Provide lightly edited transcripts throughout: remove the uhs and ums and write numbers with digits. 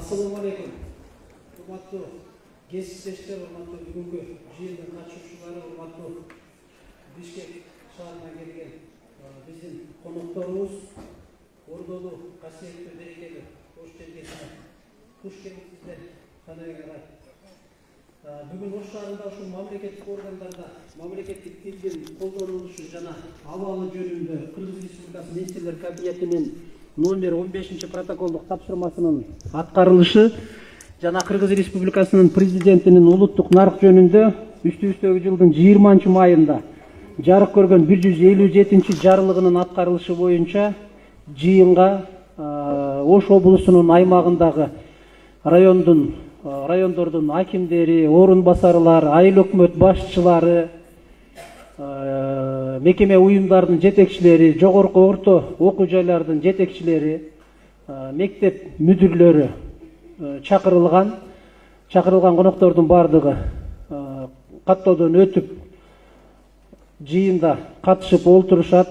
Assalamu alaikum. Урматтуу кесиптештер, урматтуу бүгүнкү жыйындын катышуучулары, урматтуу Бишкек шаарына келген биздин конокторубуз, ордолуу, касиеттүү, берекелүү Ош жергесине куш келипсиздер. Бүгүн Ош шаарында ушул мамлекеттик органдарда мамлекеттик тилдин колдонулушу жана абалы жөнүндө Кыргыз Республикасы министрлер кабинетинин номер 15 протоколдук тапшырмасынын аткарылышы жана Кыргыз Республикасынын президентинин улуттук нарк жөнүндө үстүбүздөгү жылдын 20 майында жарык көргөн 157 жарлыгынын аткарылышы боюнча жыйынга Ош облусунун аймагындагы райондордун акимдери, орун басарлар, айыл өкмөт башчылары, мекеме уюмдардын жетекчилери, жогорку орто окуу жайлардын жетекчилери, мектеп мүдүрлөрү чакырылган коноктордун бардыгы каттоодон өтүп жыйында катышып олтурушат.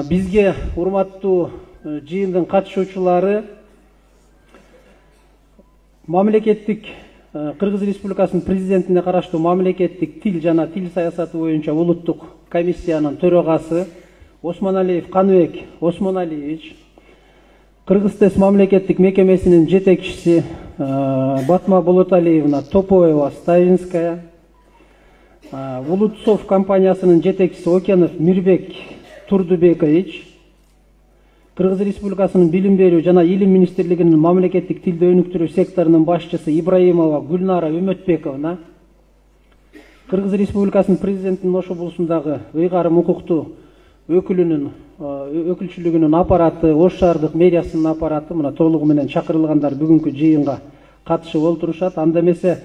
Бизге урматтуу жыйындын катышуучулары мамлекеттик Кыргыз Республикасынын президентине караштуу мамлекеттик тил жана тил саясаты боюнча улуттук комиссиянын төрагасы Осмоналиев Каныбек Осмоналиевич, Кыргызстес мамлекеттик мекемесинин жетекчиси Батма Болоталиевна Топоева Ставинская, Улутсов компаниясынын жетекчиси Окенов Мирбек Турдубекович, Кыргыз Республикасынын билим берүү жана илим министрлигинин мамлекеттик тилди өнүктүрүү секторунун башчысы Ибраимова Гүлнара Өмөтбековна, Кыргыз Республикасынын президентинин Ош облусундагы ыйгарым укуктуу өкүлчүлүгүнүн аппараты, Ош шаардык мэриясынын аппараты мына толугу менен чакырылгандар бүгүнкү жыйынга катышып олтурушат. Анда эмесе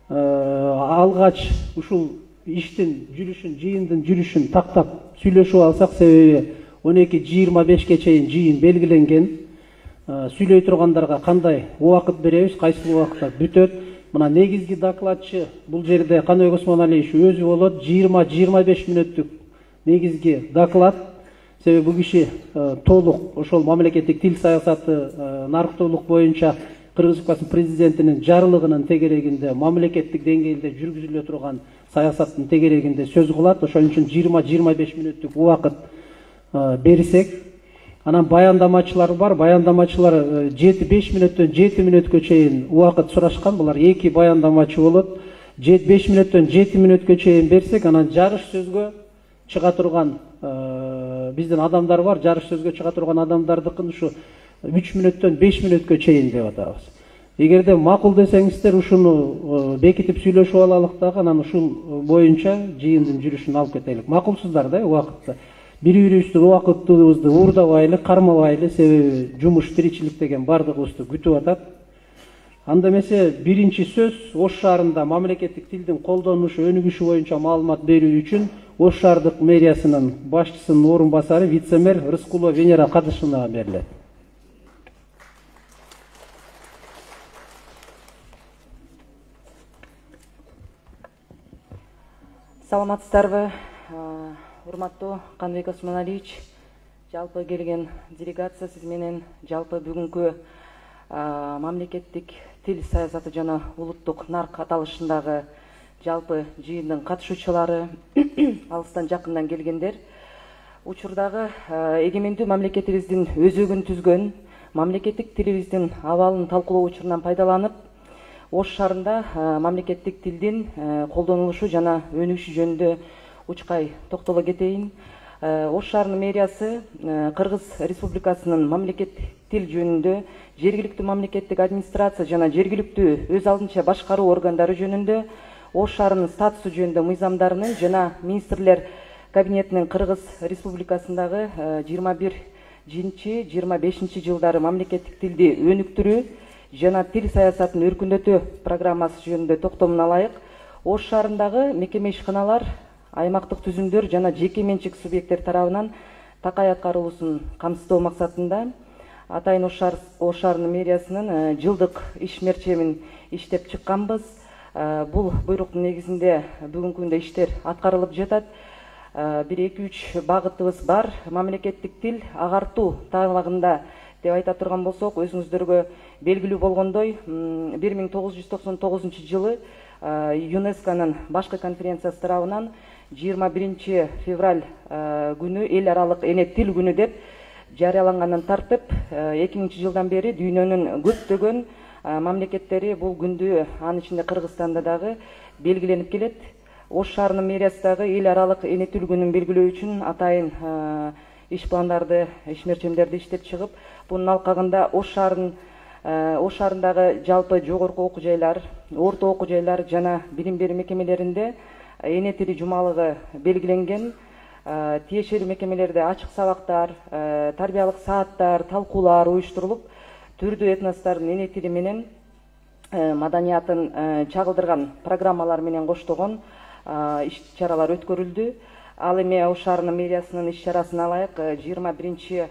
алгач ушул иштин жүрүшүн, жыйындын жүрүшүн тактап сүйлөшүп алсак, себеби 12:25 чейин жыйын белгиленген. Сүйлөй тургандарга кандай убакыт беребиз, кайсы убакытта бүтөт? Мына негизги докладчы бул жерде Каныбек Осмоналиевич өзү болот. 20-25 мүнөттүк негизги доклад. Себеби бул киши толук ошол мамлекеттик тил саясаты, нарктуулук боюнча Кыргыз Республикасынын президентинин жарлыгынын тегерегинде, мамлекеттик деңгээлде жүргүзүлө турган саясаттын тегерегинде сөз кылат. Ошон үчүн 20-25 мүнөттүк убакыт берсек, анан баяндамачылар бар. Баяндамачылар 5 мүнөттөн 7 мүнөткө чейин убакыт сурашкан. Булар 2 баяндамачы болот. 5 мүнөттөн 7 мүнөткө чейин берсек, анан жарыш сөзгө чыга турган биздин адамдар бар. Жарыш сөзгө чыга турган адамдардыкын ушу 3 мүнөттөн 5 мүнөткө чейин деп атабыз. Эгерде макул десеңиздер, ушуну бекитип сүйлөшүп алалык дагы, анан ушул боюнча жыйындын жүрүшүн алып кетелик. Макулсуздар да убакытта. Бири-бирибизди убакытыбызды уурдабайлы, кармабайлы, себеби жумуш, тиричилик деген бардыгыбызды күтүп атат. Анда эмесе биринчи сөз Ош шаарында мамлекеттик тилдин колдонулушу, өнүгүшү боюнча маалымат берүү үчүн Ош шаардык мэриясынын башчысынын орун басары вице-мэр Рыскулова Венера Кадышевнага берилет. Саламатсыздарбы, урматтуу Каныбек Осмоналиевич, жалпы келген делегация, сиз менен жалпы бүгүнкү мамлекеттик тил саясаты жана улуттук нарк аталышындагы жалпы жыйындын катышуучулары, алыстан жакындан келгендер, учурдагы эгемендүү мамлекетибиздин өзөгүн түзгөн мамлекеттик тилибиздин абалын талкуулоо учурунан пайдаланып, Ош шаарында мамлекеттик тилдин колдонулушу жана өнүгүшү жөнүндө учкай токтоло кетейин. Ош шаарынын мэриясы Кыргыз Республикасынын мамлекеттик тил жөнүндө жергиликтүү мамлекеттик администрация жана жергиликтүү өз алдынча башкаруу органдары жөнүндө Ош шаарынын статусу жөнүндө мыйзамдарынын жана министрлер кабинетинин Кыргыз Республикасындагы 21-25 жылдары мамлекеттик тилди өнүктүрүү жана тил саясатын өркүндөтүү программасы жөнүндө токтомун алайык. Ош шаарындагы мекеме ишканалар, аймактык түзүмдөр жана жеке менчик субъекттер тарабынан такай аткарылуусун камсыздоо максатында атайын Ош шаарынын мэриясынын жылдык иш мерчемин иштеп чыкканбыз. Бул буйруктун негизинде бүгүнкү күндө иштер аткарылып жатат. 1-2-3 багытыбыз бар. Мамлекеттик тил агартуу тармагында деп айта турган болсок, өзүңүздөргө белгилүү болгондой 1999 жылы ЮНЕСКОнун башкы конференциясы тарабынан 21 февраль күнү эл аралык эне тил күнү деп жарыялангандан тартып 2000 жылдан бери дүйнөнүн көптөгөн мамлекеттери бул күндү, анын ичинде Кыргызстанда дагы белгиленип келет. Ош шаарынын мэриясындагы эл аралык эне тил күнүн белгилөө үчүн атайын иш пландарды, иш мерчемдерди иштеп чыгып, бунун алкагында Ош шаарындагы жалпы жогорку окуу жайлар, орто окуу жайлар жана билим берүү мекемелеринде эне тили жумалыгы белгиленген. Тиешелүү мекемелерде ачык сабактар, тарбиялык сааттар, талкуулар уюштурулуп, түрдүү этностордун эне тили менен маданиятын чагылдырган программалар менен коштогон иш-чаралар өткөрүлдү. Ал эми Ош шаарынын мэриясынын иш-чарасына ылайык 21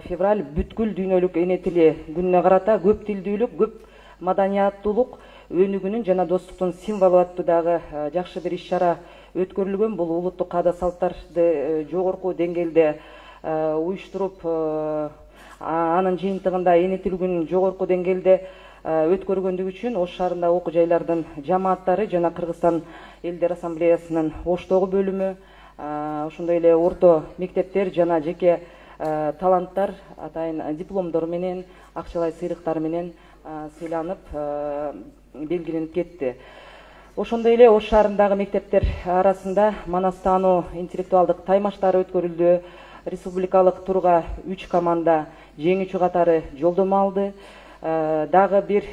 февраль бүткүл дүйнөлүк эне тили күнүнө карата көп тилдүүлүк, көп маданияттуулук өнүгүүнүн жана достуктун символу аттуу дагы жакшы бир иш-чара өткөрүлгөн. Бул улуттук каада салттарды жогорку деңгээлде уюштуруп, анын жыйынтыгында эне тил күнүн жогорку деңгээлде өткөргөндүгү үчүн Ош шаарында окуу жайлардын жамааттары жана Кыргызстан элдер ассамблеясынын Оштогу бөлүмү, ошондой эле орто мектептер жана жеке таланттар атайын дипломдор менен, акчалай сыйлыктар менен сыйланып белгиленип кетти. Ошондой эле Ош шаарындагы мектептер арасында манастануу интеллектуалдык таймаштары өткөрүлдү. Республикалык турга 3 команда жеңүүчү катары жолдомо алды. Дагы бир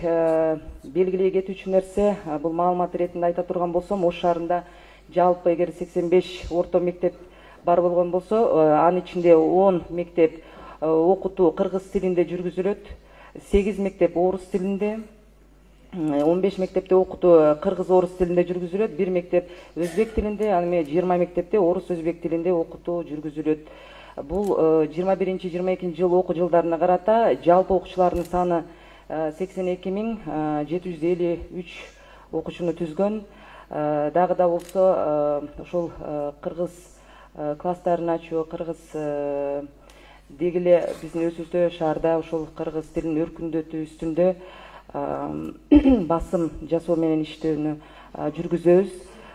белгилей кетүүчү нерсе, бул маалымат иретинде айта турган болсом, Ош шаарында жалпы эгер 85 орто мектеп бар болгон болсо, анын ичинде 10 мектеп окутуу кыргыз тилинде жүргүзүлөт, 8 мектеп орус тилинде, 15 мектепте окутуу кыргыз-орус тилинде жүргүзүлөт, 1 мектеп өзбек тилинде, ал эми 20 мектепте орус-өзбек тилинде окутуу жүргүзүлөт. Бул 21-22 жыл окуу жылдарына карата жалпы окуучулардын саны 82.753 окуучуну түзгөн. Дагы да болсо ошол кыргыз класстарын ачуу, кыргыз дегиле биздин өзүбүздө шаарда ошол кыргыз тилин өркүндөтүү үстүндө басым жасоо менен иштөөнү жүргүзөбүз.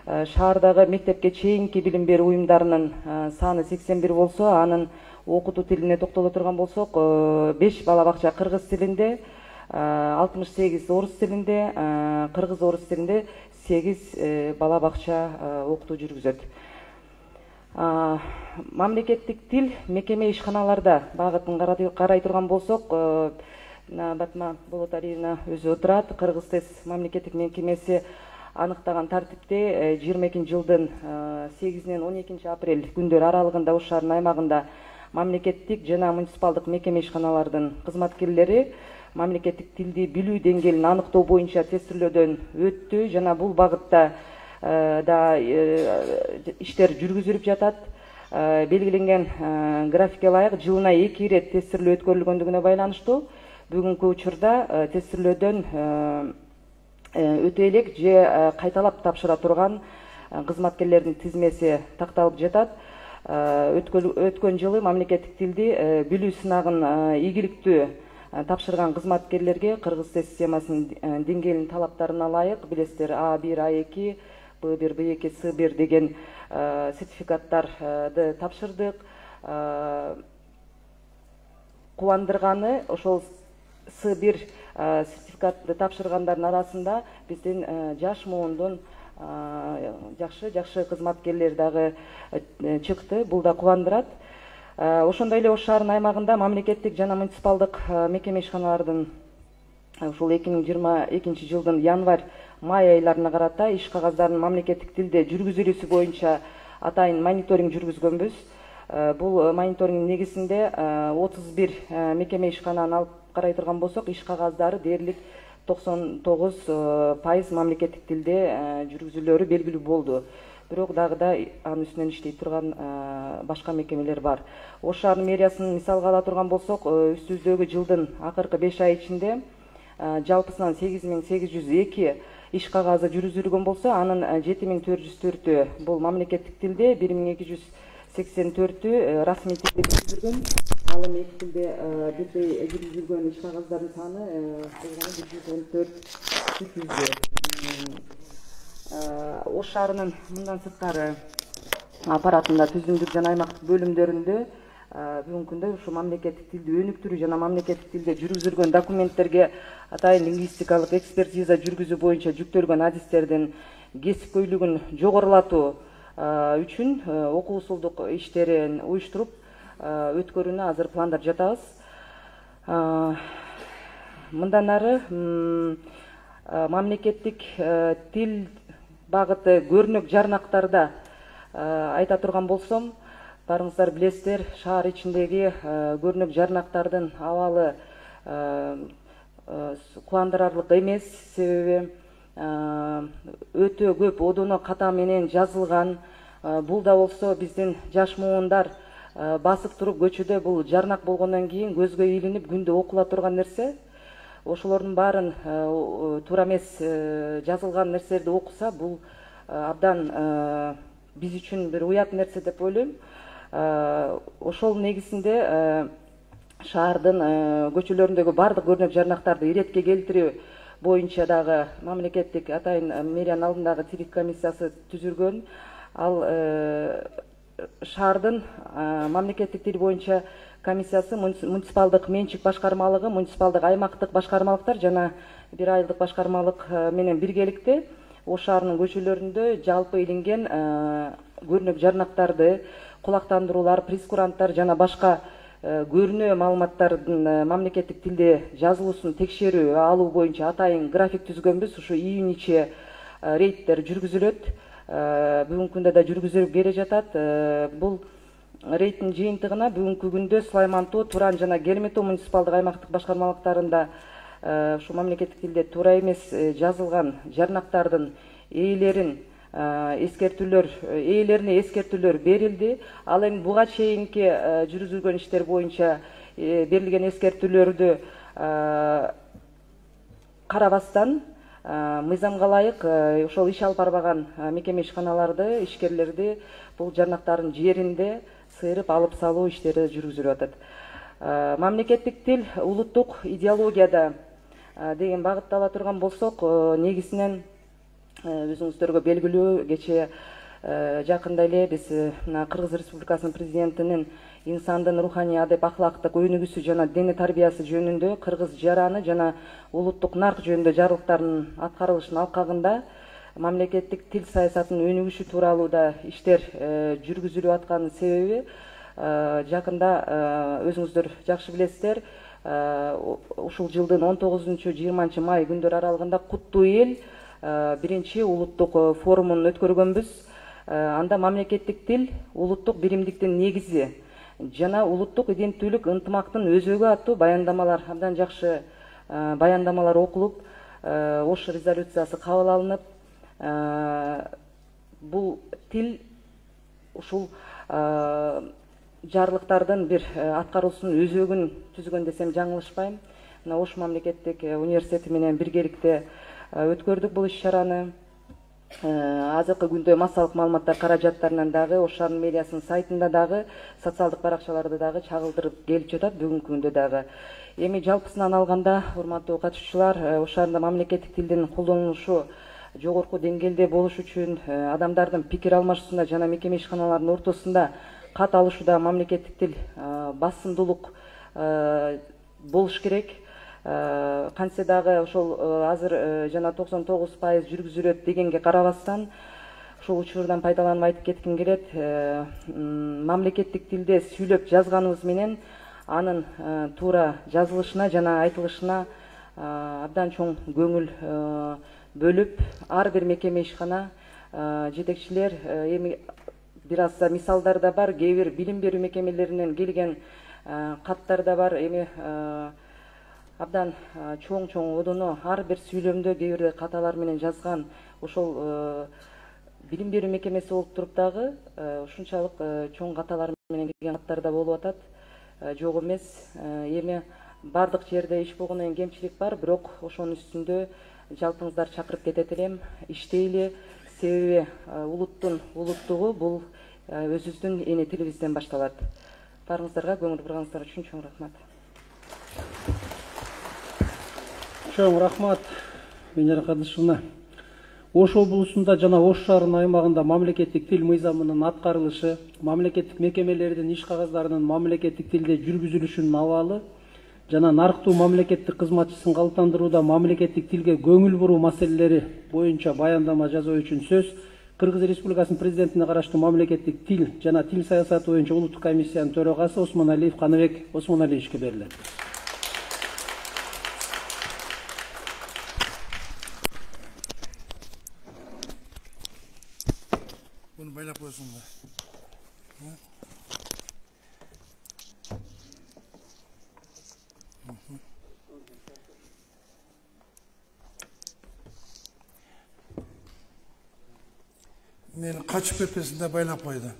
Шаардагы мектепке чейинки билим берүү уюмдарынын саны 81 болсо, анын окутуу тилине токтоло турган болсок, 5 бала бакча кыргыз тилинде, 68 орус тилинде, кыргыз-орус тилинде 8 бала бакча окутуу жүргүзөт. Мамлекеттик тил мекеме ишканаларда багытын карай турган болсок, Батма Болоталиевна өзү отурат. Кыргыз-Тез мамлекеттик мекемеси аныктаган тартипте 22 жылдын 8-нен 12 апрель күндөр аралыгында Ош шаарынын аймагында мамлекеттик жана муниципалдык мекеме ишканалардын кызматкерлери мамлекеттик тилди билүү деңгээлин аныктоо боюнча тестирлөөдөн өттү жана бул багытта да иштер жүргүзүлүп жатат. Белгиленген графикке ылайык жылына 2 ирет тестирлөө өткөрүлгөндүгүнө байланыштуу бүгүнкү учурда тестирлөөдөн өтө элек же кайталап тапшыра турган кызматкерлердин тизмеси такталып жатат. Өткөн жылы мамлекеттик тилди билүү сынагын ийгиликтүү тапшырган кызматкерлерге Кыргыз-Тез системасынын деңгээлинин талаптарына ылайык билесиздер А1, А2, Б1, Б2, С1 деген сертификаттарды тапшырдык. Кубандырганы ошол С1 сертификатты тапшыргандардын арасында биздин жаш муундун жакшы кызматкерлер дагы чыкты. Бул да кубандырат. Ошондой эле Ош шаарынын аймагында мамлекеттик жана муниципалдык мекеме ишканалардын ушул 2022 жылдын январь-май айларына карата иш кагаздарын мамлекеттик тилде жүргүзүлүүсү боюнча атайын мониторинг жүргүзгөнбүз. Бул мониторинг негизинде 31 мекеме ишкананы алып карай турган болсок, иш кагаздары дээрлик 99% мамлекеттик тилде жүргүзүлөөрү белгилүү болду. Бирок дагы да анын үстүнөн иштей турган башка мекемелер бар. Ош шаарынын мэриясын мисалга ала турган болсок, үстүбүздөгү жылдын акыркы 5 ай ичинде жалпысынан 8802 иш кагазы жүргүзүлгөн болсо, анын 7404-ü бул мамлекеттик тилде, 1284-ü расмий тилде жүргүзүлгөн. ал эми эки тилде бирдей жүргүзүлгөн иш кагаздардын саны 114 жүзгө. Ош шаарынын мындан сырткары аппаратында түзүмдүк жана аймактык бөлүмдөрүндө бүгүнкү күндө ушу мамлекеттик тилди өнүктүрүү жана мамлекеттик тилде жүргүзүлгөн документтерге атайын лингвистикалык экспертиза жүргүзүү боюнча жүктөлгөн адистердин кесипкөйлүгүн жогорулатуу үчүн окуу усулдук иштерин уюштуруп өткөрүүнү азыр пландап жатабыз. Мындан ары мамлекеттик тил багыты көрнөк жарнактарда айта турган болсом, барыңыздар билесиздер, шаар ичиндеги көрнөк жарнактардын абалы кубандырарлык эмес, себеби өтө көп одоно ката менен жазылган. Бул да болсо биздин жаш муундар басып туруп көчөдө бул жарнак болгондон кийин көзгө илинип күндө окула турган нерсе. Ошолордун баарын туура эмес жазылган нерселерди окуса, бул абдан биз үчүн бир уят нерсе деп ойлойм. Ошол негизинде шаардын көчөлөрүндөгү бардык көрнөк жарнактарды иретке келтирүү боюнча дагы мамлекеттик атайын мэриянын алдындагы тилик комиссиясы түзүлгөн. Ал шаардын мамлекеттик тил боюнча комиссиясы муниципалдык менчик башкармалыгы, муниципалдык аймактык башкармалыктар жана бир айылдык башкармалык менен биргеликте Ош шаарынын көчөлөрүндө жалпы илинген көрнөк жарнактарды, кулактандыруулар, прескуранттар жана башка көрүнүү маалыматтардын мамлекеттик тилде жазылуусун текшерүү алуу боюнча атайын график түзгөнбүз. Ушу июнь ичи рейдтер жүргүзүлөт. Бүгүнкү күндө да жүргүзүлүп келе жатат. Бул рейдтин жыйынтыгына бүгүнкү күндө Сулайман Тоо, Туран жана Келме Тоо муниципалдык аймактык башкармалыктарында ушу мамлекеттик тилде туура эмес жазылган жарнактардын ээлерине эскертүүлөр берилди. Ал эми буга чейинки жүргүзүлгөн иштер боюнча берилген эскертүүлөрдү карабастан мыйзамга ылайык ошол иш алып барбаган мекеме ишканаларды, ишкерлерди бул жарнактардын жеринде сыйрып алып салуу иштери жүргүзүлүп атат. Мамлекеттик тил улуттук идеологияда деген багытта ала турган болсок, негизинен өзүңүздөргө белгилүү, кечээ жакында эле биз Кыргыз Республикасынын президентинин инсандын руханий адеп ахлактык өнүгүүсү жана дене тарбиясы жөнүндө кыргыз жараны жана улуттук нарк жөнүндө жарлыктардын аткарылышынын алкагында мамлекеттик тил саясатынын өнүгүшү тууралуу да иштер жүргүзүлүп атканын себеби жакында өзүңүздөр жакшы билесиздер, ушул жылдын 19-20 май күндөрү аралыгында Куттуу эл биринчи улуттук форумун өткөргөнбүз. Анда мамлекеттик тил улуттук биримдиктин негизи жана улуттук иденттүүлүк ынтымактын өзөгү аттуу баяндамалар, абдан жакшы баяндамалар окулуп, Ош резолюциясы кабыл алынып, бул тил ушул жарлыктардын бир аткаруусунун өзөгүн түзгөн десем жаңылышпайм. Ош мамлекеттик университети менен биргеликте өткөрдүк бул иш-чараны. Азыркы күндө массалык маалыматтар каражаттарынан дагы, Ош шаарынын мэриясынын сайтында дагы, социалдык баракчаларда дагы чагылдырып келип жатат бүгүнкү күндө дагы. Эми жалпысынан алганда, урматтуу катышуучулар, Ош шаарында мамлекеттик тилдин колдонулушу жогорку деңгээлде болуш үчүн адамдардын пикир алмашуусунда жана мекеме ишканаларынын ортосунда кат алышууда мамлекеттик тил басымдуулук болуш керек. Кантсе дагы ошол азыр жана 99% жүргүзүлөт дегенге карабастан, ушул учурдан пайдаланып айтып кетким келет. Мамлекеттик тилде сүйлөп жазганыбыз менен анын туура жазылышына жана айтылышына абдан чоң көңүл бөлүп, ар бир мекеме ишкана жетекчилер, эми бир аз мисалдар да бар, кээ бир билим берүү мекемелеринен келген каттар да бар. Эми абдан чоң одоно ар бир сүйлөмдө кээ бирде каталар менен жазган ошол билим берүү мекемеси болуп туруп дагы ушунчалык чоң каталар менен келген каттар да болуп атат. Жок эмес. Эми бардык жерде иш болгондон кийин кемчилик бар, бирок ошонун үстүндө жалпыңыздар чакырып кетет элем, иштейли. Себеби улуттун улуттугу бул өзүбүздүн эне тилибизден башталат. Баарыңыздарга көңүл бурганыңыздар үчүн чоң рахмат. Чоң рахмат, Венера Кадышевна. Ош облусунда жана Ош шаарынын аймагында мамлекеттик тил мыйзамынын аткарылышы, мамлекеттик мекемелердин иш кагаздарынын мамлекеттик тилде жүргүзүлүшүнүн абалы жана нарктуу мамлекеттик кызматчысын калыптандырууда мамлекеттик тилге көңүл буруу маселелери боюнча баяндама жасоо үчүн сөз Кыргыз Республикасынын президентине караштуу мамлекеттик тил жана тил саясаты боюнча улуттук комиссиянын төрагасы Осмоналиев Каныбек Осмоналиевичке берилет. Bunu байлап koysunlar. Meni kaçıp ketmesinde байлап koydu.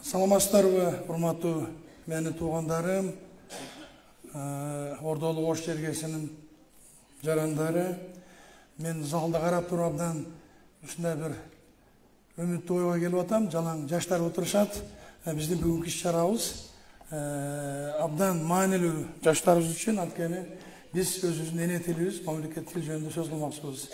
Саламатсыздарбы, урматтуу менин туугандарым, Ордолук Ош чергесинин жарандары. Мен залда карап туруп абдан ушундай бир үмүттүү ойго келип атам. Жалаң жаштар отурушат. Биздин бүгүнкү иш-чарабыз абдан маанилүү жаштарыбыз үчүн, анткени биз өзүбүздүн эне тилибиз, мамлекеттик тил жөнүндө сөз кылмакчыбыз.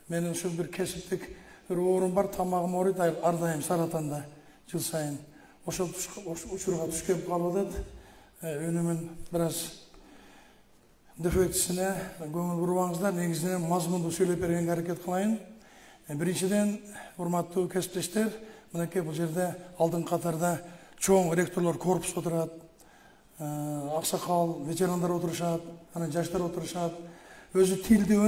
Менин ушул бир кесиптик бир оорум бар, тамагым ооруйт ар дайым Саратанда жыл сайын. Ошол учурга түшүп калып атат. Өнүмүн бир аз дефектисине көңүл бурбаңыздар. Негизинен мазмундуу сүйлөп бергенге аракет кылайын. Биринчиден, урматтуу кесиптештер, мынакей бул жерде алдыңкы катарда чоң ректорлор корпус отурат, аксакал, ветерандар отурушат, анан жаштар отурушат. Өзү тилди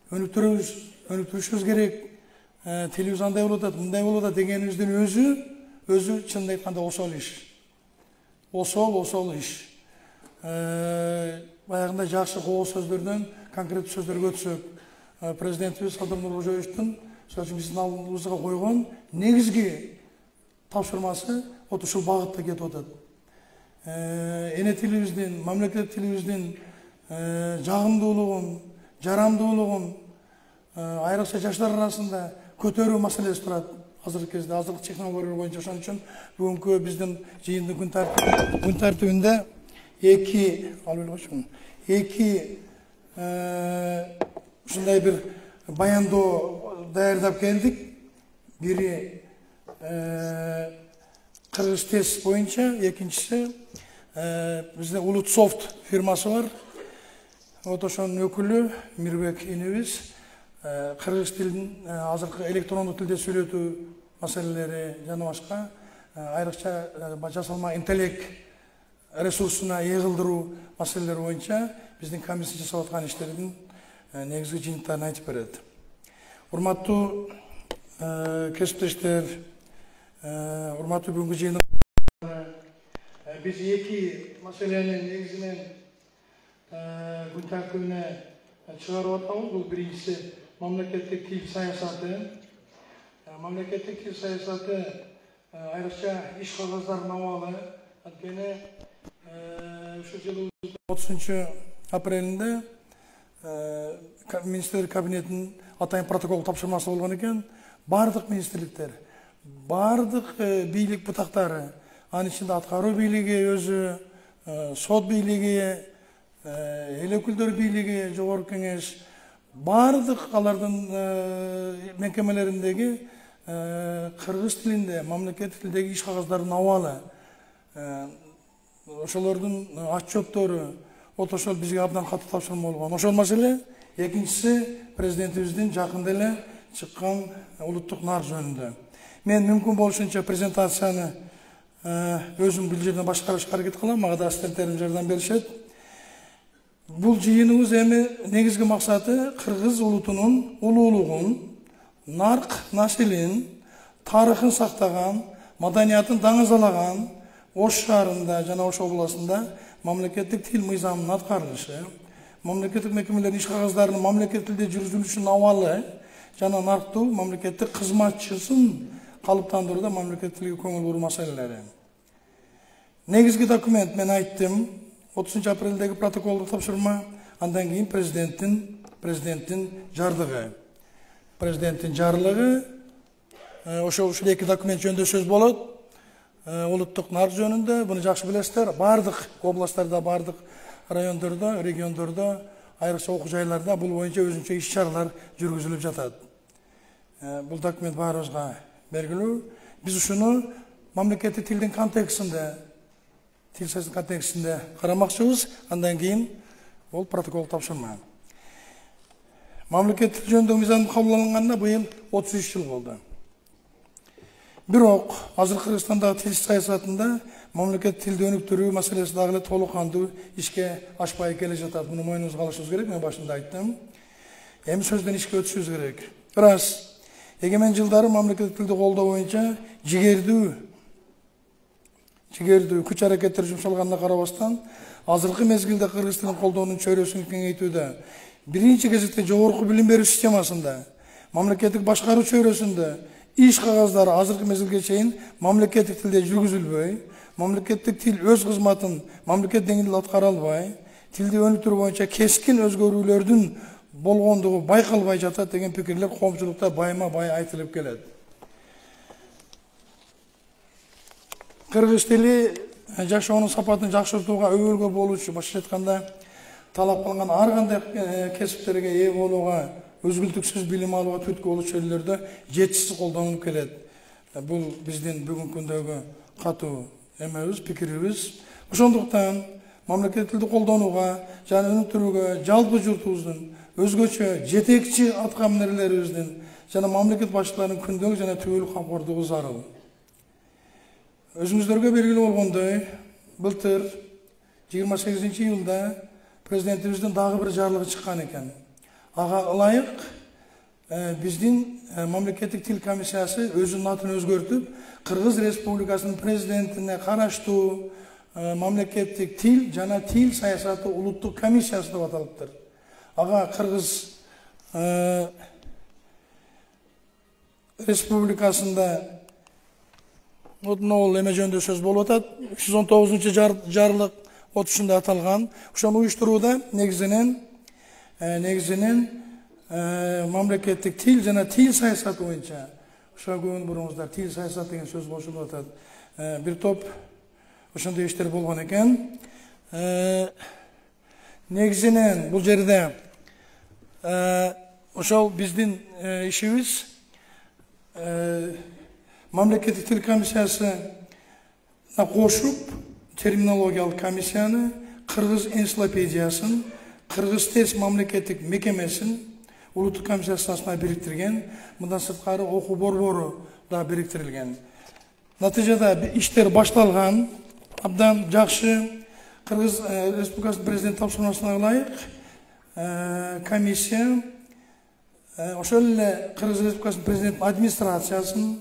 өнүктүрүшүбүз керек. Тилибиз андай болуп атат, мындай болуп атат дегенибиздин өзү чынын айтканда осол иш. Осол иш. Баягындай жакшы коо сөздөрдөн конкреттүү сөздөргө өтсөк, президентибиз Садыр Нуркожоевичтин биздин алдыбызга койгон негизги тапшырмасы ушул багытта кетип атат. Эне тилибиздин, мамлекеттик тилибиздин жагымдуулугун, жарамдуулугун айрыкча жаштар арасында көтөрүү маселеси турат. Азыркы кезде азыркы технологиялар боюнча ошон үчүн бүгүнкү биздин жыйындын күн тартибинде эки ушундай бир баяндоо даярдап келдик. Бири Кыргыз тест боюнча, экинчиси бизде Улутсофт фирмасы бар. Ошонун өкүлү Мирбек инибиз кыргыз тилин азыркы электрондук тилде сүйлөтүү маселелери жана башка айрыкча жасалма интеллект ресурсуна ээ кылдыруу маселелери боюнча биздин комиссия жасап аткан иштердин негизги жыйынтыктарын айтып берет. Урматтуу кесиптештер, урматтуу бүгүнкү жыйын биз эки маселени негизинен күн тартибине чыгарып атабыз. Бул биринчиси мамлекеттик тил саясаты. Мамлекеттик тил саясаты айрыкча иш кагаздардын абалы. Анткени ушул жылдын 30-апрелинде министрлер кабинетинин атайын протокол тапшырмасы болгон экен. Бардык министрликтер, бардык бийлик бутактары, анын ичинде аткаруу бийлиги өзү, сот бийлиги, эл өкүлдөр бийлиги, жогорку кеңеш, бардык алардын мекемелериндеги кыргыз тилинде, мамлекеттик тилдеги иш кагаздардын абалы, ошолордун отчеттору ошол бизге абдан катуу тапшырма болгон. Ошол маселе. Экинчиси президентибиздин жакында эле чыккан улуттук нар жөнүндө. Мен мүмкүн болушунча презентацияны өзүм бул жерден башкарышка аракет кылам, мага да ассистенттерим жардам беришет. Бул жыйыныбыз эми негизги максаты кыргыз улутунун улуулугун, нарк населин, тарыхын сактаган, маданиятын даңазалаган Ош шаарында жана Ош областында мамлекеттик тил мыйзамынын аткарылышы, мамлекеттик мекемелердин иш кагаздарынын мамлекеттик тилде жүргүзүлүшүнүн абалы жана нарктуу мамлекеттик кызматчысын калыптандырууда мамлекеттик тилге көңүл буруу маселелери. Негизги документ мен айттым, 30-апрелдеги протоколдук тапшырма, андан кийин президенттин жарлыгы. Президенттин жарлыгы ошол эки документ жөнүндө сөз болот. улуттук нар жөнүндө буну жакшы билесиздер. Бардык областтарда, бардык райондордо, региондордо, айрыкча окуу жайларда бул боюнча өзүнчө иш-чаралар жүргүзүлүп жатат. Бул документ баарыбызга белгилүү. Биз ушуну мамлекеттик тилдин контекстинде, тил саясатынын контекстинде карамакчыбыз. Андан кийин ол протокол тапшырма. Мамлекеттик тил жөнүндөгү мыйзам кабыл алынганына быйыл 33 жыл болду. Бирок азыр Кыргызстандагы тил саясатында мамлекеттик тилди өнүктүрүү маселеси дагы эле толук кандуу ишке ашпай келе жатат. Муну мойнубузга алышыбыз керек. Мен башында айттым. Эми сөздөн ишке өтүшүбүз керек. Рас, эгемен жылдары мамлекеттик тилди колдоо боюнча жигердүү күч аракеттер жумшалганына карабастан, азыркы мезгилде кыргыз тилин колдоонун чөйрөсүн кеңейтүүдө, биринчи кезекте жогорку билим берүү системасында, мамлекеттик башкаруу чөйрөсүндө иш кагаздары азыркы мезгилге чейин мамлекеттик тилде жүргүзүлбөй, мамлекеттик тил өз кызматын мамлекет деңгээлде аткара албай, тилди өнүктүрүү боюнча кескин өзгөрүүлөрдүн болгондугу байкалбай жатат деген пикирлер коомчулукта байма бай айтылып келет. Кыргыз тили жашоонун сапатын жакшыртууга өбөлгө болуучу, башкача айтканда, талап кылынган ар кандай кесиптерге ээ болууга, өзгүлтүксүз билим алууга түрткү болуучу жерлерде жетишсиз колдонулуп келет. Бул биздин бүгүнкү күндөгү катуу эмебиз, пикирибиз. Ошондуктан мамлекеттик тилди колдонууга жана өнүктүрүүгө жалпы журтубуздун өзгөчө жетекчи аткаминерлерибиздин жана мамлекет башчыларынын күндөлүк жана түбөлүк камкордугу зарыл. Өзүңүздөргө белгилүү болгондой, былтыр 28-июлда президентибиздин дагы бир жарлыгы чыккан экен. Ага ылайык биздин мамлекеттик тил комиссиясы өзүнүн атын өзгөртүп, Кыргыз Республикасынын президентине караштуу мамлекеттик тил жана тил саясаты улуттук комиссиясы деп аталыптыр. Ага Кыргыз Республикасында ол эме жөнүндө сөз болуп атат. 319 жарлык отушунда аталган. Ошону уюштурууда негизинен мамлекеттик тил жана тил саясаты боюнча, ошого көңүл буруңуздар, тил саясаты деген сөз кошулуп атат. Бир топ ошондой иштер болгон экен. Негизинен бул жерде ошол биздин ишибиз мамлекеттик тил комиссиясына кошуп, терминологиялык комиссияны, кыргыз энциклопедиясын, кыргыз тез мамлекеттик мекемесин улуттук комиссиясына бириктирген. Мындан сырткары окуу борбору да бириктирилген. Натыйжада иштер башталган, абдан жакшы. Кыргыз Республикасынын президент тапшырмасына ылайык комиссия ошол эле Кыргыз Республикасынын президент администрациясын,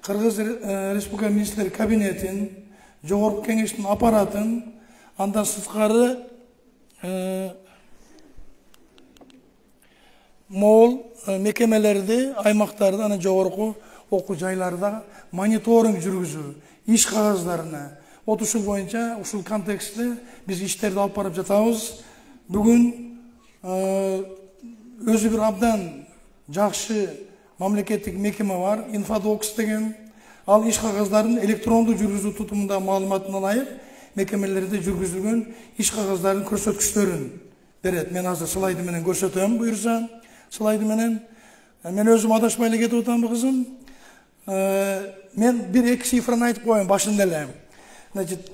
Кыргыз Республика министрлер кабинетин, жогорку кеңештин аппаратын, андан сырткары могул мекемелерди, аймактарды, анан жогорку окуу жайларда мониторинг жүргүзүү, иш кагаздарына, ушул боюнча, ушул контекстте биз иштерди алып барып жатабыз. Бүгүн өзү бир абдан жакшы мамлекеттик мекеме бар, Инфодокс деген. Ал иш кагаздарын электрондуу жүргүзүү тутумунда маалыматына ылайык мекемелерде жүргүзүлгөн иш кагаздарын көрсөткүчтөрүн берет. Мен азыр слайды менен көрсөтөм, буюрса. Слайды менен. Мен өзүм адашпай эле кетип атам, кызым. Мен бир-эки цифраны айтып коеюн башында эле. Значит,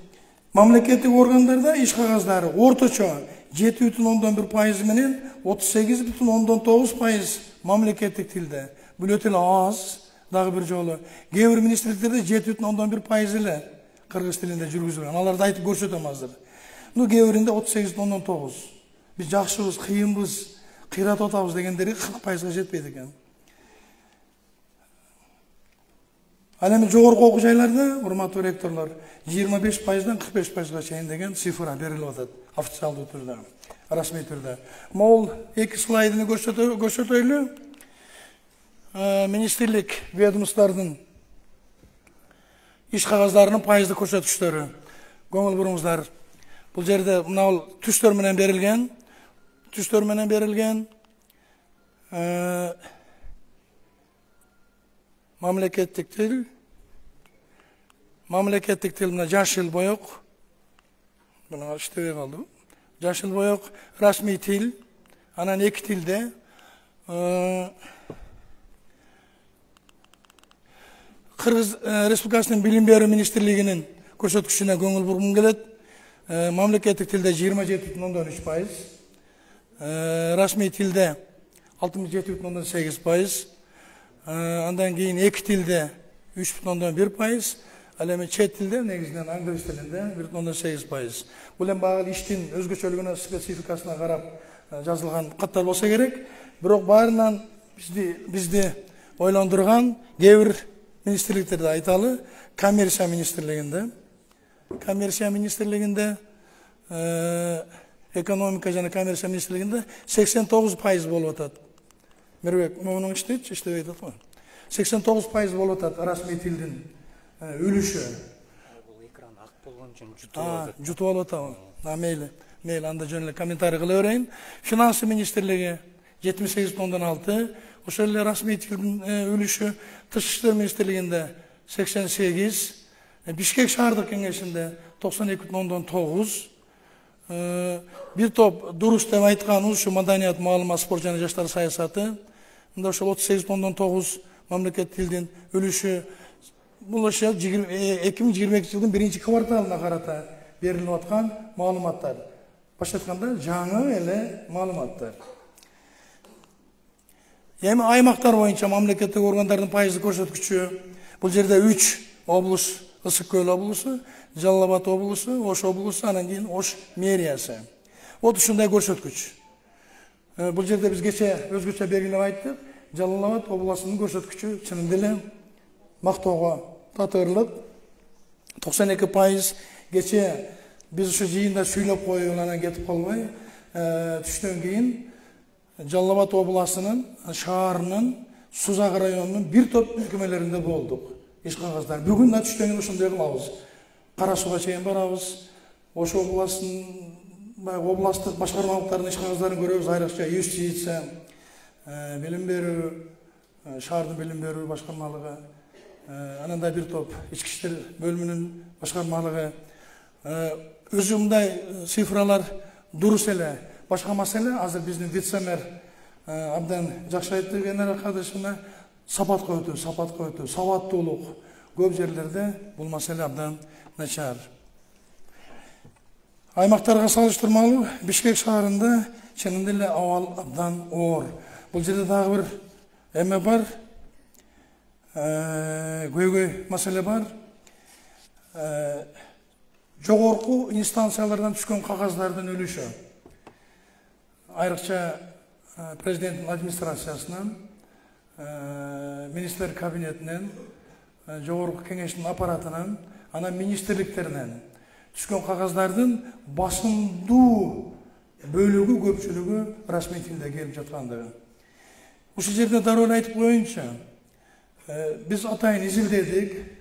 мамлекеттик органдарда иш кагаздары орточо 7,1% менен 38,9% мамлекеттик тилде. Бул өтө эле аз. Дагы бир жолу кээ бир министрликтерде 7,1% эле кыргыз тилинде жүргүзүлгөн. Аларды айтып көрсөтөм азыр. Кээ биринде 38,9%. Биз жакшыбыз, кыйынбыз, кыйратып атабыз дегендери 40%га жетпейт экен. Ал эми жогорку окуу жайларда, урматтуу ректорлор, 25%дан 45%га чейин деген цифра берилип атат официалдуу түрдө, расмий түрдө. Могул эки слайдыны көрсөтөйлү. Министрлик ведомстволордун иш кагаздарынын пайыздык көрсөткүчтөрү. Көңүл буруңуздар. Бул жерде мына түстөр менен берилген. Мамлекеттик тил, Mamlaketlik til mына жаш ел боек. Мына иштебей калды. Жаш ел боек расмий тил. Анан эки тилде Кыргыз Республикасынын Билим берүү министрлигинин көрсөткүчүнө көңүл бургум келет. Мамлекеттик тилде 27,3%, расмий тилде 67,8%, андан кийин эки тилде 3,1%, ал эми чет тилде негизинен англис тилинде 1,8%. Бул эми багы иштин өзгөчөлүгүнө, спецификасына карап жазылган каттар болсо керек. Бирок баарынан бизди ойлондурган кээ бир министрликтерди айталы. Коммерция министрлигинде, экономика жана коммерция министрлигинде 89% болуп атат. Мирбек мунун иштебей атат го. 89% болуп атат расмий тилдин үлүшү. Бул экран ак болгон үчүн жутуп алып атабы. Мейли, анда жөн эле комментарий кыла берейин. Финансы министрлиги 78,6, ошол эле расмий тилдин үлүшү. Тышкы иштер министрлигинде 88, Бишкек шаардык кеңешинде 92,9, бир топ дурус деп айткан ушу маданият, маалымат, спорт жана жаштар саясаты. Мында ошол 38,9 мамлекет тилдин үлүшү. Бул ошол 2022 жылдын 1-кварталына карата берилип аткан маалыматтар. Башка айтканда жаңы эле маалыматтар. Эми аймактар боюнча мамлекеттик органдардын пайыздык көрсөткүчү. Бул жерде 3 облус: Ысык Көл облусу, Жалал Абад облусу, Ош облусу, анан кийин Ош мэриясы. Вот ушундай көрсөткүч. Бул жерде биз кече өзгөчө белгилеп айттык. Жалал Абад облусунун көрсөткүчү чынында эле мактоого татырлык. 92%. Кече биз ушу жыйында сүйлөп коюп анан кетип калбай, түштөн кийин Жалал Абад облусунун шаарынын Сузак районунун бир топ мекемелеринде болдук. Иш кагаздар. Бүгүн да түштөн кийин ошондой кылабыз. Кара Сууга чейин барабыз. Ош облусунун областтык башкармалыктардын иш кагаздарын көрөбүз. Айрыкча юстиция, билим берүү, шаардын билим берүү башкармалыгы, анан да бир топ ички иштер бөлүмүнүн башкармалыгы. Өзү мындай цифралар дурус эле. Башка маселе азыр биздин вице-мэр абдан жакшы айтты Венера Кадышевна. Сапатка өтүү, сабаттуулук. Көп жерлерде бул маселе абдан начар. Аймактарга салыштырмалуу Бишкек шаарында чынында эле абал абдан оор. Бул жерде дагы бир эме бар. Көйгөй маселе бар. Жогорку инстанциялардан түшкөн кагаздардын үлүшү. Айрыкча президенттин администрациясынан, министрлер кабинетинен, жогорку кеңештин аппаратынан, анан министрликтеринен түшкөн кагаздардын басымдуу бөлүгү, көпчүлүгү расмий тилде келип жаткандыгы. Ушул жерде дароо айтып коеюнчу, биз атайын изилдедик.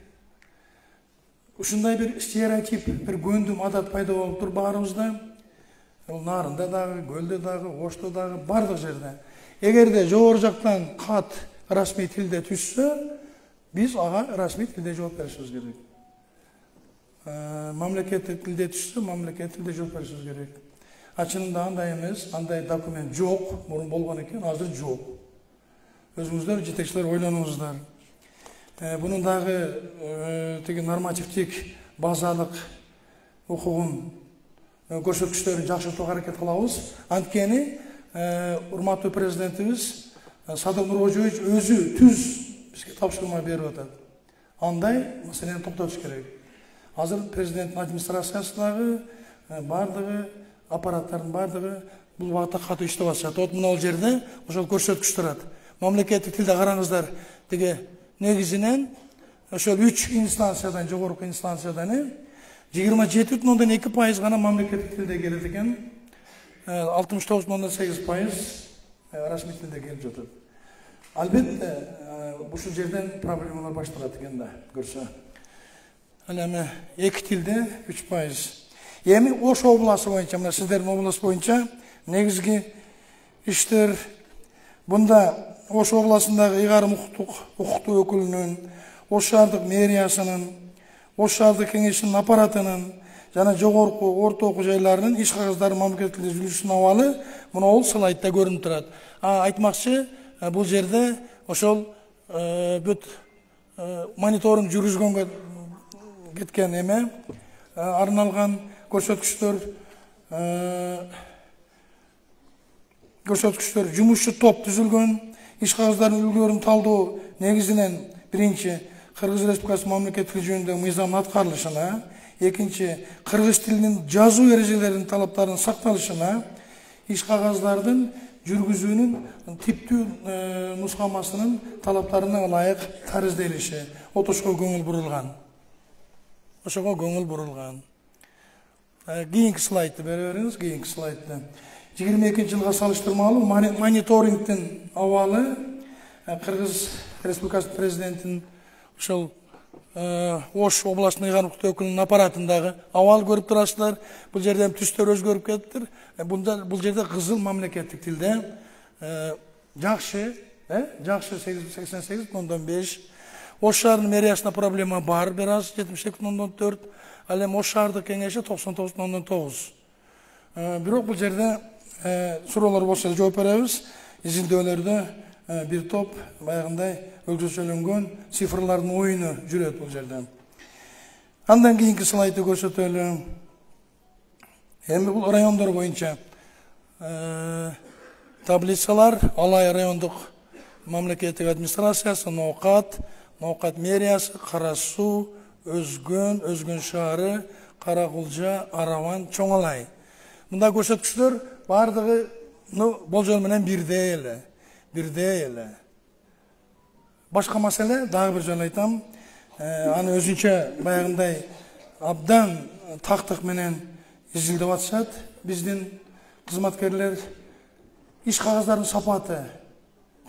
Ушундай бир стереотип, бир көндүм адат пайда болуп тур баарыбызда. Ол Нарында дагы, Көлдө дагы, Ошто дагы, бардык жерде. Эгерде жогору жактан кат расмий тилде түшсө, биз ага расмий тилде жооп беришибиз керек. Мамлекеттик тилде түшсө, мамлекеттик тилде жооп беришибиз керек. Чынында андай эмес, андай документ жок, мурун болгон экен, азыр жок. Өзүңүздөр жетекчилер ойлонуңуздар. Бунун дагы тиги нормативдик базалык укугун көрсөткүчтөрүн жакшыртууга аракет кылабыз. Анткени урматтуу президентибиз Садыр Нуркожоевич өзү түз бизге тапшырма берип атат. Андай маселени токтотуш керек. Азыр президенттин администрациясы дагы, бардыгы, аппараттардын бардыгы бул багытта катуу иштеп атышат. Вот мына жерде ошол көрсөткүч турат. Мамлекеттик тилде караңыздар, тиги негизинен ошол 3 инстанциядан, жогорку инстанциядан 27,2% гана мамлекеттик тилде келет экен. 69,8% расмий тилде келип жатат. Албетте, ушул жерден проблемалар башталат экен да, көрсө. Ал эми эки тилде 3%. Эми Ош областы боюнча, мына сиздердин область боюнча негизги иштер бунда Ош областындагы ыйгарым укуктуу өкүлүнүн, Ош шаардык мэриясынын, Ош шаардык кеңешинин аппаратынын жана жогорку орто окуу жайларынын иш кагыздары мамлекеттик тилде жүргүзүлүшүнүн абалы мына бул слайдда көрүнүп турат. Айтмакчы, бул жерде ошол бүт мониторинг жүргүзгөнгө кеткен эме арналган көрсөткүчтөр жумушчу топ түзүлгөн, иш кагыздарын үлгүлөрүн талдоо негизинен биринчи Кыргыз Республикасы мамлекеттик тил жөнүндөгү мыйзамдын аткарылышына, экинчи кыргыз тилинин жазуу эрежелеринин талаптарынын сакталышына, иш кагаздардын жүргүзүүнүн типтүү нускамасынын талаптарына ылайык таризделиши, отошко көңүл бурулган. Ошого көңүл бурулган. Кийинки слайдты бере бериңиз, кийинки слайдты. 22 жылга салыштырмалуу мониторингдин абалы Кыргыз Республикасы президентинин ошол Ош областын ыйгарым укуктуу өкүлүнүн аппаратындагы абал көрүп турасыздар. Бул жерден түстөр өзгөрүп кетиптир. Бул жерде кызыл мамлекеттик тилде жакшы 88,5. Ош шаарынын мэриясына проблема бар, бир аз 72,4. Ал эми Ош шаардык кеңеши 99,9. Бирок бул жерде суроолор болсо жооп беребиз. Изилдөөлөрдө бир топ баягындай өлчөмдөлгөн цифрлардын оюну жүрөт бул жерде. Андан кийинки слайдты көрсөтөлү. Эми бул райондор боюнча таблицалар, Алай райондук мамлекеттик администрациясы, Ноокат мэриясы, Кара Суу, Өзгөн шаары, Каракулжа, Араван, Чоң Алай. Мында көрсөткүчтөр бардыгы болжол менен бирдей эле. Башка маселе, дагы бир жолу айтам, аны өзүнчө баягындай абдан тактык менен изилдеп атышат. Биздин кызматкерлер иш кагаздардын сапаты,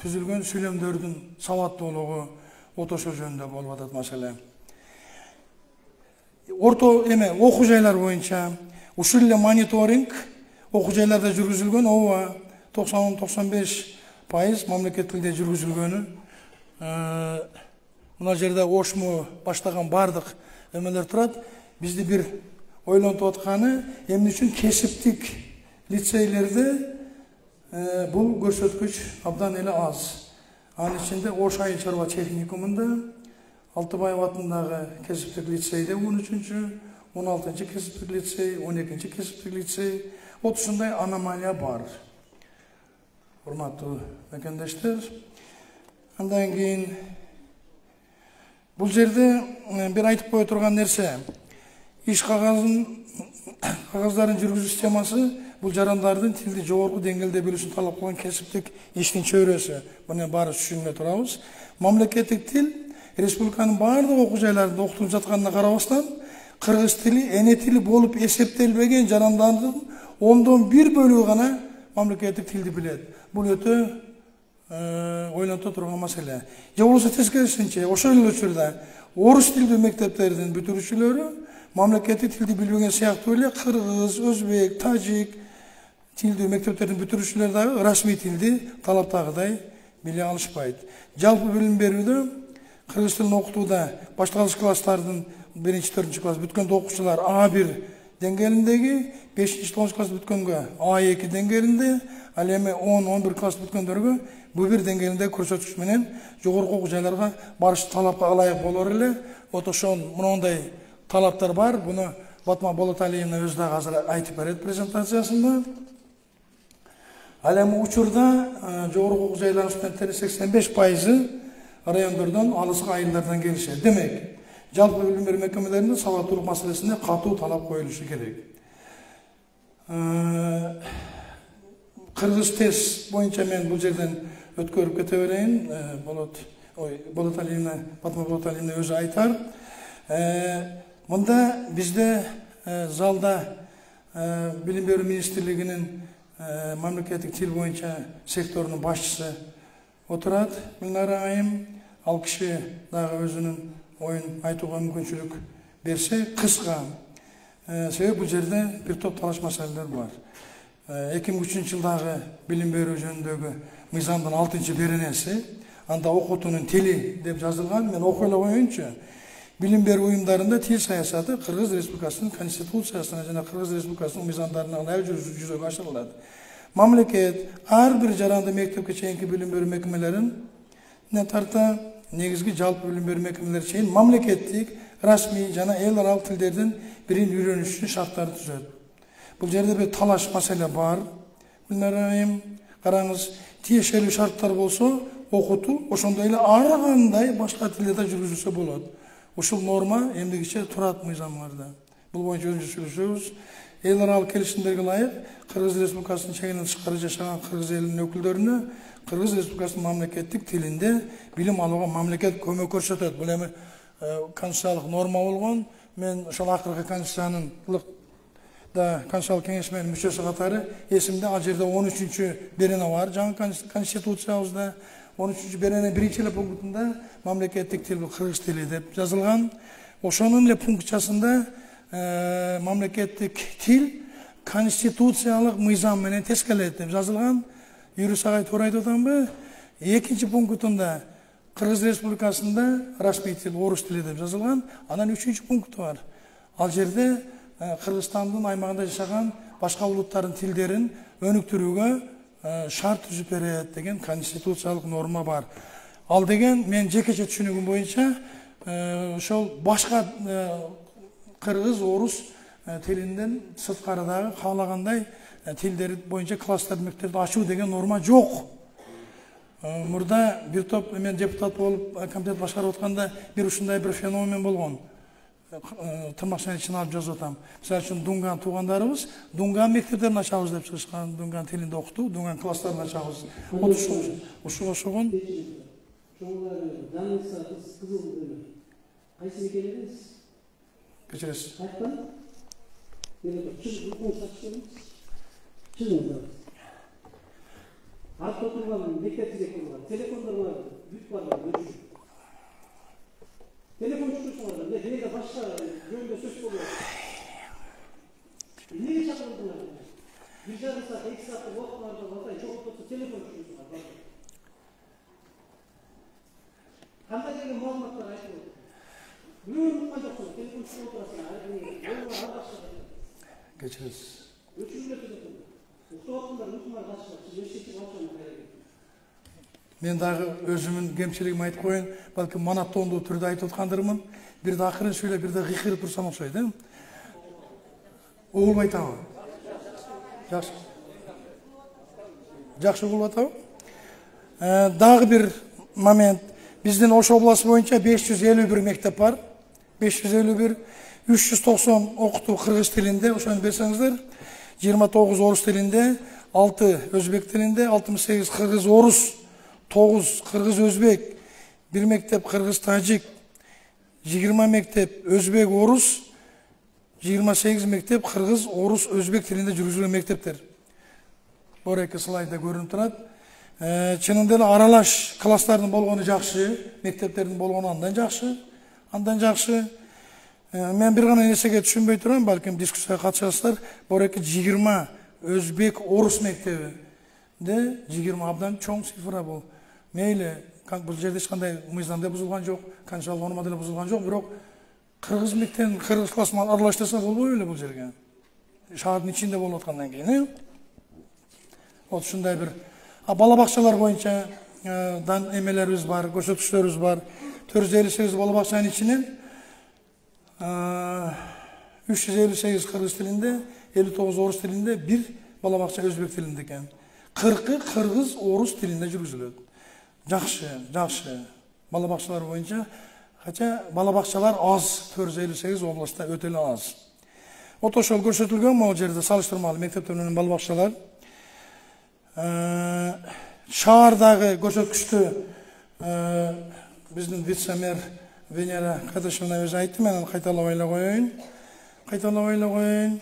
түзүлгөн сүйлөмдөрдүн сабаттуулугу отошо жөнүндө болуп атат маселе. Орто окуу жайлар боюнча ушул эле мониторинг окуу жайларда жүргүзүлгөн, ооба 90-95% мамлекеттик тилде жүргүзүлгөнү. Мына жерде Ошму баштаган бардык эмелер турат. Бизди бир ойлонтуп атканы, эмне үчүн кесиптик лицейлерде бул көрсөткүч абдан эле аз. Анын ичинде Ош айыл чарба техникумунда, Алтыбаев атындагы кесиптик лицейде 13-чү, 16-чы кесиптик лицей, 12-чи кесиптик лицей, ушундай аномалия бар. Урматтуу мекендештер, андан кийин бул жерде бир айтып кое турган нерсе, иш кагаздарын жүргүзүү системасы бул жарандардын тилди жогорку деңгээлде билүүсүн талап кылган кесиптик иштин чөйрөсү. Муну баарыбыз түшүнүп турабыз. Мамлекеттик тил республиканын баардык окуу жайларында окутулуп жатканына карабастан, кыргыз тили эне тили болуп эсептелбеген жарандардын 1/10 бөлүгү гана мамлекеттик тилди билет. Бул өтө ойлонто турган маселе. Же болбосо тескерисинче, ошол эле учурда орус тилдүү мектептердин бүтүрүүчүлөрү мамлекеттик тилди билбеген сыяктуу эле кыргыз, өзбек, тажик тилдүү мектептердин бүтүрүүчүлөрү дагы расмий тилди талаптагыдай биле алышпайт. Жалпы билим берүүдө кыргыз тилин окутууда башталгыч класстардын 1-4 класс бүткөндө окуучулар А1 деңгээлиндеги, 5-9 класс бүткөнгө А2 деңгээлинде, ал эми 10-11 класс бүткөндөргө B1 деңгээлинде көрсөткүч менен жогорку окуу жайларга барыш талапка ылайык болор эле. Ошон мындай талаптар бар. Буну Батма Болоталиевна өзү дагы азыр айтып берет презентациясында. Ал эми учурда жогорку окуу жайлардын студенттеринин 85% райондордон, алыскы айылдардан келишет. Демек, жалпы билим берүү мекемелеринде сабаттуулук маселесине катуу талап коюлушу керек. Кыргыз тест боюнча мен бул жерден өткөрүп кете берейин. Болоталиевна, Батма Болоталиевна өзү айтар. Мында бизде залда билим берүү министрлигинин мамлекеттик тил боюнча секторунун башчысы отурат. Гүлнара айым, ал киши дагы өзүнүн оюн айтууга мүмкүнчүлүк берсе, кыска. Себеби бул жерде бир топ талаш маселелер бар. 2003 жылдагы билим берүү жөнүндөгү мыйзамдын 6-беренеси, анда окутуунун тили деп жазылган. Мен окуй эле коеюнчу. билим берүү уюмдарында тил саясаты Кыргыз Республикасынын Конституциясына жана Кыргыз Республикасынын мыйзамдарына ылайык жүзөгө ашырылат. Мамлекет ар бир жаранды мектепке чейинки билим берүү мекемелерине тарта негизги жалпы билим берүү мекемелери чейин мамлекеттик, расмий жана эл аралык тилдердин бирин үйрөнүшүнүн шарттары түзөт. Бул жерде бир талаш маселе бар. Билмейм, караңыз, тиешелүү шарттар болсо, окутуу ошондой эле ар кандай башка тилде да жүргүзүлсө болот. Ушул норма эмдигиче турат мыйзамдарда. Бул боюнча өзү сүйлөшөбүз. Эл аралык келишимдерге ылайык Кыргыз Республикасынын чегинен тышкары жашаган кыргыз элинин өкүлдөрүнө Кыргыз Республикасынын мамлекеттик тилинде билим алууга мамлекет көмөк көрсөтөт. Бул эми конституциялык норма болгон. Мен ошол акыркы конституциянын Конституциялык кеңешменин мүчөсү катары эсимде, ал жерде 13-берене бар жаңы конституциябызда. 13-берененин 1-эле пунктунда мамлекеттик тил бул кыргыз тили деп жазылган. Ошонун эле пунктчасында мамлекеттик тил конституциялык мыйзам менен тескелет деп жазылган. Юрис агай туура айтып атамбы? 2 пунктунда Кыргыз Республикасында расмий тил орус тили деп жазылган. Анан 3 пункту бар. Ал жерде Кыргызстандын аймагында жашаган башка улуттардын тилдерин өнүктүрүүгө шарт түзүп берет деген конституциялык норма бар. Ал деген мен жекече түшүнүгүм боюнча ошол башка кыргыз, орус тилинден сырткарыдагы каалагандай тилдер боюнча класстарды, мектепти ачуу деген норма жок. Мурда бир топ мен депутат болуп комитет башкарып атканда бир ушундай бир феномен болгон. Тырмакчанын ичине алып жазып атам. Мисалы үчүн дунган туугандарыбыз дунган мектептерин ачабыз деп чыгышкан, дунган тилинде окутуу, дунган класстарын ачабыз. Ушуга окшогон. Кайсы мекемедесиз? Кечиресиз. Кайткан? Чыгыңыздар. Артта турган мектепте курган телефондар бар, бүт бар, өчүр. Телефон чукушуңар, деге башка жөнүндө сөз болот. Эмнеге чакырдыңар? 1,5 саат, 2 саат убактыңарды албай, жок болсо телефон чукушуңар. Кандай деген маалыматтар айтып отур? Бирөөнү уккан жоксуң, телефон чукуп отурасың, Кечиресиз. өчүрүлө телефон. Уктап укмар качып, сиз эшикти ачууну керек. Мен дагы өзүмдүн кемчилигимди айтып коеюн, балким монотондуу түрдө айтып аткандырмын. Бирде акырын сүйлөп, бирде кыйкырып турсам окшойт, Угулуп айтабы? Жакшы. Жакшы угулуп атабы? Дагы бир момент. Биздин Ош областы боюнча 551 мектеп бар. 551, 390 окутуу кыргыз тилинде, ошону берсеңиздер. 29 орус тилинде, 6 өзбек тилинде, 68 кыргыз орус, 9 кыргыз өзбек, 1 мектеп кыргыз тажик, 20 мектеп өзбек орус, 28 мектеп кыргыз орус өзбек тилинде жүргүзүлгөн мектептер. Бор эки слайдда көрүнүп турат. Чынында эле аралаш класстардын болгону жакшы, мектептердин болгону андан жакшы. Мен бир гана нерсеге түшүнбөй турам, балким дискуссияга катышасыздар. Бор эки 20 өзбек орус мектебинде 20 абдан чоң цифра бул. Мейли, бул жерде эч кандай мыйзам да бузулган жок, конституциялык норма да бузулган жок, бирок кыргыз мектебин кыргыз классын аралаштырса болбой беле бул жерге. Шаардын ичинде болуп аткандан кийин, Вот ушундай бир. Бала бакчалар боюнча эмелерибиз бар, көрсөтүчтөрүбүз бар. 458 бала бакчанын ичинен 358 кыргыз тилинде, 59 орус тилинде, 1 бала бакча өзбек тилинде экен. 40 кыргыз орус тилинде жүргүзүлөт. Жакшы. Бала бакчалар боюнча, хотя бала бакчалар аз, 458 областта өтө эле аз. Вот ошол көрсөтүлгөн могу жерде салыштырмалуу мектептер менен бала бакчалар. Шаардагы көрсөткүчтү биздин вице-мэр Венера Кадышевна өзү айтты, мен кайталабай эле коеюн.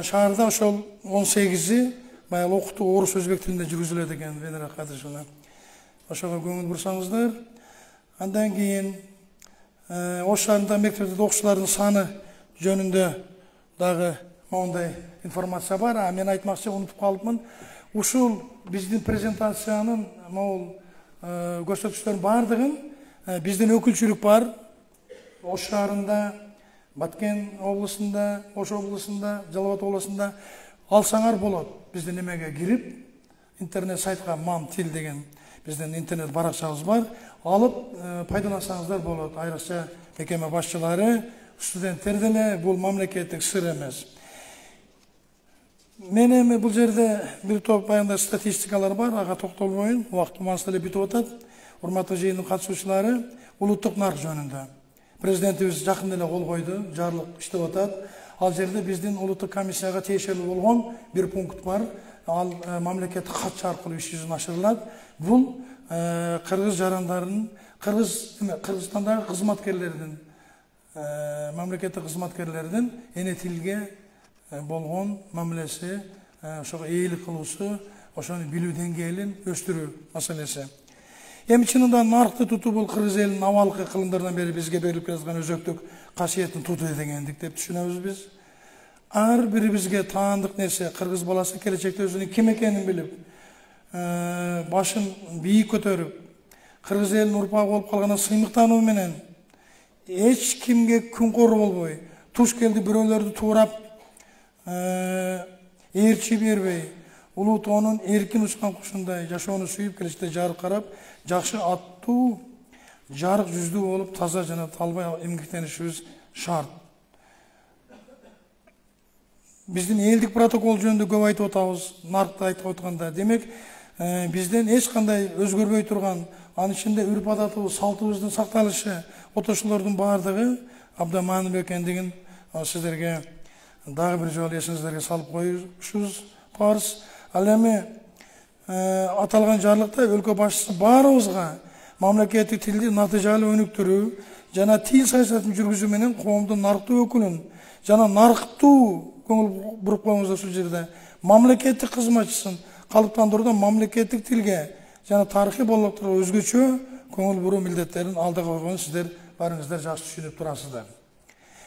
Шаарда ошол 18-и баягы окутуу орус өзбек тилинде жүргүзүлөт экен, Венера Кадышевна. Ошого көңүл бурсаңыздар. Андан кийин Ош шаарында мектепте окуучулардын саны жөнүндө дагы мондай информация бар. Мен айтмакчы, унутуп калыпмын. Ушул биздин презентациянын могул көрсөткүчтөрдүн бардыгын биздин өкүлчүлүк бар. Ош шаарында, Баткен облысында, Ош облысында, Жалал Абад облысында алсаңар болот. Биздин немеге кирип, интернет сайтка мам тил деген биздин интернет баракчабыз бар. Алып пайдалансаңыздар болот. Айрыкча мекеме башчылары, студенттер деле бул мамлекеттик сыр эмес. Мен эми бул жерде бир топ баягындай статистикалар бар, ага токтолбойм, убакыт маанисинде эле бүтүп атат. Урматтуу жыйындын катышуучулары, улуттук нарк жөнүндө президентибиз жакын эле кол койду, жарлык иштеп атат. Ал жерде биздин улуттук комиссияга тиешелүү болгон бир пункт бар. Ал мамлекеттик катчы аркылуу иш жүзүнө ашырылат. Бул кыргыз жарандардын, Кыргызстандагы кызматкерлердин, мамлекеттик кызматкерлердин эне тилге болгон мамилеси, ошого ээлик кылуусу, ошону билүү деңгээлин өстүрүү маселеси. Эми чынында наркты тутуу бул кыргыз элинин абалкы кылымдардан бери бизге берилип келаткан өзөктүк касиетин тутуу дегендик деп түшүнөбүз биз. Ар бирибизге таандык нерсе, кыргыз баласы келечекте өзүнүн ким экенин билип, башын бийик көтөрүп, кыргыз элинин урпагы болуп калгандан сыймыктануу менен эч кимге күнкор болбой, туш келди бирөөлөрдү туурап, ээрчи бербей, улуу тоонун эркин учкан кушундай жашоону сүйүп келечекте жарык карап, жакшы аттуу, жарык жүздүү болуп, таза жана талбай эмгектенишибиз шарт. Биздин элдик протокол жөнүндө көп айтып атабыз, наркты айтып атканда. Демек, бизден эч кандай өзгөрбөй турган, анын ичинде үрп адатыбыз, салтыбыздын сакталышы, отошулордун баардыгы абдан маанилүү экендигин сиздерге дагы бир жолу эсиңиздерге салып коюшубуз парыз. Ал эми аталган жарлыкта өлкө башчысы баарыбызга мамлекеттик тилди натыйжалуу өнүктүрүү жана тил саясатын жүргүзүү менен коомдун нарктуу өкүлүн жана нарктуу көңүл буруп коюңуздар ушул жерде мамлекеттик кызматчысын калыптандырууда мамлекеттик тилге жана тарыхый болоктурга өзгөчө көңүл буруу милдеттерин алдыга койгонун сиздер баарыңыздар жакшы түшүнүп турасыздар.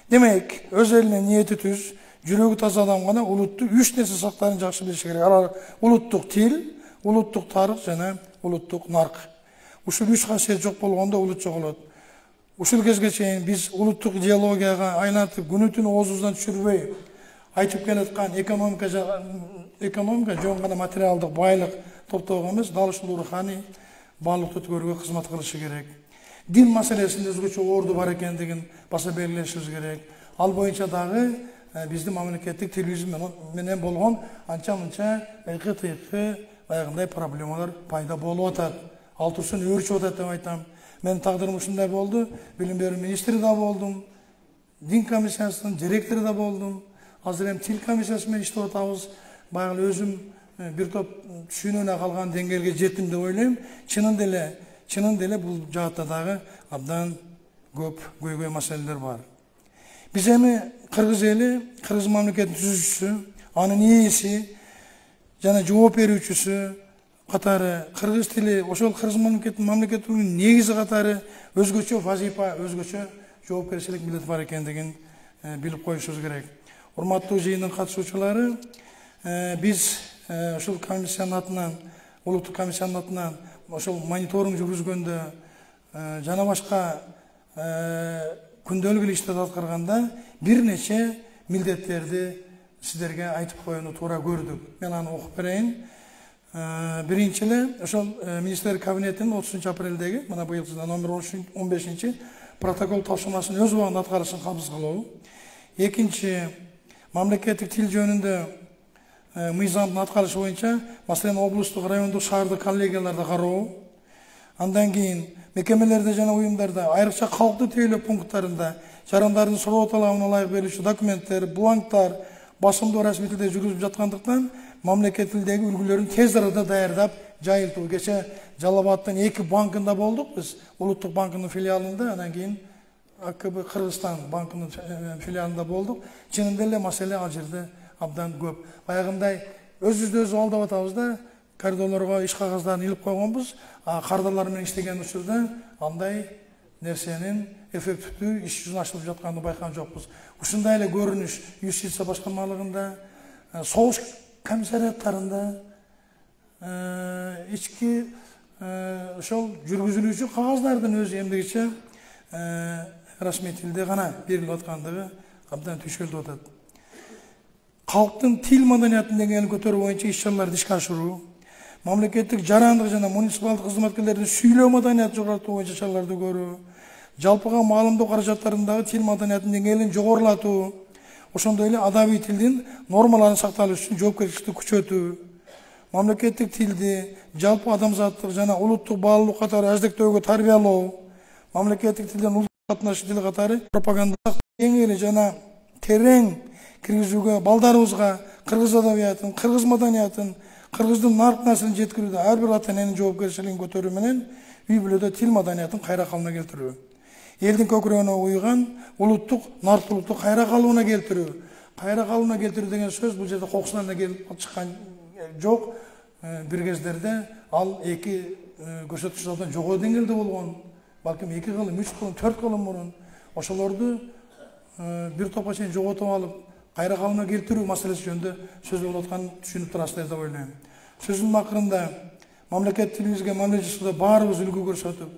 Демек, өз элине ниети түз, жүрөгү таза адам гана улутту 3 нерсе сактарын жакшы билиши керек. Алар улуттук тил, улуттук тарых жана улуттук нарк. Ушул 3 касиет жок болгондо улут жоголот. Ушул кезге чейин биз улуттук идеологияга айлантып, күнү-түн оозубуздан түшүрбөй айтып келаткан экономика жөн гана материалдык байлык топтоого эмес, дал ушул руханий баалыкты өткөрүүгө кызмат кылышы керек. Дин маселесинде өзгөчө орду бар экендигин баса белгилешибиз керек. Ал боюнча дагы биздин мамлекеттик тилибиз менен болгон анча-мынча ыйкы-тыйкы баягындай проблемалар пайда болуп атат. Ал турсун өөрчүп атат деп айтам. Мен тагдырым ушундай болду. Билим берүү министри да болдум. Дин комиссиясынын директору да болдум. Азыр эми тил комиссиясы менен иштеп атабыз. Баягы өзүм бир топ түшүнүүнө калган деңгээлге жеттим деп ойлойм. Чынын деле бул жаатта дагы абдан көп көйгөй маселелер бар. Биз эми кыргыз эли, кыргыз мамлекетинин түзүүчүсү, анын ээси жана жооп берүүчүсү катары кыргыз тили, ошол кыргыз мамлекеттигинин негизи катары өзгөчө вазифа, өзгөчө жоопкерчилик милдет бар экендигин билип коюшубуз керек. Урматтуу жыйындын катышуучулары, биз ушул комиссиянын атынан, улуттук комиссиянын атынан ошол мониторинг жүргүзгөндө жана башка күндөлүк иштер аткарганда бир нече милдеттерди сиздерге айтып коюуну туура көрдүк. Мен аны окуп берейин. Биринчи эле ошол министрлер кабинетинин 30 апрелдеги, мына быйыл номер 15 протокол тапшырмасын өз убагында аткарышын кабыз кылуу. Экинчи, мамлекеттик тил жөнүндө мыйзамдын аткарышы боюнча, маселен облустук, райондук, шаардык коллегияларда кароо. Андан кийин мекемелерде жана уюмдарда айрыкча калктуу тейлөө пункттарында жарандардын суроо талабына ылайык берүүчү документтер, бланктар басымдуу расмий тилде жүргүзүлүп жаткандыктан мамлекет тилдеги үлгүлөрүн тез арада даярдап жайылтуу. Кече Жалал Абадтын 2 банкында болдук биз, улуттук банкынын филиалында, анан кийин АКБ Кыргызстан банкынын филиалында болдук. Чынында эле маселе ал жерде абдан көп. Баягындай өзүбүздү өзү алдап атабыз да, коридорлорго иш кагаздарын илип койгонбуз, кардарлар менен иштеген учурда андай нерсенин эффективдүү иш жүзүнө ашырылып жатканын байкаган жокпуз. Ушундай эле көрүнүш юстиция башкармалыгында, согуш комиссариаттарында, ички ошол жүргүзүлүүчү кагаздардын өзү эмдегиче расмий тилде гана берилип аткандыгы абдан түшкөлдүп атат. Халктын тил маданиятын деңгээлин көтөрүү боюнча иш-чараларды ишке ашыруу, мамлекеттик жарандык жана муниципалдык кызматкерлердин сүйлөө маданиятын жогорулатуу боюнча чараларды көрүү, жалпыга маалымдоо каражаттарындагы тил маданиятын деңгээлин жогорулатуу, ошондой эле адабий тилдин нормаларын сакталыш үчүн жоопкерчиликти күчөтүү, мамлекеттик тилди жалпы адамзаттык жана улуттук баалуулук катары аздектөөгө тарбиялоо, мамлекеттик тилден улуттук катнашы тил катары пропагандалык кеңири жана терең киргизүүгө балдарыбызга кыргыз адабиятын, кыргыз маданиятын, кыргыздын нарк населин жеткирүүдө ар бир ата эненин жоопкерчилигин көтөрүү менен үй бүлөдө тил маданиятын кайра калыбына келтирүү. Элдин көкүрөгүнө уйган улуттук наркылыкты кайра калыбына келтирүү. Кайра калыбына келтирүү деген сөз бул жерде кокусунан да келип чыккан жок. Бир кездерде ал эки көрсөткүчтөрдөн жогору деңгээлде болгон, балким 2 кылым, 3 кылым, 4 кылым мурун ошолорду бир топко чейин жоготуп алып, кайра калыбына келтирүү маселеси жөнүндө сөз болуп атканын түшүнүп турасыздар деп ойлойм. Сөзүмдүн акырында мамлекет тилибизге, мамлекетибизге баарыбыз үлгү көрсөтүп,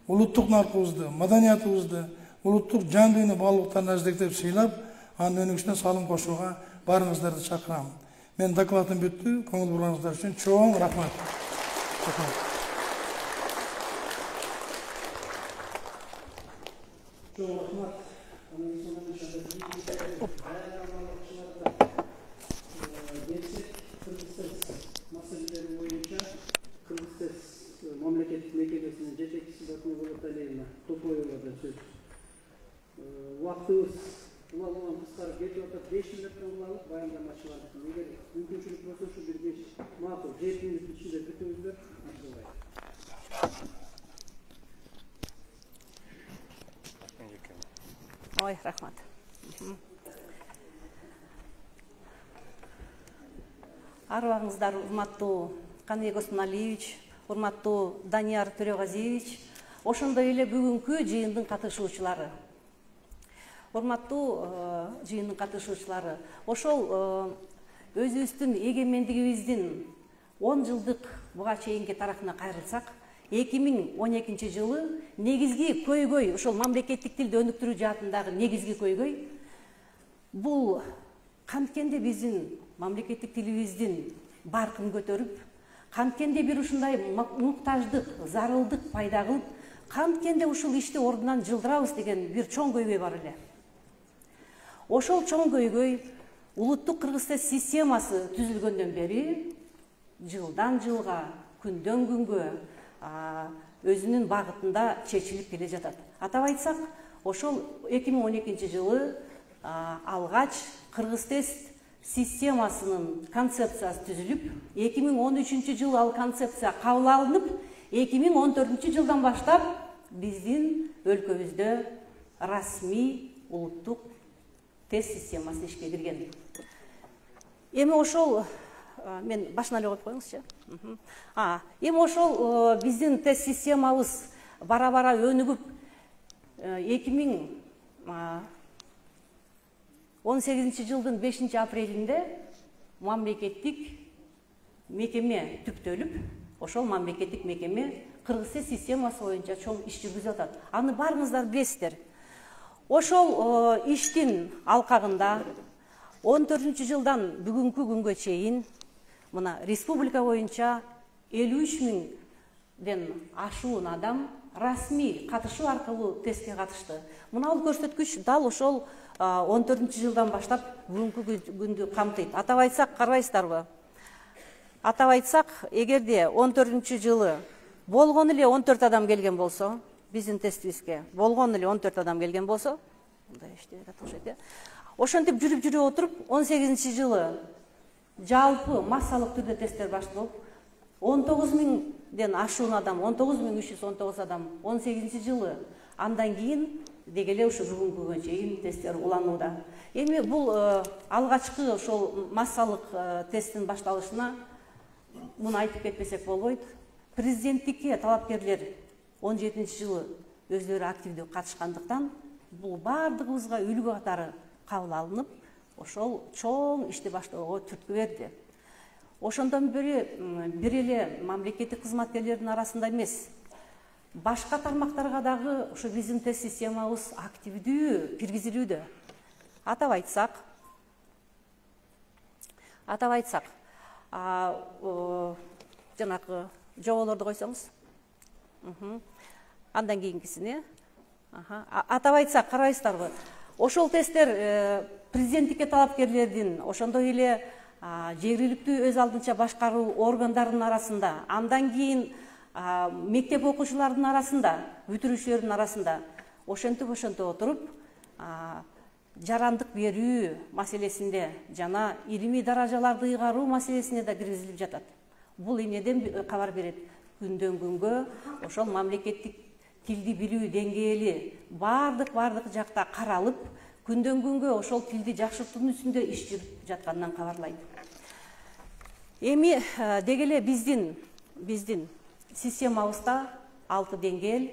улуттук наркыбызды, маданиятыбызды, улуттук жан дүйнө баалуулуктарын аздектеп сыйлап, анын өнүгүшүнө салым кошууга баарыңыздарды чакырам. Мен докладым бүттү. Көңүл бурганыңыздар үчүн чоң рахмат. Мамлекеттик мекемесинин жетекчиси Батмир Болоталиевна Топоевага сөз. Убактыбыз улам кыскарып кетип атат. 5 мүнөттөн уланып баяндамачыларды. Эгер мүмкүнчүлүк болсо ушу бир 5 макул 7 мүнөт ичинде бүтүрүңүздөр. Ой, рахмат. Арыбаңыздар, урматтуу Каныбек Осмоналиевич, урматтуу Данияр Төрөгазиевич, ошондой эле бүгүнкү жыйындын катышуучулары. Урматтуу жыйындын катышуучулары, ошол өзүбүздүн эгемендигибиздин 10 жылдык буга чейинки тарыхына кайрылсак, 2012 жылы негизги көйгөй, ошол мамлекеттик тилди өнүктүрүү жаатындагы негизги көйгөй бул канткенде биздин мамлекеттик тилибиздин баркын көтөрүп, канткенде бир ушундай муктаждык, зарылдык пайда кылып, канткенде ушул ишти ордунан жылдырабыз деген бир чоң көйгөй бар эле. Ошол чоң көйгөй улуттук кыргыз тил системасы түзүлгөндөн бери жылдан жылга, күндөн күнгө өзүнүн багытында чечилип келе жатат. Атап айтсак, ошол 2012 жылы алгач кыргыз тест системасынын концепциясы түзүлүп, 2013 жылы ал концепция кабыл алынып, 2014 жылдан баштап биздин өлкөбүздө расмий улуттук тест системасы ишке кирген. Эми ошол мен башына эле коюп коюңузчу. Эми ошол биздин тест системабыз бара-бара өнүгүп 2018 жылдын 5 апрелинде мамлекеттик мекеме түптөлүп, ошол мамлекеттик мекеме кыргыз тест системасы боюнча чоң иш жүргүзүп атат. Аны баарыңыздар билесиздер. Ошол иштин алкагында 14 жылдан бүгүнкү күнгө чейин мына республика боюнча 53 000ден ашуун адам расмий катышуу аркылуу тестке катышты. Мына бул көрсөткүч дал ошол 14 жылдан баштап бүгүнкү күндү камтыйт. Атап айтсак, карабайсыздарбы? Атап айтсак, эгерде 14 жылы болгон эле 14 адам келген болсо, биздин тестибизге болгон эле 14 адам келген болсо, мындай иштеп атышат. Ошентип жүрүп отуруп, 18 жылы жалпы массалык түрдө тесттер башталып, 19 000ден ашуун адам, 19 319 адам 18 жылы, андан кийин деги эле ушу бүгүнкү күнгө чейин тесттер уланууда. Эми бул алгачкы ошол массалык тесттин башталышына муну айтып кетпесек болбойт. Президенттикке талапкерлер 17 жылы өзлөрү активдүү катышкандыктан бул баардыгыбызга үлгү катары кабыл алынып, ошол чоң ишти баштоого түрткү берди. Ошондон бери бир эле мамлекеттик кызматкерлердин арасында эмес, башка тармактарга дагы ошо биздин тест системабыз активдүү киргизилүүдө. Атап айтсак, жанакы жоболорду койсоңуз. Андан кийинкисине. Атап айтсак, карайсыздарбы? Ошол тесттер президенттикке талапкерлердин, ошондой эле жергиликтүү өз алдынча башкаруу органдарынын арасында, андан кийин мектеп окуучулардын арасында, бүтүрүүчүлөрдүн арасында ошентип отуруп жарандык берүү маселесинде жана илимий даражаларды ыйгаруу маселесине да киргизилип жатат. Бул эмнеден кабар берет? Күндөн күнгө ошол мамлекеттик тилди билүү деңгээли бардык жакта каралып, күндөн күнгө ошол тилди жакшыртуунун үстүндө иш жүрүп жатканынан кабарлайт. Эми дегеле биздин системабызда 6 деңгээл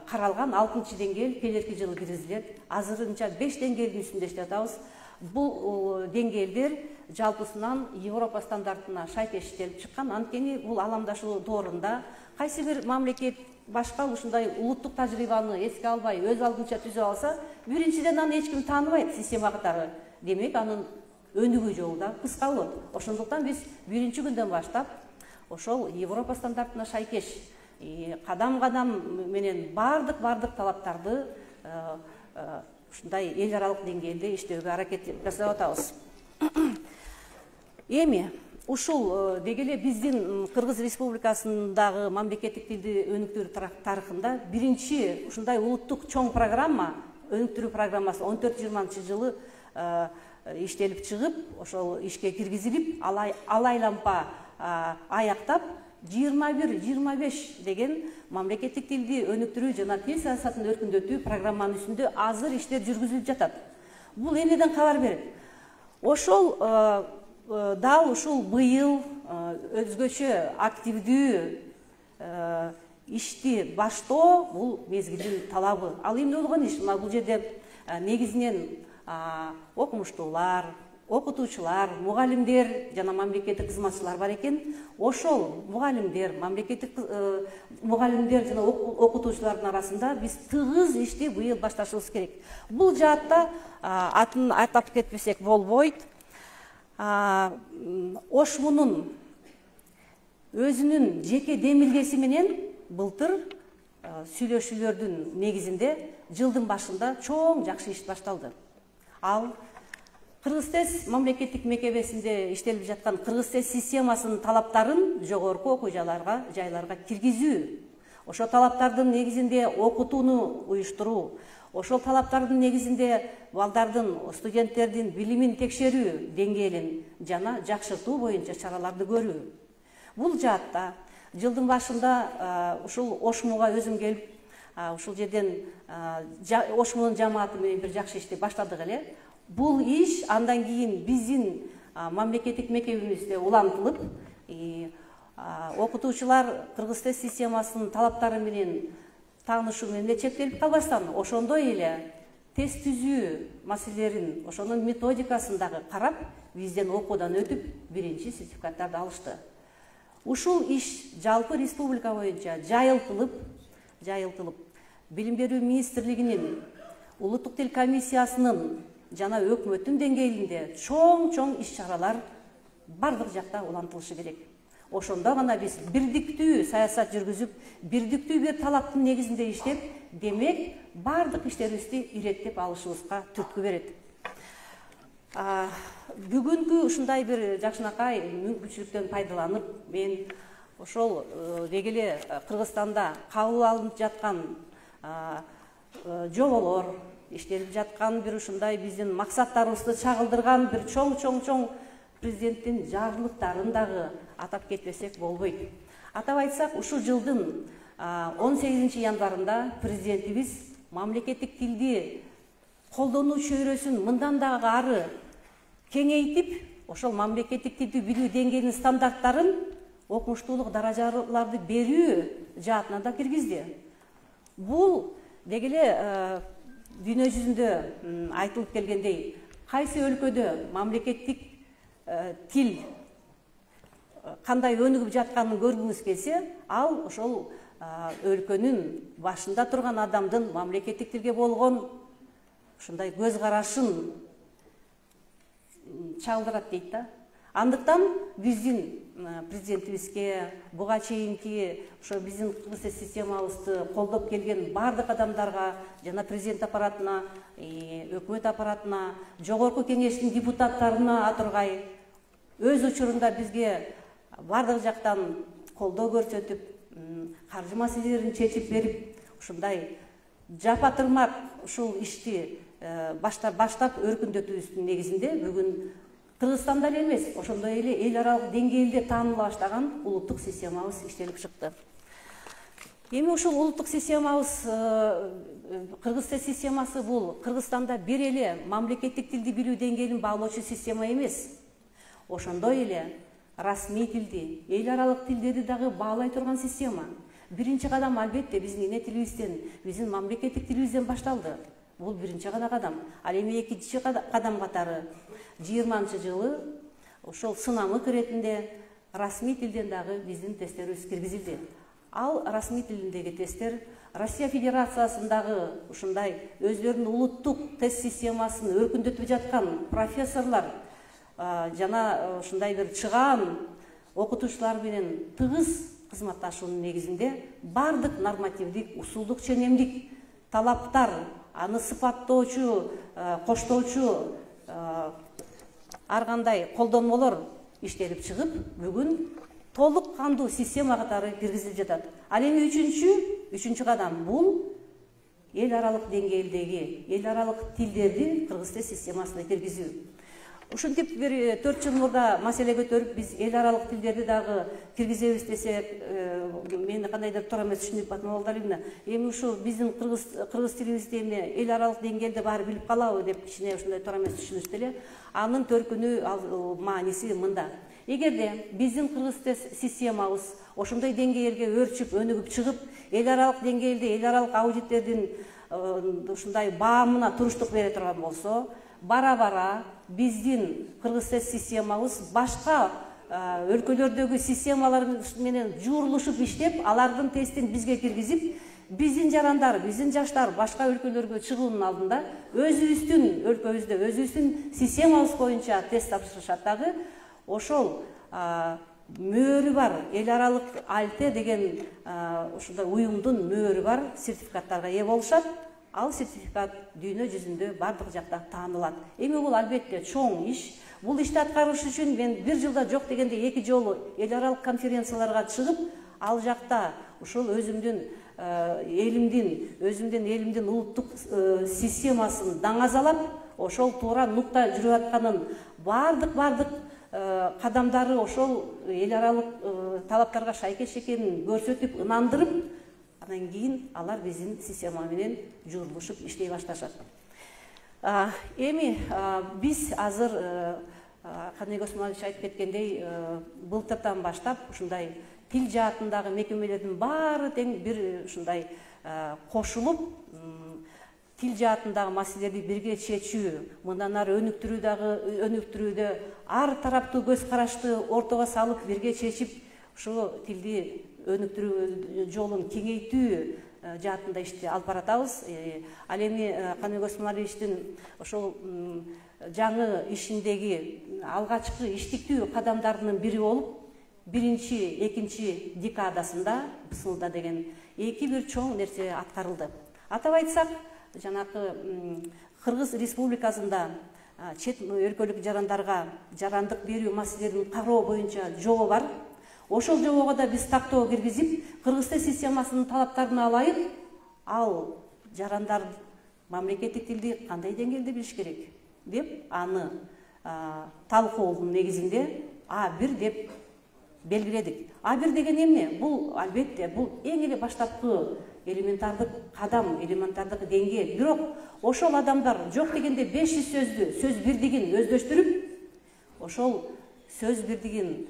каралган, 6-чы деңгээл келерки жылы киргизилет. Азырынча 5 деңгээлдин үстүндө иштеп атабыз. Бул деңгээлдер жалпысынан Европа стандартына шайкештелип чыккан. Анткени бул аламдашуу доорунда кайсы бир мамлекет башка ушундай улуттук тажрыйбаны эске албай, өз алдынча түзүп алса, биринчиден аны эч ким тааныбайт система катары. Демек, анын өнүгүү жолу да кыска болот. Ошондуктан биз биринчи күндөн баштап ошол Европа стандартына шайкеш кадам менен бардык талаптарды ушундай эл аралык деңгээлде иштөөгө аракет жасап атабыз. Эми ушул дегеле биздин Кыргыз Республикасындагы мамлекеттик тилди өнүктүрүү тарыхында биринчи ушундай улуттук чоң программа, өнүктүрүү программасы 14-20 жылы иштелип чыгып, ошол ишке киргизилип, алайлампа аяктап 21-25 деген мамлекеттик тилди өнүктүрүү жана тил саясатын өркүндөтүү программанын үстүндө азыр иштер жүргүзүлүп жатат. Бул эмнеден кабар берет? Ошол дал ушул быйыл өзгөчө активдүү ишти баштоо бул мезгилдин талабы. Ал эмне болгон иш? Бул жерде негизинен окумуштуулар, окутуучулар, мугалимдер жана мамлекеттик кызматчылар бар экен. Ошол мамлекеттик мугалимдер жана окутуучулардын арасында биз тыгыз ишти быйыл башташыбыз керек. Бул жаатта атын атап кетпесек болбойт. Ошмунун өзүнүн жеке демилгеси менен былтыр сүйлөшүүлөрдүн негизинде жылдын башында чоң жакшы иш башталды. Ал Кыргызтест мамлекеттик мекемесинде иштелип жаткан Кыргызтест системасынын талаптарын жогорку окуу жайларга киргизүү. Ошол талаптардын негизинде окутууну уюштуруу, ошол талаптардын негизинде балдардын, студенттердин билимин текшерүү деңгээлин жана жакшыртуу боюнча чараларды көрүү. Бул жаатта жылдын башында ушул Ошмуга өзүм келип, ушул жерден Ошмунун жамааты менен бир жакшы ишти баштадык эле. Бул иш андан кийин биздин мамлекеттик мекемебизде улантылып, окутуучулар Кыргызтест системасынын талаптары менен таанышуу менен чектелип калбастан, ошондой эле тест түзүү маселелерин, ошонун методикасын дагы карап, бизден окуудан өтүп, биринчи сертификаттарды алышты. Ушул иш жалпы республика боюнча жайылтылып, Билим берүү министрлигинин, Улуттук тил комиссиясынын жана өкмөттүн деңгээлинде чоң иш-чаралар бардык жакта улантылышы керек. Ошондо гана биз бирдиктүү саясат жүргүзүп, бирдиктүү бир талаптын негизинде иштеп, демек бардык иштерибизди иреттеп алышыбызга түрткү берет. Бүгүнкү ушундай бир жакшынакай мүмкүнчүлүктөн пайдаланып, мен ошол дегеле Кыргызстанда кабыл алынып жаткан жоболор, иштелип жаткан бир ушундай биздин максаттарыбызды чагылдырган бир чоң президенттин жарлыктарын дагы атап кетпесек болбойт. Атап айтсак, ушул жылдын 18 январында президентибиз мамлекеттик тилди колдонуу чөйрөсүн мындан дагы ары кеңейтип, ошол мамлекеттик тилди билүү деңгээлинин стандарттарын, окумуштуулук даражаларды берүү жаатына да киргизди. Бул дегеле дүйнө жүзүндө айтылып келгендей, кайсы өлкөдө мамлекеттик тил кандай өнүгүп жатканын көргүңүз келсе, ал ошол өлкөнүн башында турган адамдын мамлекеттик тилге болгон ушундай көз карашын чалдырат дейт да. Андыктан биздин президентибизге буга чейинки ошо биздин кыргыз тил системабызды колдоп келген бардык адамдарга жана президент аппаратына, өкмөт аппаратына, жогорку кеңештин депутаттарына атыргай өз учурунда бизге бардык жактан колдоо көрсөтүп, каржы маселелерин чечип берип, ушундай жапатырмак ушул ишти баштап өркүндөтүүбүздүн негизинде бүгүн Кыргызстанда эле эмес, ошондой эле эл аралык деңгээлде тааныла баштаган улуттук системабыз иштелип чыкты. Эми ушул улуттук системабыз, кыргыз тил системасы бул Кыргызстанда бир эле мамлекеттик тилди билүү деңгээлин баалоочу система эмес. Ошондой эле расмий тилди, эл аралык тилдерди дагы баалай турган система. Биринчи кадам албетте биздин эне тилибизден, биздин мамлекеттик тилибизден башталды. Бул биринчи кадам. Ал эми экинчи кадам катары 20-жылы ошол сынамык иретинде расмий тилден дагы биздин тесттерибиз киргизилди. Ал расмий тилиндеги тесттер Россия Федерациясындагы ушундай өздөрүнүн улуттук тест системасын өркүндөтүп жаткан профессорлор жана ушундай бир чыгаан окутуучулар менен тыгыз кызматташуунун негизинде бардык нормативдик, усулдук ченемдик талаптар, аны сыпаттоочу, коштоочу ар кандай колдонмолор иштелип чыгып, бүгүн толук кандуу система катары киргизилип жатат. Ал эми үчүнчү кадам бул эл аралык деңгээлдеги, эл аралык тилдерди кыргыз тил системасына киргизүү. Ушинтип бир 4 жыл мурда маселе көтөрүп, биз эл аралык тилдерди дагы киргизебиз десек, мени кандайдыр туура эмес түшүнүп калып эле. Эми ушу биздин кыргыз тилибизди эми эл аралык деңгээлде баары билип калабы деп кичине ушундай туура эмес түшүнүштү эле. Анын төркүнү, мааниси мында. Эгерде биздин кыргыз тил системабыз ошондой деңгээлге өрчүп, өнүгүп чыгып, эл аралык деңгээлде эл аралык аудиттердин ушундай баамына туруштук бере турган болсо, бара-бара биздин кыргыз тил системабыз башка өлкөлөрдөгү системалар менен жуурулушуп иштеп, алардын тестин бизге киргизип, биздин жарандар, биздин жаштар башка өлкөлөргө чыгуунун алдында өзүбүздүн өлкөбүздө, өзүбүздүн системабыз боюнча тест тапшырышат дагы. Ошол мөөрү бар, эл аралык альте деген ушундай уюмдун мөөрү бар сертификаттарга ээ болушат. Ал сертификат дүйнө жүзүндө бардык жакта таанылат. Эми бул албетте чоң иш. Бул ишти аткарыш үчүн мен бир жылда жок дегенде 2 жолу эл аралык конференцияларга чыгып, ал жакта ушул өзүмдүн элимдин улуттук системасын даңазалап, ошол туура нукта жүрүп атканын бардык кадамдары ошол эл аралык талаптарга шайкеш экенин көрсөтүп, ынандырып, анан кийин алар биздин система менен жуурулушуп иштей башташат. Эми биз азыр Каныбек Осмонович айтып кеткендей, былтырдан баштап ушундай тил жаатындагы мекемелердин баары тең бир ушундай кошулуп, тил жаатындагы маселелерди бирге чечүү, мындан ары өнүктүрүүдө ар тараптуу көз карашты ортого салып бирге чечип, ушу тилди өнүктүрүү жолун кеңейтүү жаатында ишти алып баратабыз. Ал эми Каныбек Осмоновичтин ошол жаңы ишиндеги алгачкы иштиктүү кадамдарынын бири болуп, 1-2 декадасында Бысмылда деген бир чоң нерсе аткарылды. Атап айтсак, жанакы Кыргыз Республикасында чет өлкөлүк жарандарга жарандык берүү маселелерин кароо боюнча жобо бар. Ошол жобого да биз тактоо киргизип, кыргыз тил системасынын талаптарына ылайык, ал жарандар мамлекеттик тилди кандай деңгээлде билиш керек деп, аны талкуунун негизинде А1 деп белгиледик. А1 деген эмне? Бул албетте бул эң эле баштапкы элементардык кадам, элементардык деңгээл. Бирок ошол адамдар жок дегенде 500 сөздү, сөз бирдигин өздөштүрүп, ошол сөз бирдигин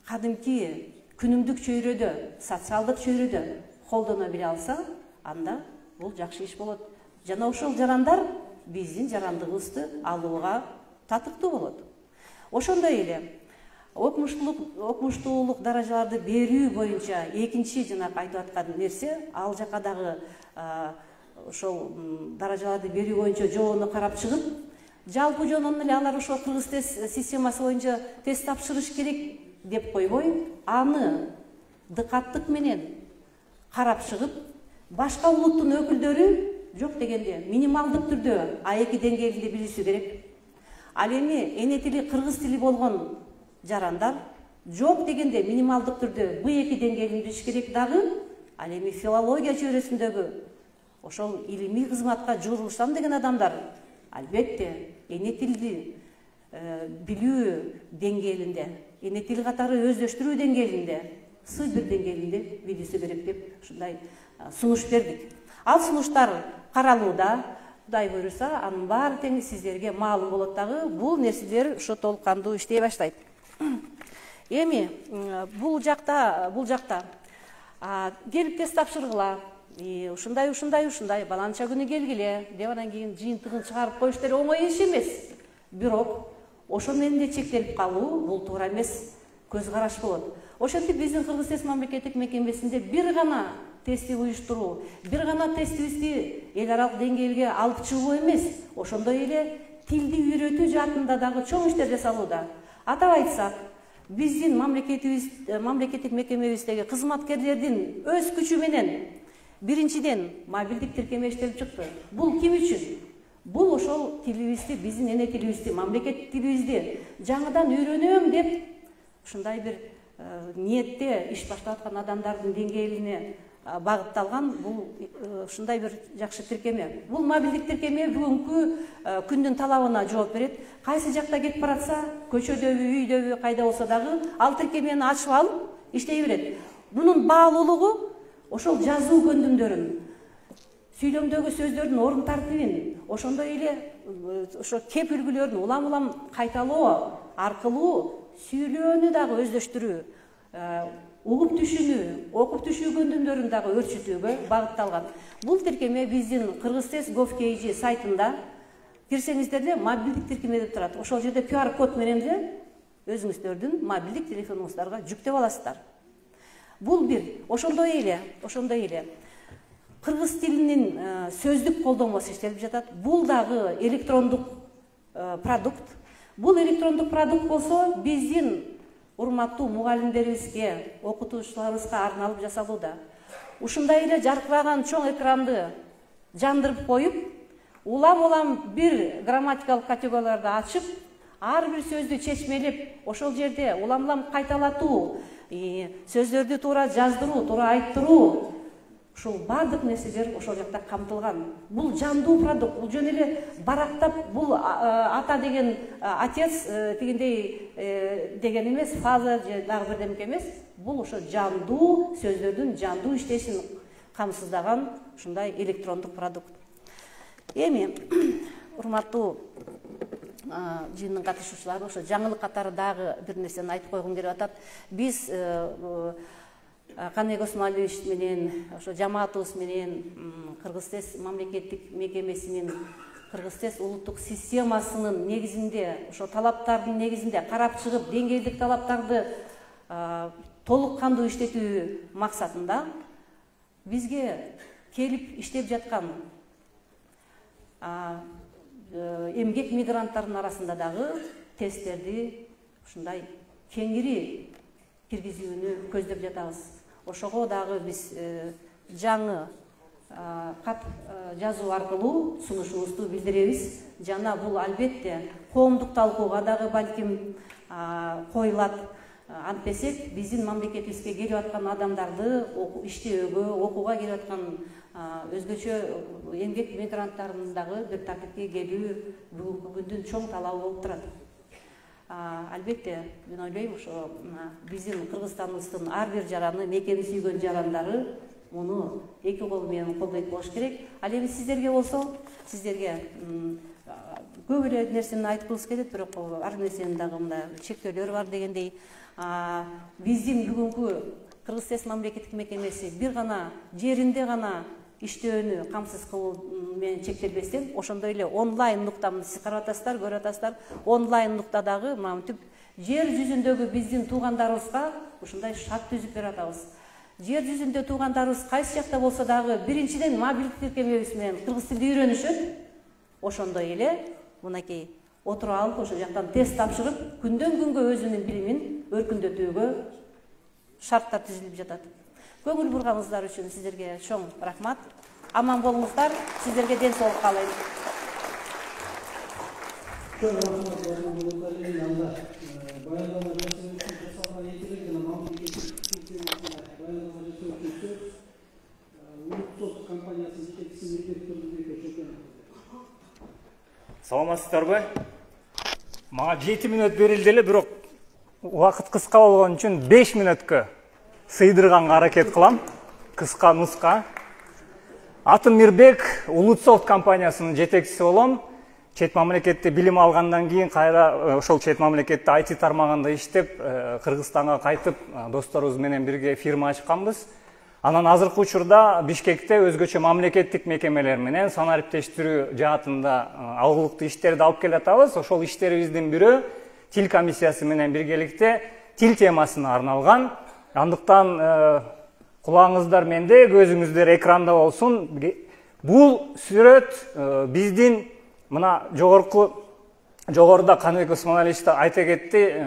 кадимки күнүмдүк чөйрөдө, социалдык чөйрөдө колдоно биле алса, анда бул жакшы иш болот. Жана ошол жарандар биздин жарандыгыбызды алууга татыктуу болот. Ошондой эле окумуштуулук даражаларды берүү боюнча экинчи жанагы айтып аткан нерсе, ал жака дагы ошол даражаларды берүү боюнча жобону карап чыгып, жалпы жонунан эле алар ошол кыргыз тест системасы боюнча тест тапшырыш керек деп койбой, аны дыкаттык менен карап чыгып, башка улуттун өкүлдөрү жок дегенде минималдык түрдө А2 деңгээлинде билиши керек. Ал эми эне тили кыргыз тили болгон жарандар жок дегенде минималдык түрдө B2 деңгээлин билиш керек дагы. Ал эми филология чөйрөсүндөгү ошол илимий кызматка журулушам деген адамдар албетте эне тилди билүү деңгээлинде, эне тил катары өздөштүрүү деңгээлинде, С1 деңгээлинде билиши керек деп ушундай сунуш бердик. Ал сунуштар каралууда. Кудай буйруса, анын баары тең сиздерге маалым болот дагы. Бул нерселер ушу толук кандуу иштей баштайт. Эми бул жакта келип тест тапшыргыла. Ушундай баланча күнү келгиле деп анан кийин жыйынтыгын чыгарып коюштар оңой иш эмес. Бирок ошо менен эле чектелип калуу бул туура эмес көз караш болот. Ошентип биздин Кыргыз тест мамлекеттик мекемесинде бир гана тестти уюштуруу, бир гана тестибизди эл аралык деңгээлге алып чыгуу эмес, ошондой эле тилди үйрөтүү жаатында дагы чоң иштер жасалууда. Атап айтсак, биздин мамлекеттик мекемебиздеги кызматкерлердин өз күчү менен биринчиден мобилдик тиркеме иштелип чыкты. Бул ким үчүн? Бул ошол тилибизди, биздин эне тилибизди, мамлекеттик тилибизди жаңыдан үйрөнөм деп ушундай бир ниетте иш баштап аткан адамдардын деңгээлине багытталган бул ушундай бир жакшы тиркеме. Бул мобилдик тиркеме бүгүнкү күндүн талабына жооп берет. Кайсы жакта кетип баратса, көчөдөбү, үйдөбү, кайда болсо дагы ал тиркемени ачып алып иштей берет. Мунун баалуулугу ошол жазуу көндүмдөрүн, сүйлөмдөгү сөздөрдүн орун тартибин, ошондой эле ошо кеп үлгүлөрүн улам-улам кайталоо аркылуу сүйлөөнү дагы өздөштүрүү, угуп түшүүнү, окуп түшүү көндүмдөрүн дагы өрчүтүүгө багытталган. Бул тиркеме биздин Кыргызтест.gov.kg сайтында кирсеңиздер эле мобилдик тиркеме деп турат. Ошол жерде QR код менен эле өзүңүздөрдүн мобилдик телефонуңуздарга жүктөп аласыздар. Бул бир, ошондой эле кыргыз тилинин сөздүк колдонмосу иштелип жатат. Бул дагы электрондук продукт. Бул электрондук продукт болсо биздин урматтуу мугалимдерибизге, окутуучуларыбызга арналып жасалууда. Ушундай эле жаркыраган чоң экранды жандырып коюп, улам-улам бир грамматикалык категорияларды ачып, ар бир сөздү чечмелеп, ошол жерде улам-улам кайталатуу, сөздөрдү туура жаздыруу, туура айттыруу, ушул бардык нерселер ошол жакта камтылган. Бул жандуу продукт, бул жөн эле барактап, бул ата деген отец дегендей деген эмес, фаза же дагы бирдемке эмес. Бул ошо жандуу сөздөрдүн жандуу иштешин камсыздаган ушундай электрондук продукт. Эми урматтуу жыйындын катышуучулары, ошо жаңылык катары дагы бир нерсени айтып койгум келип атат. Биз Каныбек Осмалович менен, ошо жамаатыбыз менен, Кыргызтест мамлекеттик мекемесинин Кыргызтест улуттук системасынын негизинде, ошо талаптардын негизинде карап чыгып, деңгээлдик талаптарды толук кандуу иштетүү максатында бизге келип иштеп жаткан эмгек мигранттардын арасында дагы тесттерди ушундай кеңири киргизүүнү көздөп жатабыз. Ошого дагы биз жаңы кат жазуу аркылуу сунушубузду билдиребиз. Жана бул албетте коомдук талкууга дагы балким коюлат. Антпесек биздин мамлекетибизге келип аткан адамдарды иштөөгө, окууга келип аткан өзгөчө эмгек мигранттардын дагы бир тартипке келүү бүгүнкү күндүн чоң талабы болуп турат. Албетте, мен ойлойм, ошо биздин Кыргызстаныбыздын ар бир жараны, мекени сүйгөн жарандары муну эки кол менен колдойт болуш керек. Ал эми сиздерге болсо, сиздерге көп эле нерсени айткыбыз келет, бирок ар нерсенин дагы мындай чектөөлөрү бар дегендей. Биздин бүгүнкү Кыргызтест мамлекеттик мекемеси бир гана жеринде гана иштөөнү камсыз кылуу менен чектелбестен, ошондой эле онлайн нуктамды сиз карап атасыздар, көрүп атасыздар. Онлайн нуктадагы мынтип жер жүзүндөгү биздин туугандарыбызга ушундай шарт түзүп берип атабыз. Жер жүзүндө туугандарыбыз кайсы жакта болсо дагы биринчиден мобилдик тиркемебиз менен кыргыз тилди үйрөнүшөт. Ошондой эле мынакей отуруп алып ошол жактан тест тапшырып, күндөн күнгө өзүнүн билимин өркүндөтүүгө шарттар түзүлүп жатат. Көңүл бурганыңыздар үчүн сиздерге чоң рахмат. Аман болуңуздар. Сиздерге ден соолук каалайм. Саламатсыздарбы? Мага 7 мүнөт берилди эле, бирок убакыт кыска болгон үчүн 5 мүнөткө сыйдырганга аракет кылам. Кыска нуска. Атым Мирбек, Улутсофт компаниясынын жетекчиси болом. Чет мамлекетте билим алгандан кийин кайра ошол чет мамлекетте IT тармагында иштеп, Кыргызстанга кайтып, досторубуз менен бирге фирма ачканбыз. Анан азыркы учурда Бишкекте өзгөчө мамлекеттик мекемелер менен санариптештирүү жаатында алгылыктуу иштерди алып келатабыз. Ошол иштерибиздин бирөө тил комиссиясы менен биргеликте тил темасына арналган. Андыктан кулağыңыздар менде, көзүңүздөр экранда болсун. Бул сүрөт биздин мына жогоруда Каныбек Усманалиевич айта кетти,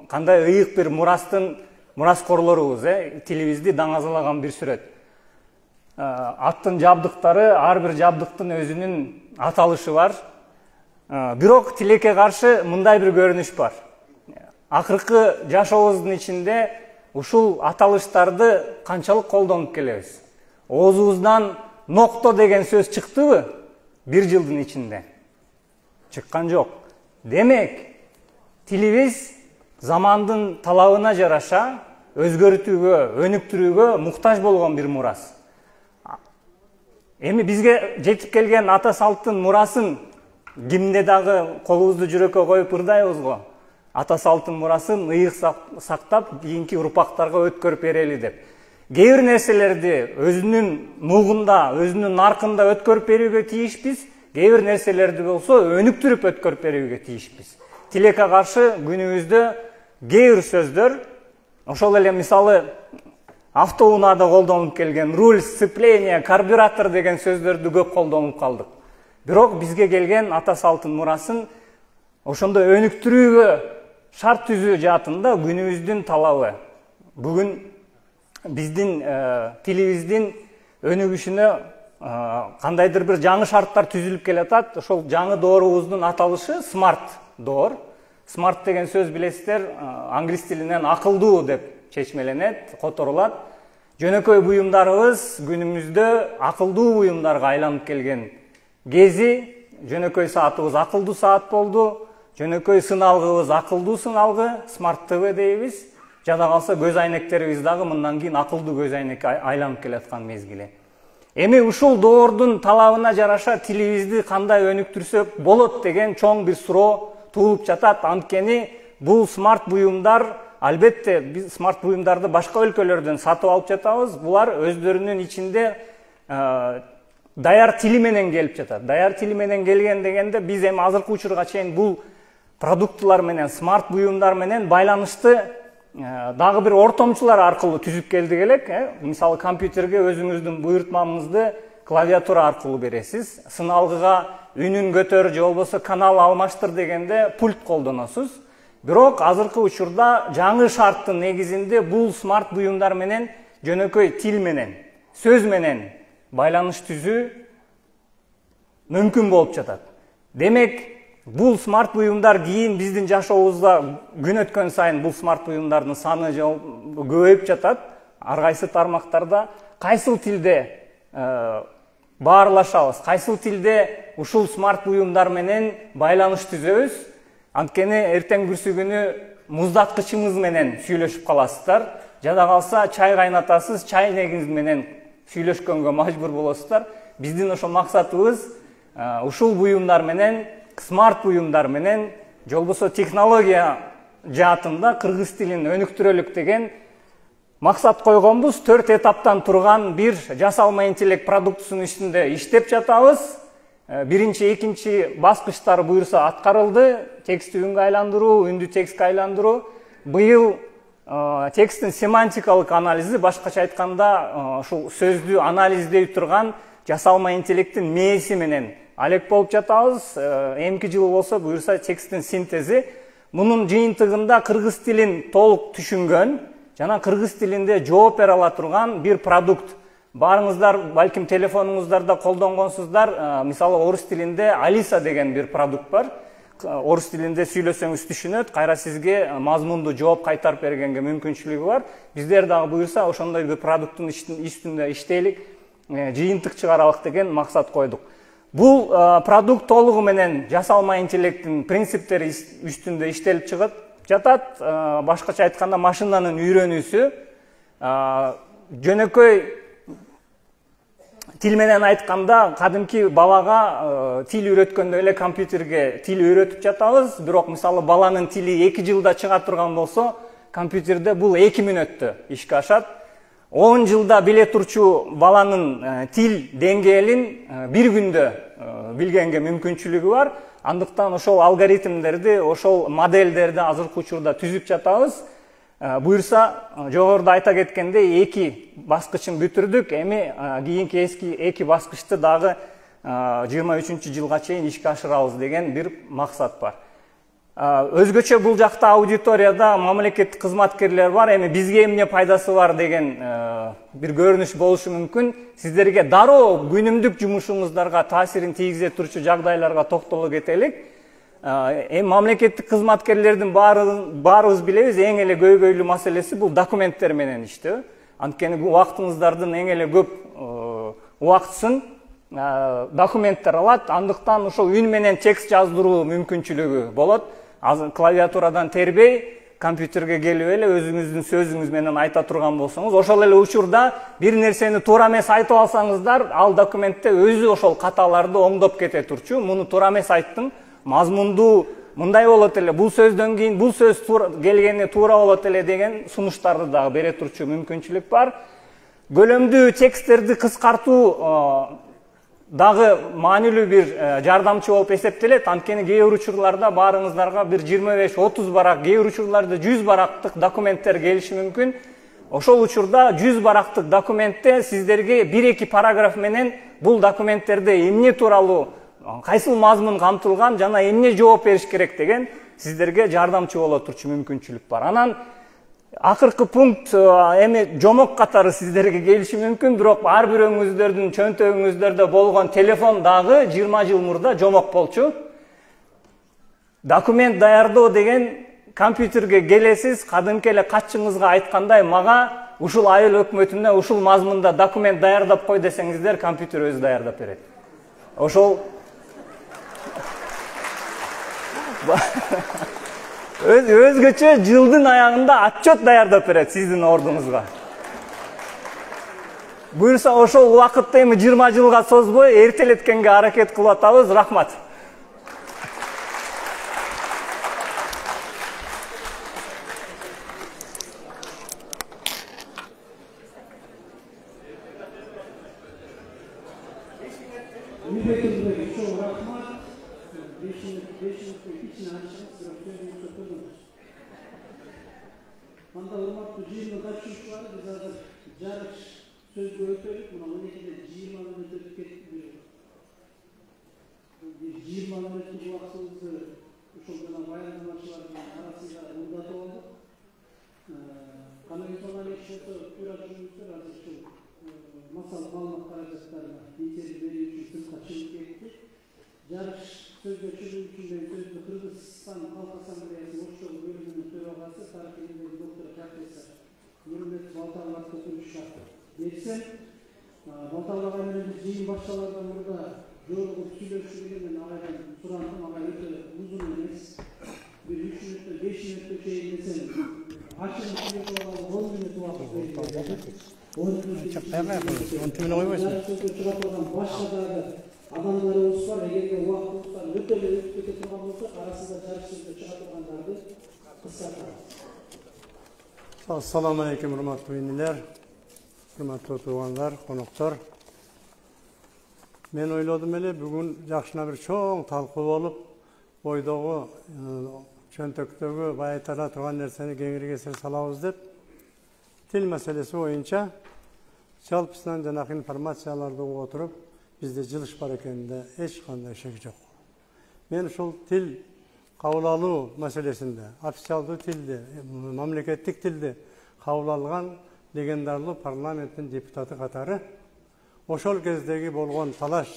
кандай ыйык бир мураскорлорубуз, тилибизди даңазалаган бир сүрөт. Аттын жабдыктары, ар бир жабдыктын өзүнүн аталышы бар. Бирок тилекке каршы мындай бир көрүнүш бар. Акыркы жашообуздун ичинде ушул аталыштарды канчалык колдонуп келебиз? Оозубуздан нокто деген сөз чыктыбы? 1 жылдын ичинде. Чыккан жок. Демек, тилибиз замандын талабына жараша өзгөртүүгө, өнүктүрүүгө муктаж болгон бир мурас. Эми бизге жетип келген ата салттын мурасын кимде дагы колубузду жүрөккө коюп ырдайбыз го. Ата салттын мурасын ыйык сактап, кийинки урпактарга өткөрүп берели деп. Кээ бир нерселерди өзүнүн нугунда, өзүнүн наркында өткөрүп берүүгө тийишпиз, кээ бир нерселерди болсо өнүктүрүп өткөрүп берүүгө тийишпиз. Тилекке каршы күнүбүздө кээ бир сөздөр, ошол эле мисалы автоунаада колдонуп келген руль, сцепление, карбюратор деген сөздөрдү көп колдонуп калдык. Бирок бизге келген ата салттын мурасын ошондой өнүктүрүүгө шарт түзүү жаатында күнүбүздүн талабы. Бүгүн биздин тилибиздин өнүгүшүнө кандайдыр бир жаңы шарттар түзүлүп келатат. Ошол жаңы доорубуздун аталышы смарт доор. Смарт деген сөз билесиздер, англис тилинен акылдуу деп чечмеленет, которулат. Жөнөкөй буюмдарыбыз күнүмүздө акылдуу буюмдарга айланып келген кези, жөнөкөй саатыбыз акылдуу саат болду. Жөнөкөй сыналгыбыз акылдуу сыналгы, смарт ТВ дейбиз. Жада калса көз айнектерибиз дагы мындан кийин акылдуу көз айнек айланып келаткан мезгили. Эми ушул доордун талабына жараша тилибизди кандай өнүктүрсөк болот деген чоң бир суроо туулуп жатат. Анткени бул смарт буюмдар, албетте биз смарт буюмдарды башка өлкөлөрдөн сатып алып жатабыз. Булар өздөрүнүн ичинде даяр тили менен келип жатат. Даяр тили менен келген дегенде биз эми азыркы учурга чейин бул продуктылар менен, смарт буюмдар менен байланышты дагы бир ортомчулар аркылуу түзүп келдик элек. Мисалы компьютерге өзүңүздүн буйртмаңызды клавиатура аркылуу бересиз. Сыналгыга үнүн көтөр же болбосо канал алмаштыр дегенде пульт колдоносуз. Бирок азыркы учурда жаңы шарттын негизинде бул смарт буюмдар менен жөнөкөй тил менен, сөз менен байланыш түзүү мүмкүн болуп жатат. Демек, бул смарт буюмдар кийин биздин жашообузда күн өткөн сайын бул смарт буюмдардын саны көбөйүп жатат. Ар кайсы тармактарда кайсыл тилде баарлашабыз, кайсыл тилде ушул смарт буюмдар менен байланыш түзөбүз. Анткени эртең бүрсү күнү муздаткычыңыз менен сүйлөшүп каласыздар. Жада калса чай кайнатасыз, чайнегиңиз менен сүйлөшкөнгө мажбур болосуздар. Биздин ошо максатыбыз ушул буюмдар менен, смарт буюмдар менен, же болбосо технология жаатында кыргыз тилин өнүктүрөлүк деген максат койгонбуз. 4 этаптан турган бир жасалма интеллект продуктусунун үстүндө иштеп жатабыз. Birinci, ekинчи баскычтар буюрса аткарылды. Текстти үнгө айландыруу, үндү текстке айландыруу. Быйыл тексттин семантикалык анализи, башкача айтканда, ушул сөздү анализдей турган жасалма интеллекттин мээси менен алек болуп жатабыз. Эмки жылы болсо буюрса тексттин синтези. Мунун жыйынтыгында кыргыз тилин толук түшүнгөн жана кыргыз тилинде жооп бере ала турган бир продукт. Барыңыздар, балким телефонуңуздарда колдонгонсуздар, мисалы орус тилинде Алиса деген бир продукт бар. Орус тилинде сүйлөсөңүз түшүнөт, кайра сизге мазмунду жооп кайтарып бергенге мүмкүнчүлүгү бар. Биздер дагы буюрса ошондой бир продукттун үстүндө иштейлик, жыйынтык чыгаралык деген максат койдук. Бул продукт толугу менен жасалма интеллекттин принциптери үстүндө иштелип чыгып жатат. Башкача айтканда машинанын үйрөнүүсү, жөнөкөй тил менен айтканда кадимки балага тил үйрөткөндөй эле компьютерге тил үйрөтүп жатабыз. Бирок мисалы баланын тили 2 жылда чыга турган болсо, компьютерде бул 2 мүнөттө ишке ашат. 10 жылда биле турчу баланын тил деңгээлин 1 күндө билгенге мүмкүнчүлүгү бар. Андыктан ошол алгоритмдерди, ошол моделдерди азыркы учурда түзүп жатабыз. Буюрса, жогоруда айта кеткендей 2 баскычын бүтүрдүк. Эми кийинки эки баскычты дагы 23 жылга чейин ишке ашырабыз деген бир максат бар. Өзгөчө бул жакта аудиторияда мамлекеттик кызматкерлер бар. Эми бизге эмне пайдасы бар деген бир көрүнүш болушу мүмкүн. Сиздерге дароо күнүмдүк жумушуңуздарга таасирин тийгизе турчу жагдайларга токтоло кетелик. Мамлекеттик кызматкерлердин баарыбыз билебиз, эң эле көйгөйлүү маселеси бул документтер менен иштөө. Анткени бул убактыңыздардын эң эле көп убактысын документтер алат. Андыктан ошол үн менен текст жаздыруу мүмкүнчүлүгү болот. Клавиатурадан тербей, компьютерге келип эле өзүңүздүн сөзүңүз менен айта турган болсоңуз, ошол эле учурда бир нерсени туура эмес айтып алсаңыздар, ал документте өзү ошол каталарды оңдоп кете турчу. Муну туура эмес айттым, мазмунду мындай болот эле, бул сөздөн кийин бул сөз келгени туура болот эле деген сунуштарды дагы бере турчу мүмкүнчүлүк бар. Көлөмдүү тексттерди кыскартуу дагы маанилүү бир жардамчы болуп эсептелет. Анткени кээ бир учурларда баарыңыздарга бир 25-30 барак, кээ бир учурларда 100 барактык документтер келиши мүмкүн. Ошол учурда 100 барактык документте сиздерге 1-2 параграф менен бул документтерде эмне тууралуу, кайсыл мазмун камтылган жана эмне жооп бериш керек деген сиздерге жардамчы боло турчу мүмкүнчүлүк бар. Анан акыркы пункт эми жомок катары сиздерге келиши мүмкүн, бирок ар бирөөңүздөрдүн чөнтөгүңүздөрдө болгон телефон дагы 20 жыл мурда жомок болчу. Документ даярдоо деген компьютерге келесиз, кадимки эле катчыңызга айткандай, мага ушул айыл өкмөтүнө ушул мазмунда документ даярдап кой десеңиздер, компьютер өзү даярдап берет. Ошол өзгөчө жылдын аягында отчет даярдап берет сиздин ордуңузга. Буюрса ошол убакытта эми 20 жылга созбой эртелеткенге аракет кылып атабыз. Рахмат. Анда урматтуу жыйындын катышуучулары, биз азыр жарыш сөзгө өтөлүк. Мына 12-де 20 мүнөт өтүп кетти. 20 мүнөттүк убактыбызды ушул жана баяндамачылардын арасында ундатып алдык. Каныбек Томалевич болсо туура жүрүңүздөр, азыр ушул массалык маалымат каражаттарына интервью берүү үчүн сыртка чыгып кетти. Жарыш сөзгө чыгуу үчүн сөздү Кыргызстан Калк Ассамблеясынын Оштогу бөлүмүнүн төрагасы, тарых илимдери доктор профессор Нурмет Балталовго турушат. Берсем, Балталов менен биз жыйын башталардан мурда жолугуп сүйлөшүү менен агайдан сурандым. Агай өтө узун эмес, бир 3 мүнөттөн 5 мүнөткө чейин десем, ачык сүйлөшүп алган 10 мүнөт убакыт берилет. 10 мүнөт башка дагы адамдарыбыз бар. Эгерде убактыбыздан өтө эле өтүп кете турган болсо, арасында жарыш сөзгө чыга тургандарды кыскартабыз. Assalamu alaikum hurmatly dinleyijiler, hurmatly oturganlar, konoktор. 20 жылдан бери ушул Кыргызстан Калк Ассамблеясынын Оштогу бөлүмүнүн төрагасы, тарых илимдери доктор профессор Нурмет Балталовго турушат. Берсем, Балталов менен биз жыйын башталардан мурда жолугуп сүйлөшүү менен агайдан сурандым. Агай өтө узун эмес, бир 3 мүнөттөн 5 мүнөткө чейин десем, ачык сүйлөшүп алган 10 мүнөт убакыт берилет. 10 мүнөт башка дагы адамдарыбыз бар. Эгерде убактыбыздан өтө эле өтүп кете турган болсо, арасында жарыш сөзгө чыга тургандарды кыскартабыз. Men oyladım ele bugün жақшына bir çoğun talkuu olup, oydoğu, çöntöktөгü bayatara turgan nerseni kеңири kesir salabız dep, til meselesi boyunca жалпысынан жанакы информацияларды отырып, bizde жылыш бар экенинде эч кандай шек жок. Мен ушул тил кабыл алуу маселесинде, официалдуу тилди, мамлекеттик тилди кабыл алган легендарлуу парламенттин депутаты катары ошол кездеги болгон талаш,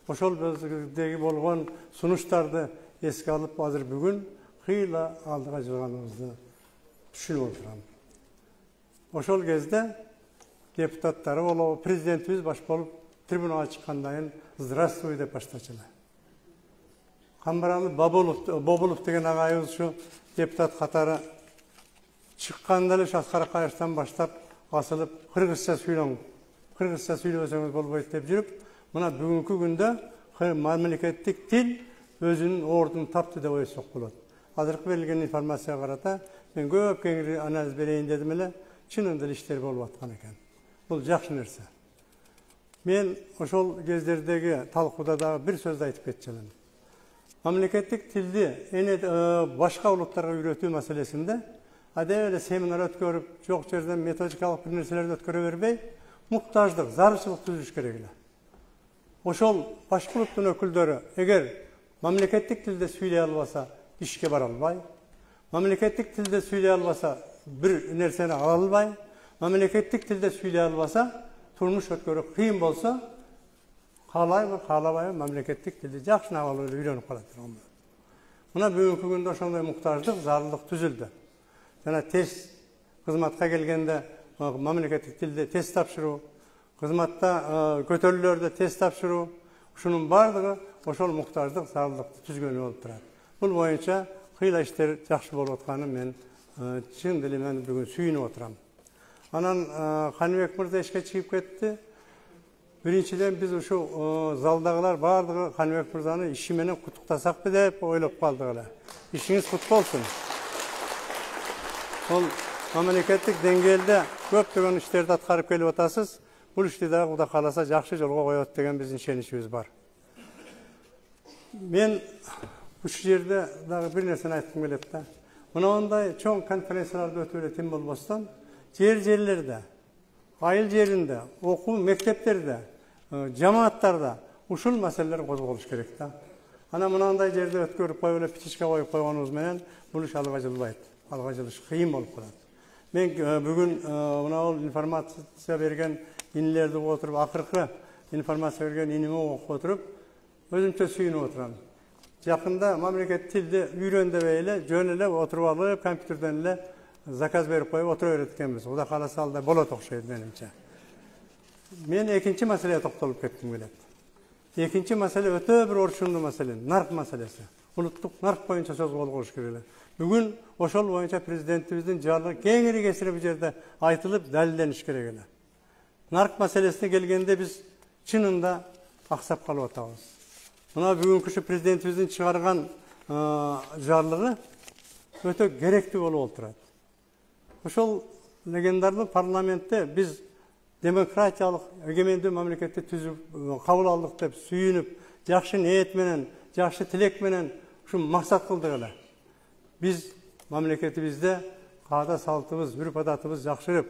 ошол кездеги болгон сунуштарды эске алып азыр бүгүн кыйла алдыга жылганыбызды түшүнүп отурам. Ошол кезде депутаттары болобу, президентибиз баш болуп трибунага чыккандан здравствуй деп баштачылы. Камбаралы Бобулов деген агайыбыз ушу депутат катары чыкканда эле Аскар Акаевден баштап асылып кыргызча сүйлөсөңүз болбойт деп жүрүп, мына бүгүнкү күндө мамлекеттик тил өзүнүн ордун тапты деп ойлосок болот. Азыркы берилген информацияга карата мен көп кеңири анализ берейин дедим эле, чынында эле иштер болуп аткан экен. Бул жакшы нерсе. Мен ошол кездердеги талкууда дагы бир сөздү айтып кетчүмүн. Мамлекеттик тилди башка улуттарга үйрөтүү маселесинде адеп эле семинар өткөрүп, жок жерден методикалык бир нерселерди өткөрө бербей, муктаждык, зарылчылык түзүш керек эле. Ошол башка улуттун өкүлдөрү эгер мамлекеттик тилде сүйлөй албаса, ишке бара албай, мамлекеттик тилде сүйлөй албаса, бир нерсени ала албай, мамлекеттик тилде сүйлөй албаса, турмуш өткөрүү кыйын болсо, каалайбы, каалабайбы мамлекеттик тилди жакшы абалы үйрөнүп калат. Мына бүгүнкү күндө ошондой муктаждык, зарылдык түзүлдү. Жана тест кызматка келгенде мамлекеттик тилде тест тапшыруу, кызматта көтөрүүлөрдө тест тапшыруу, ушунун бардыгы ошол муктаждык, зарылдыкты түзгөнү болуп турат. Бул боюнча кыйла иштер жакшы болуп атканын мен чын дилимден бүгүн сүйүнүп отурам. Анан Каныбек мырза ишке чыгып кетти. Биринчиден биз ушу залдагылар бардыгы Каныбек мырзаны иши менен куттуктасакпы деп ойлоп калдык эле. Ишиңиз кут болсун. Ол мамлекеттик деңгээлде көптөгөн иштерди аткарып келип атасыз. Бул ишти дагы Кудай кааласа жакшы жолго коет деген биздин ишеничибиз бар. Мен ушул жерде дагы бир нерсени айткым келет да. Мындай чоң конференцияларды өтүп элетин болбостон, жерлерде, айыл жеринде, окуу мектептерде, жамааттарда ушул маселелер козголуш керек да. Ана мындай жерде өткөрүп коюп эле пичичке коюп койгонубуз менен бул иш алга жылбайт. Алга жылыш кыйын болуп калат. Мен бүгүн мына информация берген инилерди отуруп, акыркы информация берген иниме окуп отуруп, өзүмчө сүйүнүп отурам. Жакында мамлекет тилди үйрөн дебей эле, жөн эле отуруп алып, компьютерден эле заказ берип коюп отура берет экенбиз. Кудай кааласа алда болот окшойт менимче. Мен экинчи маселеге токтолуп кетким келет. Экинчи маселе өтө бир орчундуу маселе, нарк маселеси. Улуттук нарк боюнча сөз болгош керек эле. Бүгүн ошол боюнча президентибиздин жарлыгы кеңири кесири бул жерде айтылып, далилдениш керек эле. Нарк маселесине келгенде биз чынында аксап калып атабыз. Мына бүгүнкү президентибиздин чыгарган жарлыгы өтө керектүү болуп отурат. Ошол легендарлуу парламентте биз демократиялык эгемендүү мамлекетти түзүп кабыл алдык деп сүйүнүп, жакшы ниет менен, жакшы тилек менен ушу максат кылдык эле. Биз мамлекетибизде каада салтыбыз, үрп адатыбыз жакшырып,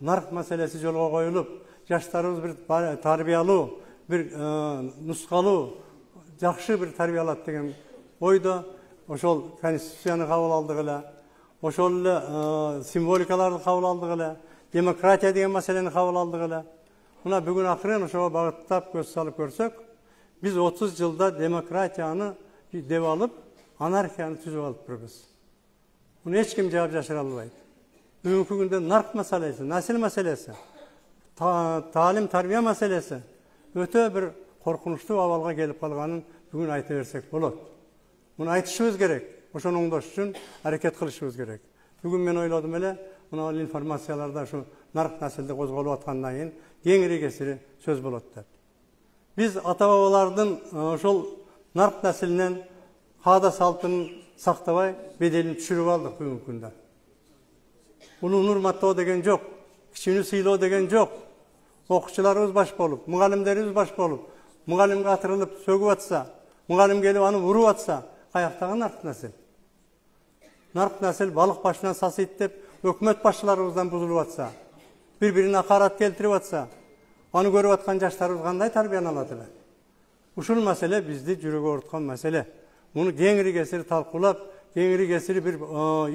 нарк маселеси жолго коюлуп, жаштарыбыз бир тарбиялуу, бир нускалуу, жакшы бир тарбия алат деген ойдо ошол конституцияны кабыл алдык эле. Ошол эле символикаларды кабыл алдык эле, демократия деген маселени кабыл алдык эле. Мына бүгүн акырын ошого багыттап көз салып көрсөк, биз 30 жылда демократияны деп алып, анархияны түзүп алып турбуз. Муну эч ким жаап жашыра албайт. Бүгүнкү күндө нарк маселеси, насил маселеси, таалим тарбия маселеси өтө бир коркунучтуу абалга келип калганын бүгүн айта берсек болот. Муну айтышыбыз керек. Ошону оңдош үчүн аракет кылышыбыз керек. Бүгүн мен ойлодум эле, мына информацияларда ушу нарк насилде козголуп аткандан кийин кеңири кесири сөз болот деп. Биз ата-бабалардын ошол нарк насилинен каада салтын сактабай, беделин түшүрүп алдык бүгүнкү күндө. Улууну урматтоо деген жок, кичүүнү сыйлоо деген жок. Окуучуларыбыз баш болуп, мугалимдерибиз баш болуп, muğalimge atırılıp sögüp atsa, muğalim gelip anı vurup atsa, kayaktağı nark nesil. Nark nesil balık başından sasıyt dep, hökümet başçılarımızdan buzulup atsa, birbirine hakaret keltirip atsa, onu görüp atkan yaşlarımız kanday tarbiyani aladılar. Uşul mesele bizde jürege ortkan mesele. Bunu gengri kesiri talkulap, gengri kesiri bir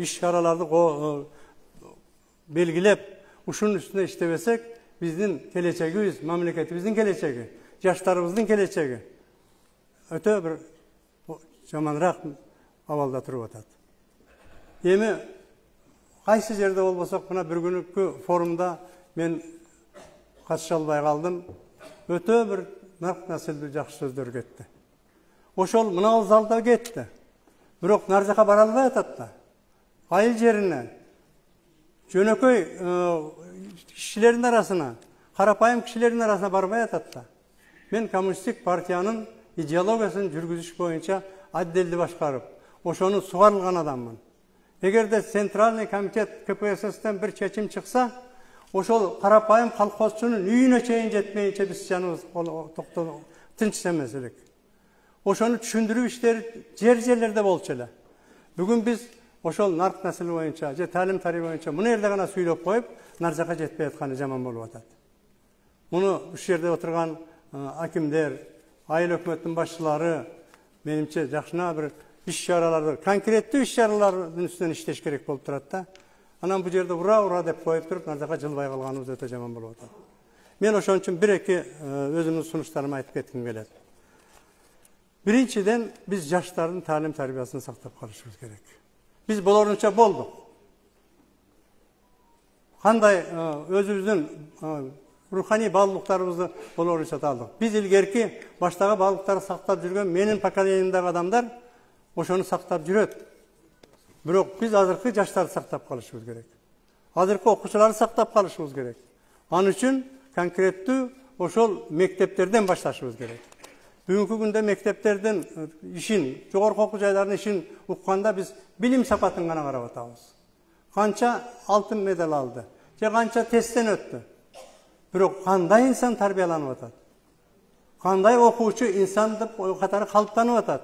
iş yaralarda belgilep, uşunun üstünde iştebesek, bizden geleceğiz, memleketimizin geleceği, yaşlarımızın geleceği. Öte bir zamanrak avalda turup atat. Yemi, kaysı yerde olmasak buna bir günlükü forumda ben katışalbay kaldım. Öte bir nark nesildi jakşı sözdür getdi. Oşol mına zalda getdi. Biroq narjaka baralbay atatda. Ayıl jerinden, jönököy kişilerin arasına, karapayım kişilerin arasına barbay atatda. Ben Komünistik Partiyanın ideologiyasını жүрgüzüş boyunca addeldi başkarıp, oşonu suvarılgan adamman. Eğer de Sentralny Komitet KPSS'ten bir çeçim çıksa, oşol karapayım kalkozçunun üyüne çeyin jetmeyince biz canımız tınç demeselik. Oşonu düşündürüp işleri cercelerde bolçala. Bugün biz oşol nark nesili boyunca, talim tarihi boyunca bunu erde gana süylep koyup, narjaka jetpey atkanı zaman bolup atat. Bunu bu yerde oturgan hakimler, ayıl hökümetin başçıları, menimçe jakşına bir iş yaraları, konkretli iş yaralarının üstünden işleş gerek bolup turat da. Anam bu yerde ura dep koyup durup, narjaka jılbay kalganımız öte zaman bolup atat. Men oşon üçün bir-iki özümün sunuşlarımı aytıp ketkim keledi. Birinciden biz yaşların talim tarbiyasını saktap kalışımız gerek. Biz bolorunça bolduk. Kanday özümüzün ruhani bağlılıklarımızı bolorunça aldık. Biz ilgerki baştağı bağlılıkları saktap жүрген menin pakaleyenimdagi adamlar oşonu saktap жүрöt. Biroq biz azırkı yaşları saktap kalışımız gerek. Azırkı okuçuları saktap kalışımız gerek. An üçün konkretli oşol mekteplerden başlaşımız gerek. Bugünkü günde mekteplerden işin, jogorku okuu jaylarının işin ukkanda biz bilim sapatın gana karap atabız. Kança altın medal aldı, kança testten öttü. Biroq kanday insan tarbiyalanıp atat. Kanday okuucu insan dep o katarı kalıplanıp atat.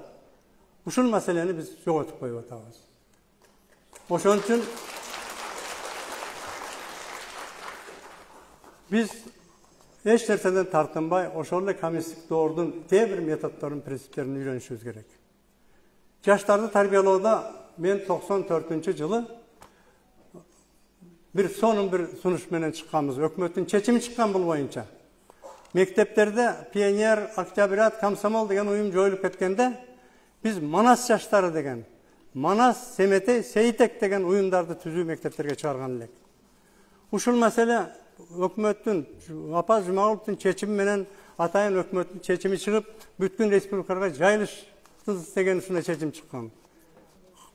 Uşul meseleni biz jogotup koyup atabız. Oşon üçün biz hiç nerseden tartınbay, oşolle komünistik doğrudun bir metotların, prensiplerini öğrenişimiz gerek. Yaşlarda tarbiyalooda men 94. yılı bir sunuş menen çıkkanımız, hökümetin çeçimi çıkkan bul boyunca. Mekteplerde Pioner, Oktябрят, Komsomol degen uyum joyulup ketkende biz Manas yaşları degen, Manas, Semete, Seyitek degen uyumdardı tüzүү mekteplerge çağırgan elek. Uşul mesele hökümetin, Apaz Jumagulov'un çeçimi menen atayın hökümetin çeçimi çıkıp bütün respublikalarga jayılış degen üstünde çeçim çıkkan.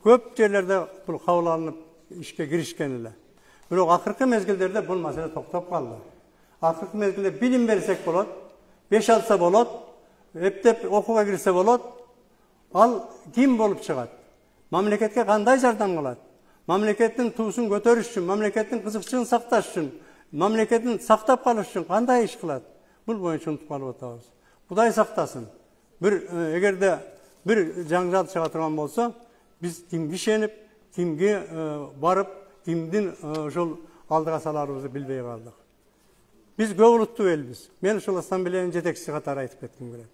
Köp yerlerde bu kabul alınıp işe girişken ile. Biroq akırkı mezgilderde bu mesele toktop kaldı. Akırkı mezgilde bilim versek bolot, 5 alsa bolot, heptep okuga girse bolot, al kim bolup çıgat? Mamleketke kanday jardam kılat? Mamleketin tuğusun götörüş üçün, mamleketin kızıkçılığını saktaş üçün, mamleketin saktap kalış üçün kanday iş kılat? Bu boyunca unutup kalıp atabız. Kuday saktasın. Eğer de bir janjal çıga turgan bolsa, biz kimge şenip, kimge barıp, kimdin şol aldıga salarыбызды bilbey kaldık. Biz köp uluttu elbiz. Men şol assambleyanın jetekçisi katары aytıp ketkim kelет.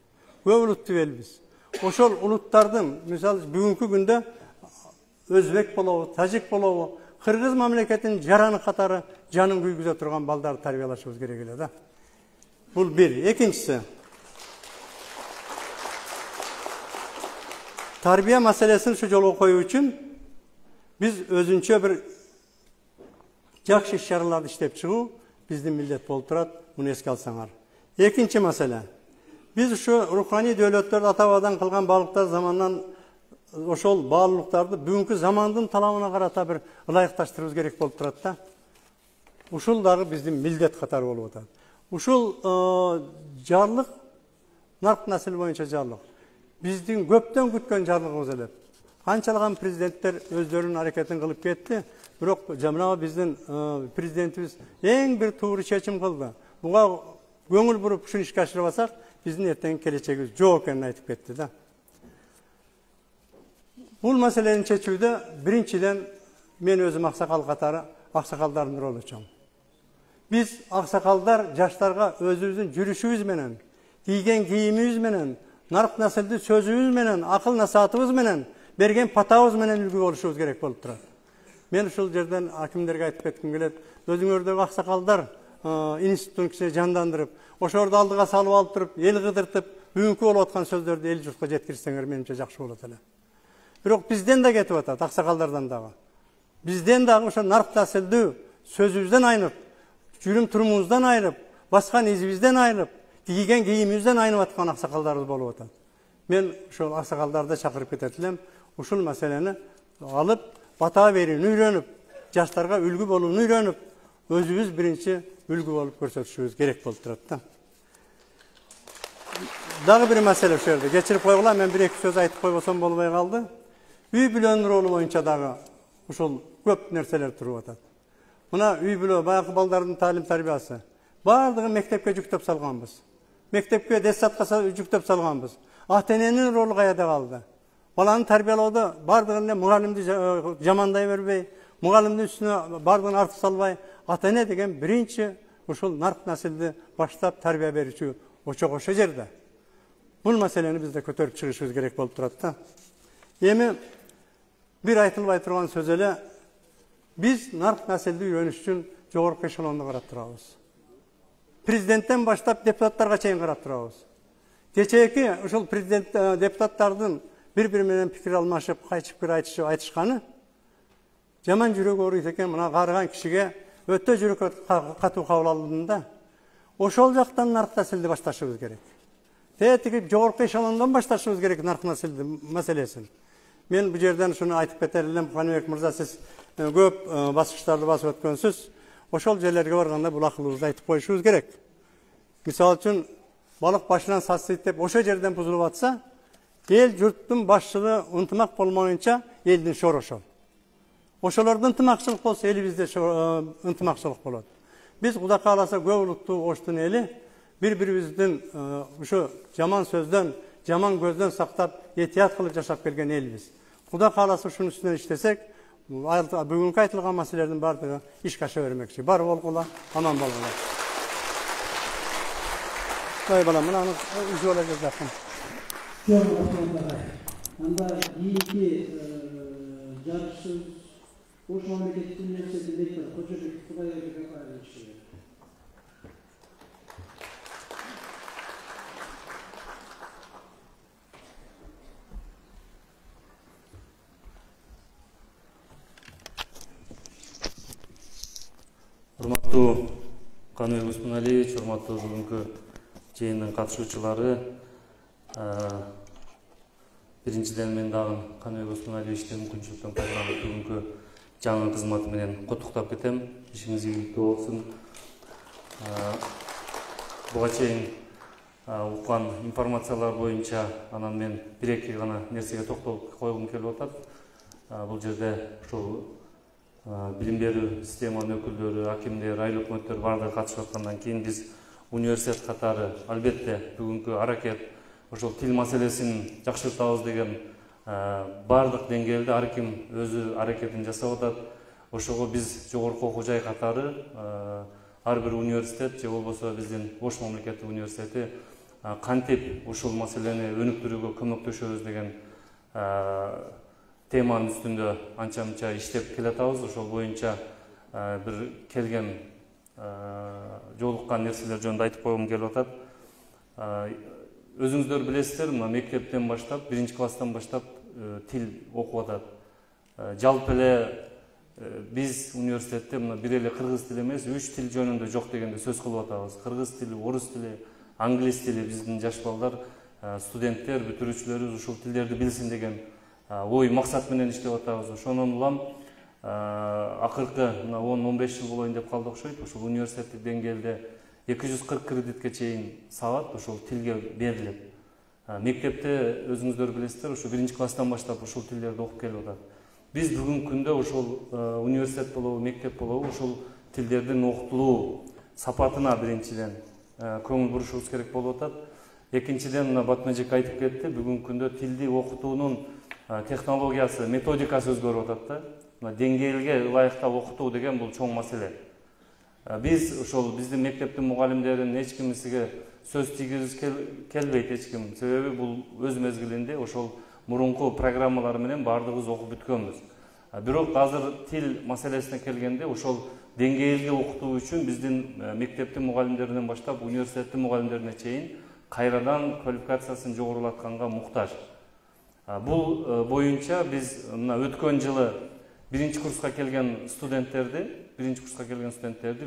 Köp uluttu elbiz. Oşol ulutlardan, misal bugünkü günde Özbek bolobu, Tajik bolobu, Kırgız mamleketinin jaranı katары janın kuygüze turgan baldardı tarbiyalaşыбыз керек эле да. Bul bir. İkincisi, tarbiya meselesini şu yolga koyуу üçün biz özünçe bir jakşı iş şaralarda işlep çıgуу bizdin millet bolup turat, bunu eske alsaňar. İkinci mesele, biz şu ruhani döwletler ata-babadan kılgan bağlılıklar zamandan oşol bağlılıklardı bugünkü zamandın talabına karata bir ılayıktaştırыбыз gerek bolup turat da. Uşul dagı bizdin millet katары bolup atat. Uşul jarlyk nark nesil boyunca jarlyk. Bizdin köpten kütkön jarlygybız ele. Kançalagan prezidentler özlerinin hareketini kılıp ketdi. Biroq jamanaga bizdin prezidentimiz en bir toğru çeçim kıldı. Buga göңүл burup şunu işe aşırıp alsak, биздин эртеңки келечегибиз жок экенин айтып кетти да. Бул маселени чечүүдө биринчиден мен өзүм аксакал катары аксакалдардын ролу чоң. Biz аксакалдар жаштарга өзүбүздүн жүрүшүбүз менен, кийген кийимибиз менен, нарк населди сөзүбүз менен, акыл насаатыбыз менен, берген патабыз менен үлгү болушубуз керек болуп турат. Мен ушул жерден акимдерге айтып кетким келет. Өзүңөрдөгү аксакалдар институттун кичине жандандырып, ошолорду алдыга салып алып туруп, эл кыдыртып, бүгүнкү болуп аткан сөздөрдү эл журтка жеткирсеңер менимче жакшы болот эле. Бирок бизден да кетип атат, аксакалдардан дагы. Бизден дагы ошо нарк населдүү сөзүбүздөн айнып, жүрүм турумубуздан айрып, баскан изибизден айрып, кийген кийимибизден айнып аткан аксакалдарыбыз болуп атат. Мен ошол аксакалдарды чакырып кетет элем, ушул маселени алып, бата берүүнү үйрөнүп, жаштарга үлгү болууну үйрөнүп, өзүбүз биринчи үлгү болуп көрсөтүшүбүз керек болуп турат да. Дагы бир маселе ошол жерде. Кечирип койгула, мен бир-эки сөз айтып койбосом болбой калды. Үй бүлөнүн ролу боюнча дагы ушул көп нерселер туруп атат. Мына үй бүлө, баягы балдардын таалим тарбиясы. Бардыгын мектепке жүктөп салганбыз. Мектепке, детсадка жүктөп салганбыз. Ата-эненин ролу каяда калды? Баланы тарбиялоодо бардыгын эле мугалимди жамандай бербей, мугалимдин үстүнө бардыгын артып салбай, ата-эне деген биринчи ушул нарк населди баштап тарбия берүүчү очок ошол жерде. Бул маселени бизде көтөрүп чыгышыбыз керек болуп турат да. Эми бир айтылбай турган сөз эле, биз нарк населди үйрөнүш үчүн жогорку эшелонду карап турабыз. Президенттен баштап депутаттарга чейин карап турабыз. Кечээки ушул президент депутаттардын бири-бири менен пикир алмашып, кайчы пикир айтышканы жаман жүрөк ооруйт экен, мына карыган кишиге өтө жүрөккө катуу кабыл алындığında ошол жактан нарк населди башташыбыз керек. Тетиги жогорку эшелондон башташыбыз керек нарк населди маселесин. Мен бу жерден ушуну айтып кетер элем, Каныбек мырза, сиз көп баскычтарды басып өткөнсүз. Ошол жерлерге барганда бул акылыбызды айтып коюшубуз керек. Мисалы үчүн балык башынан сасыйт деп ошол жерден бузулуп атса, эл журттун башчылыгы ынтымак болмоюнча элдин шор ошол. Ошолордун ынтымакчылык болсо элибизде ынтымакчылык болот. Биз Кудай кааласа көп улуттуу Оштун эли бири-бирибиздин ушу жаман сөздөн, жаман көздөн сактап, этият кылып жашап келген элбиз. Кудай кааласа ушунун үстүнөн иштесек, бүгүнкү айтылган маселелердин баардыгы ишке аша бермекчи. Бар болгула, аман болгула. Ой балам, мына үзүп жатам. Анда кийинки жарышыбыз Ош мамлекеттик университетинин ректору Кожобек Кудайбековго кайрылышы. Урматтуу Каныбек Усмоналиевич, урматтуу бүгүнкү жыйындын катышуучулары, биринчиден мен дагы Каныбек Усмоналиевичти мүмкүнчүлүктөн пайдаланып бүгүнкү жаңы кызматы менен куттуктап кетем. Ишиңиз ийгиликтүү болсун. Буга чейин уккан информациялар боюнча анан мен бир-эки гана нерсеге токтолуп койгум келип атат. Бул жерде ушул билим берүү системанын өкүлдөрү, акимдер, айыл өкмөттөр баардыгы катышып аткандан кийин биз университет катары албетте бүгүнкү аракет ошол тил маселесин жакшыртабыз деген баардык деңгээлде ар ким өзү аракетин жасап атат. Ошого биз жогорку окуу жай катары ар бир университет же болбосо биздин Ош мамлекеттик университети кантип ушул маселени өнүктүрүүгө көмөктөшөбүз деген теманын үстүндө анча-мынча иштеп келатабыз. Ошол боюнча бир келген жолуккан нерселер жөнүндө айтып койгум келип атат. Өзүңүздөр билесиздер, мына мектептен баштап, 1-класстан баштап тил окуп атат. Жалпы эле биз университетте мына бир эле кыргыз тили эмес, 3 тил жөнүндө жок дегенде сөз кылып атабыз. Кыргыз тили, орус тили, англис тили биздин жаш балдар, студенттер, бүтүрүүчүлөрүбүз ушул тилдерди билсин деген ой максат менен иштеп атабыз. Ошонун улам акыркы мына 10-15 жыл болоюн деп калды окшойт. Ушул университеттик деңгээлде 240 кредитке чейин саат ушул тилге берилет. Мектепте өзүңүздөр билесиздер, ушу 1-класстан баштап ушул тилдерди окуп келип атат. Биз бүгүнкү күндө ушул университет болобу, мектеп болобу ушул тилдердин окутулуу сапатына биринчиден көңүл бурушубуз керек болуп атат. Экинчиден мына Батмажик айтып кетти, бүгүнкү күндө тилди окутуунун технологиясы, методикасы өзгөрүп атат да. Мына деңгээлге ылайыктап окутуу деген бул чоң маселе. Биз ошол биздин мектептин мугалимдерин эч кимисиге сөз тийгизгибиз келбейт эч ким. Себеби бул өз мезгилинде ошол мурунку программалар менен баардыгыбыз окуп бүткөнбүз. Бирок азыр тил маселесине келгенде ошол деңгээлге окутуу үчүн биздин мектептин мугалимдеринен баштап университеттин мугалимдерине чейин кайрадан квалификациясын жогорулатканга муктаж. Бул боюнча биз мына өткөн жылы биринчи курска келген студенттерди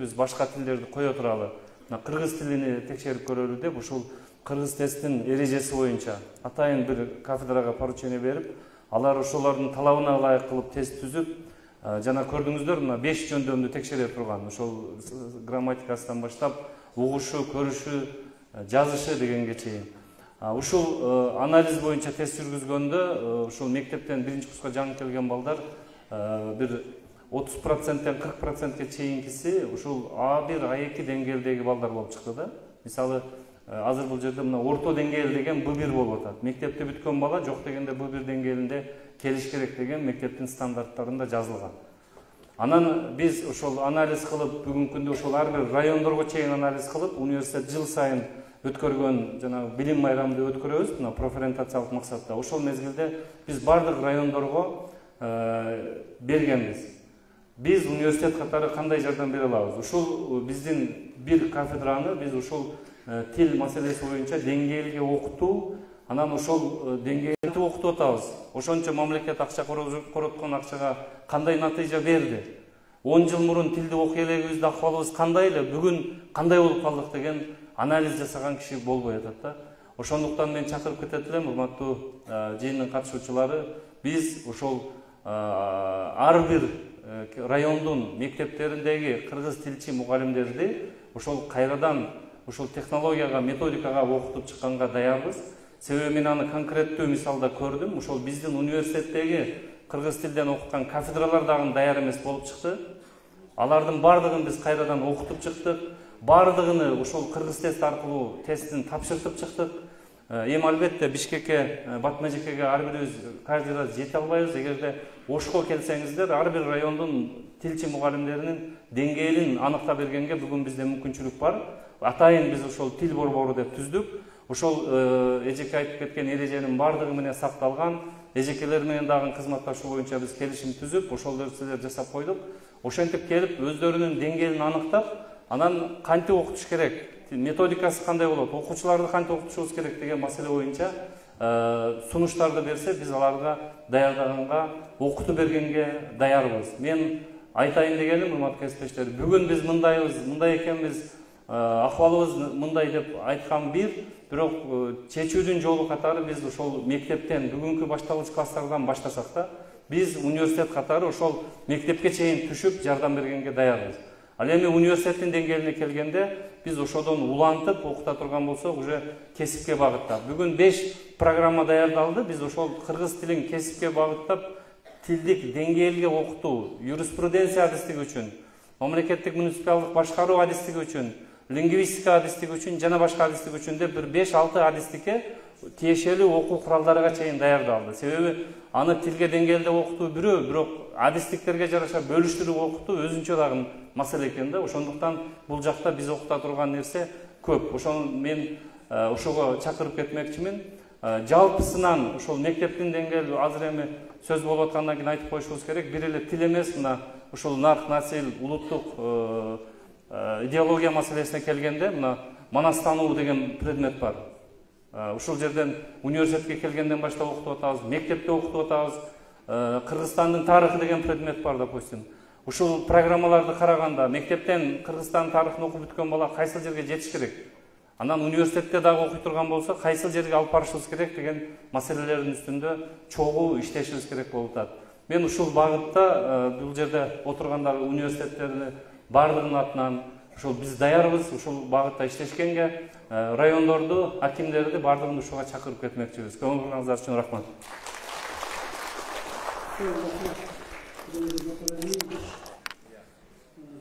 биз башка тилдерди кое туралы кыргыз тилини текшерип көрөлү деп ушул кыргыз тесттин эрежеси боюнча атайын бир кафедрага поручение берип, алар ошолордун талабына ылайык кылып тест түзүп, жана көрдүңүздөр мына 5 жөндөмдү текшере турган. Ошол грамматикасынан баштап угушу, көрүшү, жазышы дегенге чейин. Ушул анализ боюнча тест жүргүзгөндө ушул мектептен биринчи курска жаңы келген балдар бир 30%-тен 40%-ке чейинкиси ушул A1, A2 деңгээлдеги балдар болуп чыкты да. Мисалы, азыр бул жерде мына орто деңгээл деген B1 болуп атат. Мектепти бүткөн бала жок дегенде B1 деңгээлинде келиш керек деген мектептин стандарттарында жазылган. Анан биз ошол анализ кылып, бүгүнкү күндө ошол ар бир райондорго чейин анализ кылып, университет жыл сайын өткөргөн жана билим майрамды өткөрөбүз, мына профориентациялык максатта. Ошол мезгилде биз бардык райондорго бергенбиз. Биз университет катары кандай жардам бере алабыз? Ушул биздин бир кафедраны биз ушул тил маселеси боюнча деңгээлге окутуу, анан ошол деңгээлде окутуп атабыз. Ошончо мамлекет акча короткон акчага кандай натыйжа берди? 10 жыл мурун тилди окуй элегибизде акыбалыбыз кандай эле, бүгүн кандай болуп калдык деген анализ жасаган киши болбой атат да. Ошондуктан мен чакырып кетет элем, урматтуу жыйындын катышуучулары, биз ошол ар бир райондун мектептериндеги кыргыз тилчи мугалимдерди ошол кайрадан ушул технологияга, методикага окутуп чыкканга даярбыз. Себеби мен аны конкреттүү мисалда көрдүм. Ошол биздин университеттеги кыргыз тилден окуткан кафедралар дагы даяр эмес болуп чыкты. Алардын бардыгын биз кайрадан окутуп чыктык. Бардыгыны ошол кыргыз тест аркылуу тесттин тапшыртып чыктык. Эми албетте Бишкекке, Батмажикеге ар бирибиз каждый раз жете албайбыз. Эгерде Ошко келсеңиздер, ар бир райондун тилчи мугалимдеринин деңгээлин аныктап бергенге бүгүн бизде мүмкүнчүлүк бар. Атайын биз ошол тил борбору деп түздүк. Ошол эжеке айтып кеткен эреженин бардыгы менен сакталган. Эжекелер менен дагы кызматташуу боюнча биз келишим түзүп, ошол нерселерди жасап койдук. Ошентип келип өздөрүнүн деңгээлин аныктап, анан кантип окутуш керек, методикасы кандай болот, окуучуларды кантип окутушубуз керек деген маселе боюнча сунуштарды берсе, биз аларга даярдаганга, окутуп бергенге даярбыз. Мен айтайын дегеним, урматтуу кесиптештер, бүгүн биз мындайбыз, мындай экенбиз, акыбалыбыз мындай деп айткан бирок чечүүдүн жолу катары биз ошол мектептен, бүгүнкү башталгыч класстардан баштасак да, биз университет катары ошол мектепке чейин түшүп жардам бергенге даярбыз. Ал эми университеттин деңгээлине келгенде биз ошодон улантып окута турган болсок, уже кесипке багыттап. Бүгүн 5 программа даярдалды. Биз ошол кыргыз тилин кесипке багыттап, тилдик деңгээлге окутуу, юриспруденция адистиги үчүн, мамлекеттик муниципалдык башкаруу адистиги үчүн, лингвистика адистиги үчүн жана башка адистик үчүн деп бир 5-6 адистикке тиешелүү окуу куралдарга чейин даярдалды. Себеби аны тилге деңгээлде окутуу бирөө, бирок адистиктерге жараша бөлүштүрүп окутуу өзүнчө дагы маселе экен да. Ошондуктан бул жакта биз окута турган нерсе көп. Ошону мен ошого чакырып кетмекчимин. Жалпысынан ошол мектептин деңгээли азыр эми сөз болуп аткандан кийин айтып коюшубуз керек. Бир эле тил эмес, мына ушул нарк, насил, улуттук идеология маселесине келгенде, мына манастануу деген предмет бар. Ушул жерден университетке келгенден баштап окутуп атабыз, мектепте окутуп атабыз. Кыргызстандын тарыхы деген предмет бар, допустим. Ушул программаларды караганда мектептен Кыргызстан тарыхын окуп бүткөн бала кайсыл жерге жетиш керек? Анан университетте дагы окуй турган болсо, кайсыл жерге алып барышыбыз керек деген маселелердин үстүндө чогуу иштешибиз керек болуп атат. Мен ушул багытта бул жерде отургандар университеттерди бардыгынын атынан ошол биз даярбыз, ушул багытта иштешкенге, райондорду, акимдерди бардыгын ушуга чакырып кетмекчибиз. Көңүл бурганыңыздар үчүн рахмат.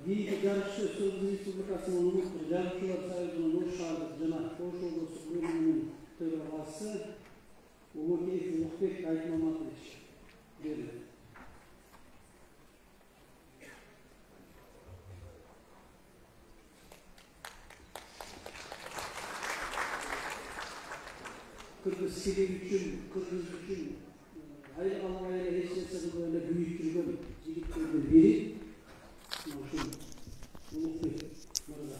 Кейинки жарышы Кыргыз Республикасынын Улуттук Жарыштуулар союзунун Ош шаардык жана Ош облустук бөлүмүнүн төрагасы Улукеев Улукбек Айтмаматович берилет. Kırgız Silik üçün, Kırgız üçün ayrı kalmayla eş nesini böyle büyüttürgen jigitlerden biri Ulukbek Mırza.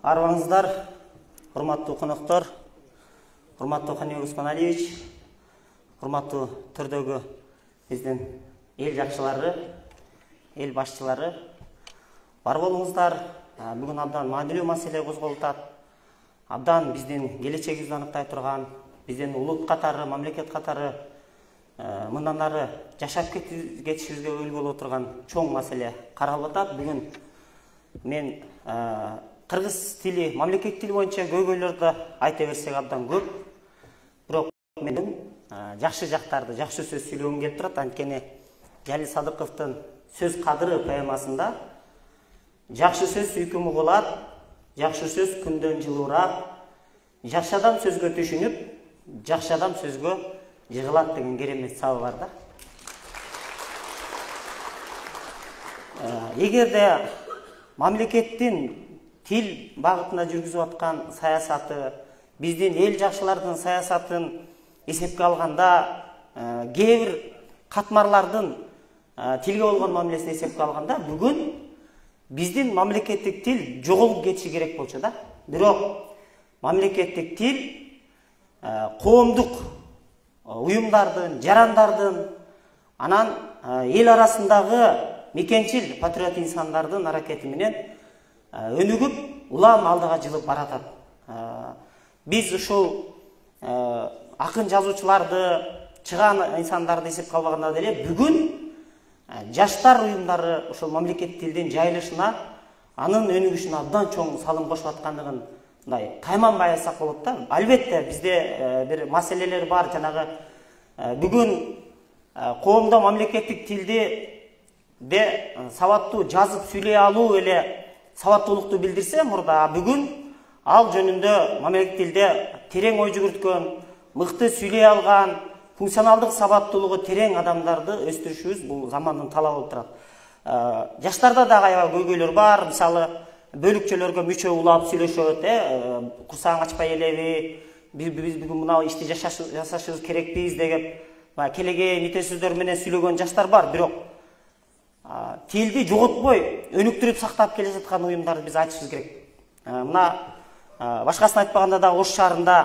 Арбаңыздар, урматтуу конокторор, урматтуу Каныбек Усманалиевич, урматтуу түрдөгү биздин эл жакчылары, эл башчылары, бар болуңуздар. Бүгүн абдан маанилүү маселе козголуп атат. Абдан биздин келечегибизди аныктай турган, биздин улут катары, мамлекет катары мындан ары жашап кетишибизге өбөл болуп турган чоң маселе каралып атат. Бүгүн мен кыргыз тили, мамлекет тили боюнча көйгөйлөрдү айта берсек абдан көп. Бирок мен жакшы жактарды, жакшы сөз сүйлөгүм келип турат. Анткени Жалил Садыковдун Сөз кадыры поэмасында жакшы сөз үйкүмү кылат, жакшы сөз күндөн жылуураак, жакшы адам сөзгө түшүнүп, жакшы адам сөзгө жыгылат деген керемет сабы бар да. Эгерде мамлекеттин тил багытына жүргүзүп аткан саясаты, биздин эл жакшылардын саясатын эсепке алганда, кээ бир катмарлардын тилге болгон мамилесин эсепке алганда, бүгүн биздин мамлекеттик тил жоголуп кетиши керек болчу да. Бирок мамлекеттик тил коомдук уюмдардын, жарандардын, анан эл арасындагы мекенчил патриот инсандардын аракети менен өнүгүп, улам алдыга жылып баратат. Биз ушул акын жазуучуларды, чыган инсандарды эсепке албаганда деле бүгүн жаштар уюмдары ушул мамлекет тилдин жайылышына, анын өнүгүшүнө абдан чоң салым кошуп аткандыгын мындай тайманбай айтсак болот да. Албетте бизде бир маселелер бар. Жанагы бүгүн коомдо мамлекеттик тилди сабаттуу жазып сүйлөй алуу эле сабаттуулукту билдирсе мурда, бүгүн ал жөнүндө мамлекеттик тилде терең ой жүгүрткөн, мыкты сүйлөй алган, функционалдык сабаттуулугу терең адамдарды өстүрүшүбүз бул замандын талабы болуп турат. Жаштарда дагы аябай көйгөйлөр бар. Мисалы, бөлүкчөлөргө мүчө улап сүйлөшөт, курсаң ачпай элеби, биз бүгүн мына ишти жасашыбыз керекпиз деген келеге мите сөздөр менен сүйлөгөн жаштар бар. Бирок тилди жоготпой, өнүктүрүп сактап келе жаткан уюмдарды биз айтышыбыз керек. Мына башкасын айтпаганда да Ош шаарында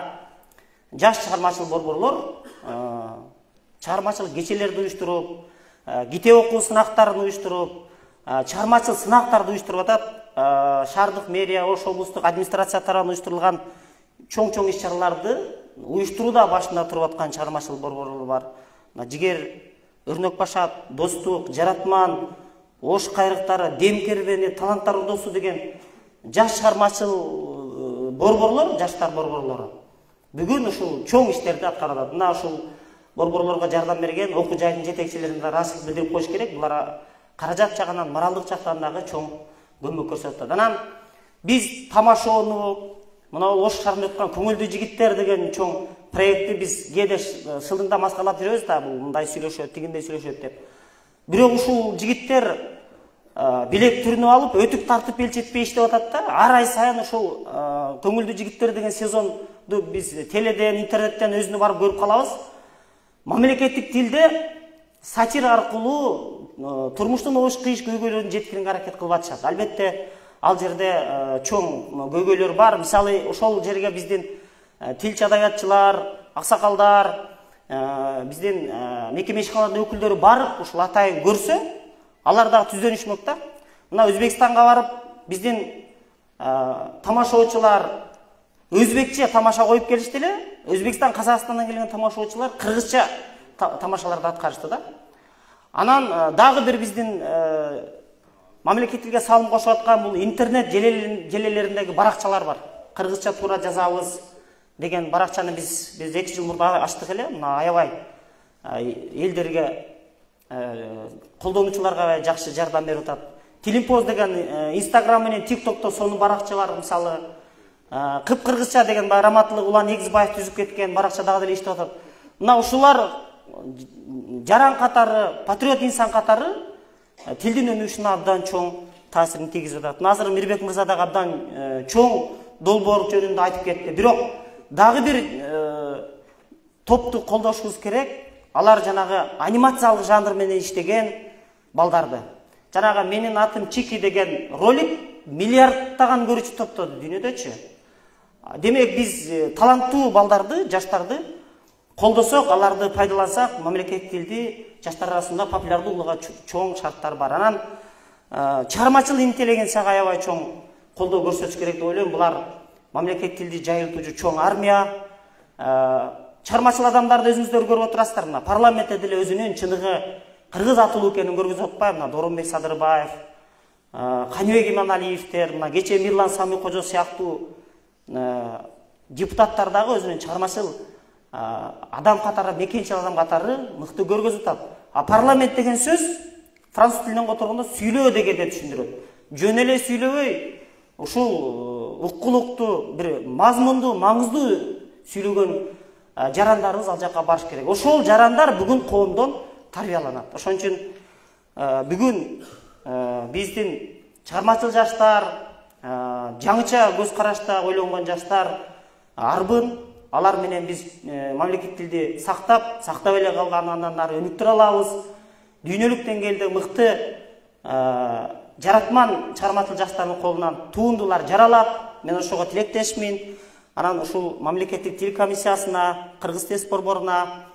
жаш чыгармачыл борборлор чыгармачылык кечелерди уюштуруп, китеп окуу сынактарын уюштуруп, чыгармачыл сынактарды уюштуруп атат. Шаардык мэрия, Ош облустук администрация тарабынан уюштурулган чоң-чоң иш-чараларды уюштурууда башында туруп аткан чыгармачыл борборлор бар. Жигер, Өрнөк Башат, Достук, Жаратман, Ош кайрыктары, Дем кербени, Таланттар Урдосу деген жаш чыгармачыл борборлор, жаштар борборлору бүгүн ушул чоң иштерди аткарып атат. Мына ушул борборлорго жардам берген окуу жайдын жетекчилерине ыраазычылык билдирип коюш керек. Булар каражат жагынан, моралдык жактан дагы чоң көмөк көрсөтөт. Анан биз тамашоону, мына Ош шаарында өткөн көңүлдүү жигиттер деген чоң проектти биз кээде шылдыңда маскалап жүрөбүз да, бул мындай сүйлөшөт, тигиндей сүйлөшөт деп. Бирок ушул жигиттер билек түрүнүп алып, өтүк тартып элчетпей иштеп атат да. Ар ай сайын ушул көңүлдүү жигиттер деген сезонду биз теледен, интернеттен өзүнө барып көрүп калабыз. Мамлекеттик тилде сатир аркылуу турмуштун оош кыйыш көйгөйлөрүн жеткирүүгө аракет кылып атышат. Албетте ал жерде чоң көйгөйлөр бар. Мисалы, ошол жерге биздин тилчи адабиятчылар, аксакалдар, биздин мекеме ишканалардын өкүлдөрү барып ушул атайын көрсө, алар дагы түздөнүшмөк да. Мына Өзбекстанга барып, биздин тамашоочулар өзбекче тамаша коюп келишти эле. Өзбекстан, Казакстандан келген тамашоочулар кыргызча тамашаларды аткарышты да. Анан дагы бир биздин мамлекеттик тилге салым кошуп аткан бул интернет желелериндеги баракчалар бар. Кыргызча туура жазабыз деген баракчаны биз 2 жыл мурда ачтык эле. Мына аябай элдерге колдонуучуларга жакшы жардам берип атат. Тилимпоз деген Инстаграм менен ТикТокто сонун баракчалар, мисалы Кыпкыргызча деген Раматылык Улан Эгизбаев түзүп кеткен баракча дагы деле иштеп атат. Мына ушулар жаран катары, патриот инсан катары тилдин өнүгүшүнө абдан чоң таасирин тийгизип атат. Азыр Мирбек мырза дагы абдан чоң долбоор жөнүндө айтып кетти. Бирок дагы бир топту колдошубуз керек. Алар жанагы анимациялык жанр менен иштеген балдарды. Жанагы менин атым Чики деген ролик миллиардтаган көрүүчү топтоду дүйнөдөчү. Демек биз таланттуу балдарды, жаштарды колдосок, аларды пайдалансак, мамлекеттик тилди жаштар арасында популярдуулукка чоң шарттар бар. Анан чыгармачыл интеллигенцияга аябай чоң колдоо көрсөтүш керек деп ойлойм. Булар мамлекеттик тилди жайылтуучу чоң армия. Чыгармачыл адамдарды өзүңүздөр көрүп отурасыздар. Мына парламентте деле өзүнүн чыныгы кыргыз атылуу экенин көргөзүп атпайбы? Мына Доронбек Садырбаев, Каныбек Иманалиевдер, мына кече Мирлан Сами Кожо сыяктуу депутаттар дагы өзүнүн чыгармачыл адам катары, мекенчил адам катары мыкты көргөзүп атат. А парламент деген сөз француз тилинен которгондо сүйлөө дегенди түшүндүрөт. Жөн эле сүйлөбөй, ушул уккулуктуу, бир мазмундуу, маңыздуу сүйлөгөн жарандарыбыз ал жакка барыш керек. Ошол жарандар бүгүн коомдон тарбияланат. Ошон үчүн бүгүн биздин чыгармачыл жаштар, жаңыча көз карашта ойлонгон жаштар арбын. Алар менен биз мамлекеттик тилди сактап эле калган, андан ары өнүктүрө алабыз. Дүйнөлүк деңгээлде мыкты жаратман чыгармачыл жаштардын колунан туындулар жаралат. Мен ошого тилектешмин. Анан ушул мамлекеттик тил комиссиясына, Кыргыз Тес борборуна,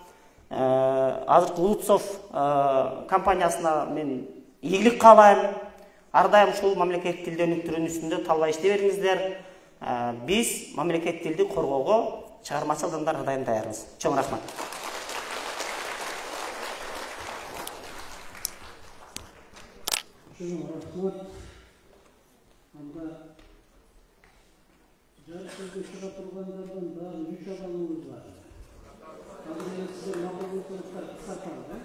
азыркы Улутсов компаниясына мен ийгилик каалайм. Ар дайым ушул мамлекеттик тилди өнүктүрүүнүн үстүндө талбай иштей бериңиздер. Биз мамлекеттик тилди коргоого чыгармачыл адамдар ар дайым даярбыз. Чоң рахмат. Жарысқа шыға тұрғандардан дағы 3 адамымыз бар. Қазір сіздер мақұл болсаңыздар қысқартамыз.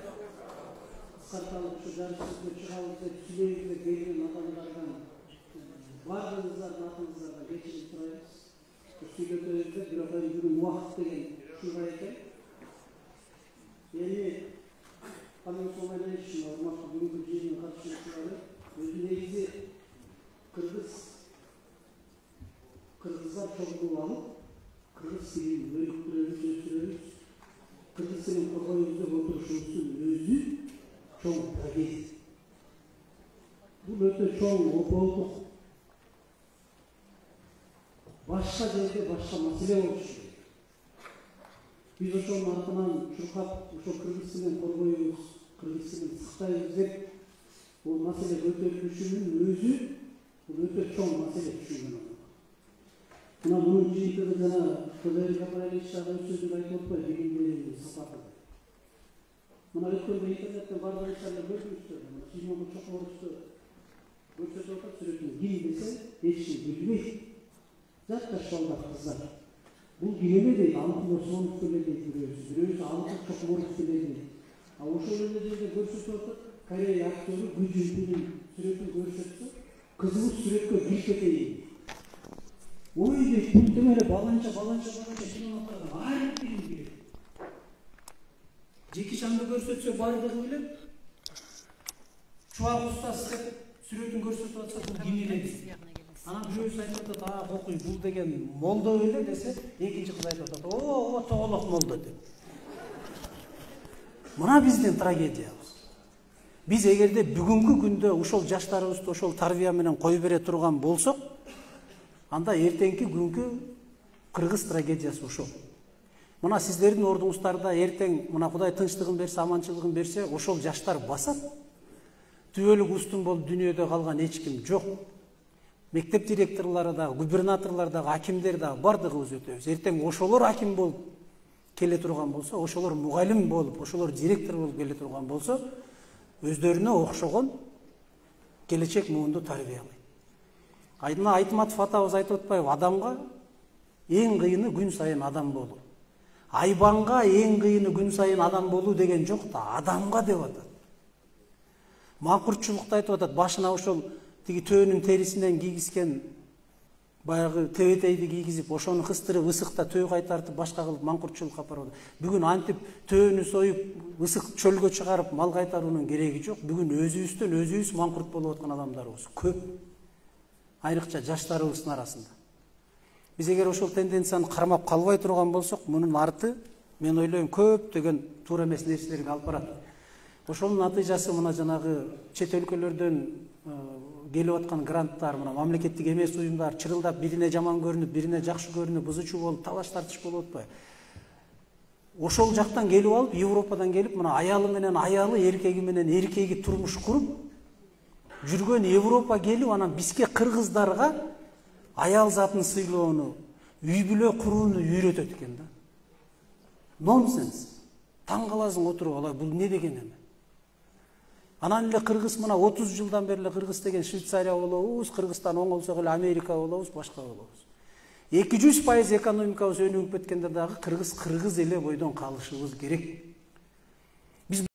Қысқарталып, жарысқа шығамыз деп сүйлеуге келген адамдардан барлығыңыздардың атыңыздардан кешірім сұраймыз. Сүйлетуімізде бірақ бүгін уақыт деген шуға екен. Енді қандай соңайдан үшін Алматқа бүгінгі жиынның қатысушылары өзі негізі Кыргыздар чогуу алып, кыргыз тилин өнүктүрөбүз, өстүрөбүз, кыргыз тилин коргойбуз деп отурушубуздун өзү чоң трагедия. Бул өтө чоң опоолдук. Башка жерде башка маселе болушу керек. Биз ошонун артынан чуркап, ошо кыргыз тилин коргойбуз, кыргыз тилин сактайбыз деп, бул маселе көтөрүлүшүнүн өзү бул өтө чоң маселе түшүнгөн. Мына bunun жыйынтыгы жана Кыдырбек Апайымович дагы өз сөзүндө айтып атпайбы, дегендердин сапаты. Мына өткөндө интернеттен бардыгыңыздар көрдүңүздөр, Симон Чокморовду көрсөтүп атат, сүрөтүн ким десе, эч ким билбейт. Жаш балдар, кыздар. Бул ким эле дейт, Алыкын Осмонов деле дейт бирөөсү, Алыкын Чокморов деле дейт. А ошол эле жерде көрсөтүп атат, Корея актёру Гүжүнтүнүн сүрөтүн көрсөтсө, кызыбыз сүрөткө кирип кетейин. Ой дейт, пунктемеле баланча кино атарган айрып билет. Жеки шамды көрсөтсө бардыгы билет. Чубак устаз деп сүрөтүн көрсөтүп атса, бул ким эле? Анан бирөөсү айтып атат, окуй, бул деген молдо эле десе, экинчи кыз айтып атат, о, тоголок молдо деп. Мына биздин трагедиябыз. Биз эгерде бүгүнкү күндө ушул жаштарыбызды ошол тарбия менен кой бере турган болсок, анда эртеңки күнгү кыргыз трагедиясы ошол. Мына сиздердин ордуңуздарда эртең мына Кудай тынчтыгын берсе, аманчылыгын берсе, ошол жаштар басат. Түбөлүк устун болуп дүйнөдө калган эч ким жок. Мектеп директорлору да, губернаторлор да, акимдер да бардыгыбыз өтөбүз. Эртең ошолор аким болуп келе турган болсо, ошолор мугалим болуп, ошолор директор болуп келе турган болсо, өздөрүнө окшогон келечек муунду тарбиялайт. Айтматов атабыз айтып атпайбы, адамга эң кыйыны күн сайын адам болуу. Айбанга эң кыйыны күн сайын адам болуу деген жок да, адамга деп атат. Маңкуртчулукта айтып атат, башына ошол тиги төөнүн терисинен кийгизген баягы тебетейди кийгизип, ошону кыстырып ысыкта төө кайтартып башка кылып маңкуртчулукка апарып атат. Бүгүн антип төөнү союп, ысык чөлгө чыгарып мал кайтаруунун кереги жок. Бүгүн өзүбүздөн өзүбүз маңкурт болуп аткан адамдарыбыз көп. Айрыкча жаштарыбыздын арасында. Биз эгер ошол тенденцияны кармап калбай турган болсок, мунун арты мен ойлойм көптөгөн туура эмес нерселерге алып барат. Ошонун натыйжасы мына жанагы чет өлкөлөрдөн келип аткан гранттар, мына мамлекеттик эмес уюмдар чырылдап бирине жаман көрүнүп, бирине жакшы көрүнүп, бузучу болуп, талаш тартыш болуп атпайбы? Ошол жактан келип алып, Европадан келип, мына аялы менен аялы, эркеги менен эркеги турмуш куруп жүргөн Европа келип, анан бизге кыргыздарга аял затын сыйлоону, үй бүлө курууну үйрөтөт экен да. Нонсенс. Таң каласың отуруп, алай бул не деген эме? Анан эле кыргыз мына 30 жылдан бери кыргыз деген Швейцария болобуз, Кыргызстан оңолсок эле Америка болобуз, башка болобуз. 200% экономикабыз өнүгүп кеткенде дагы кыргыз эле бойдон калышыбыз керек.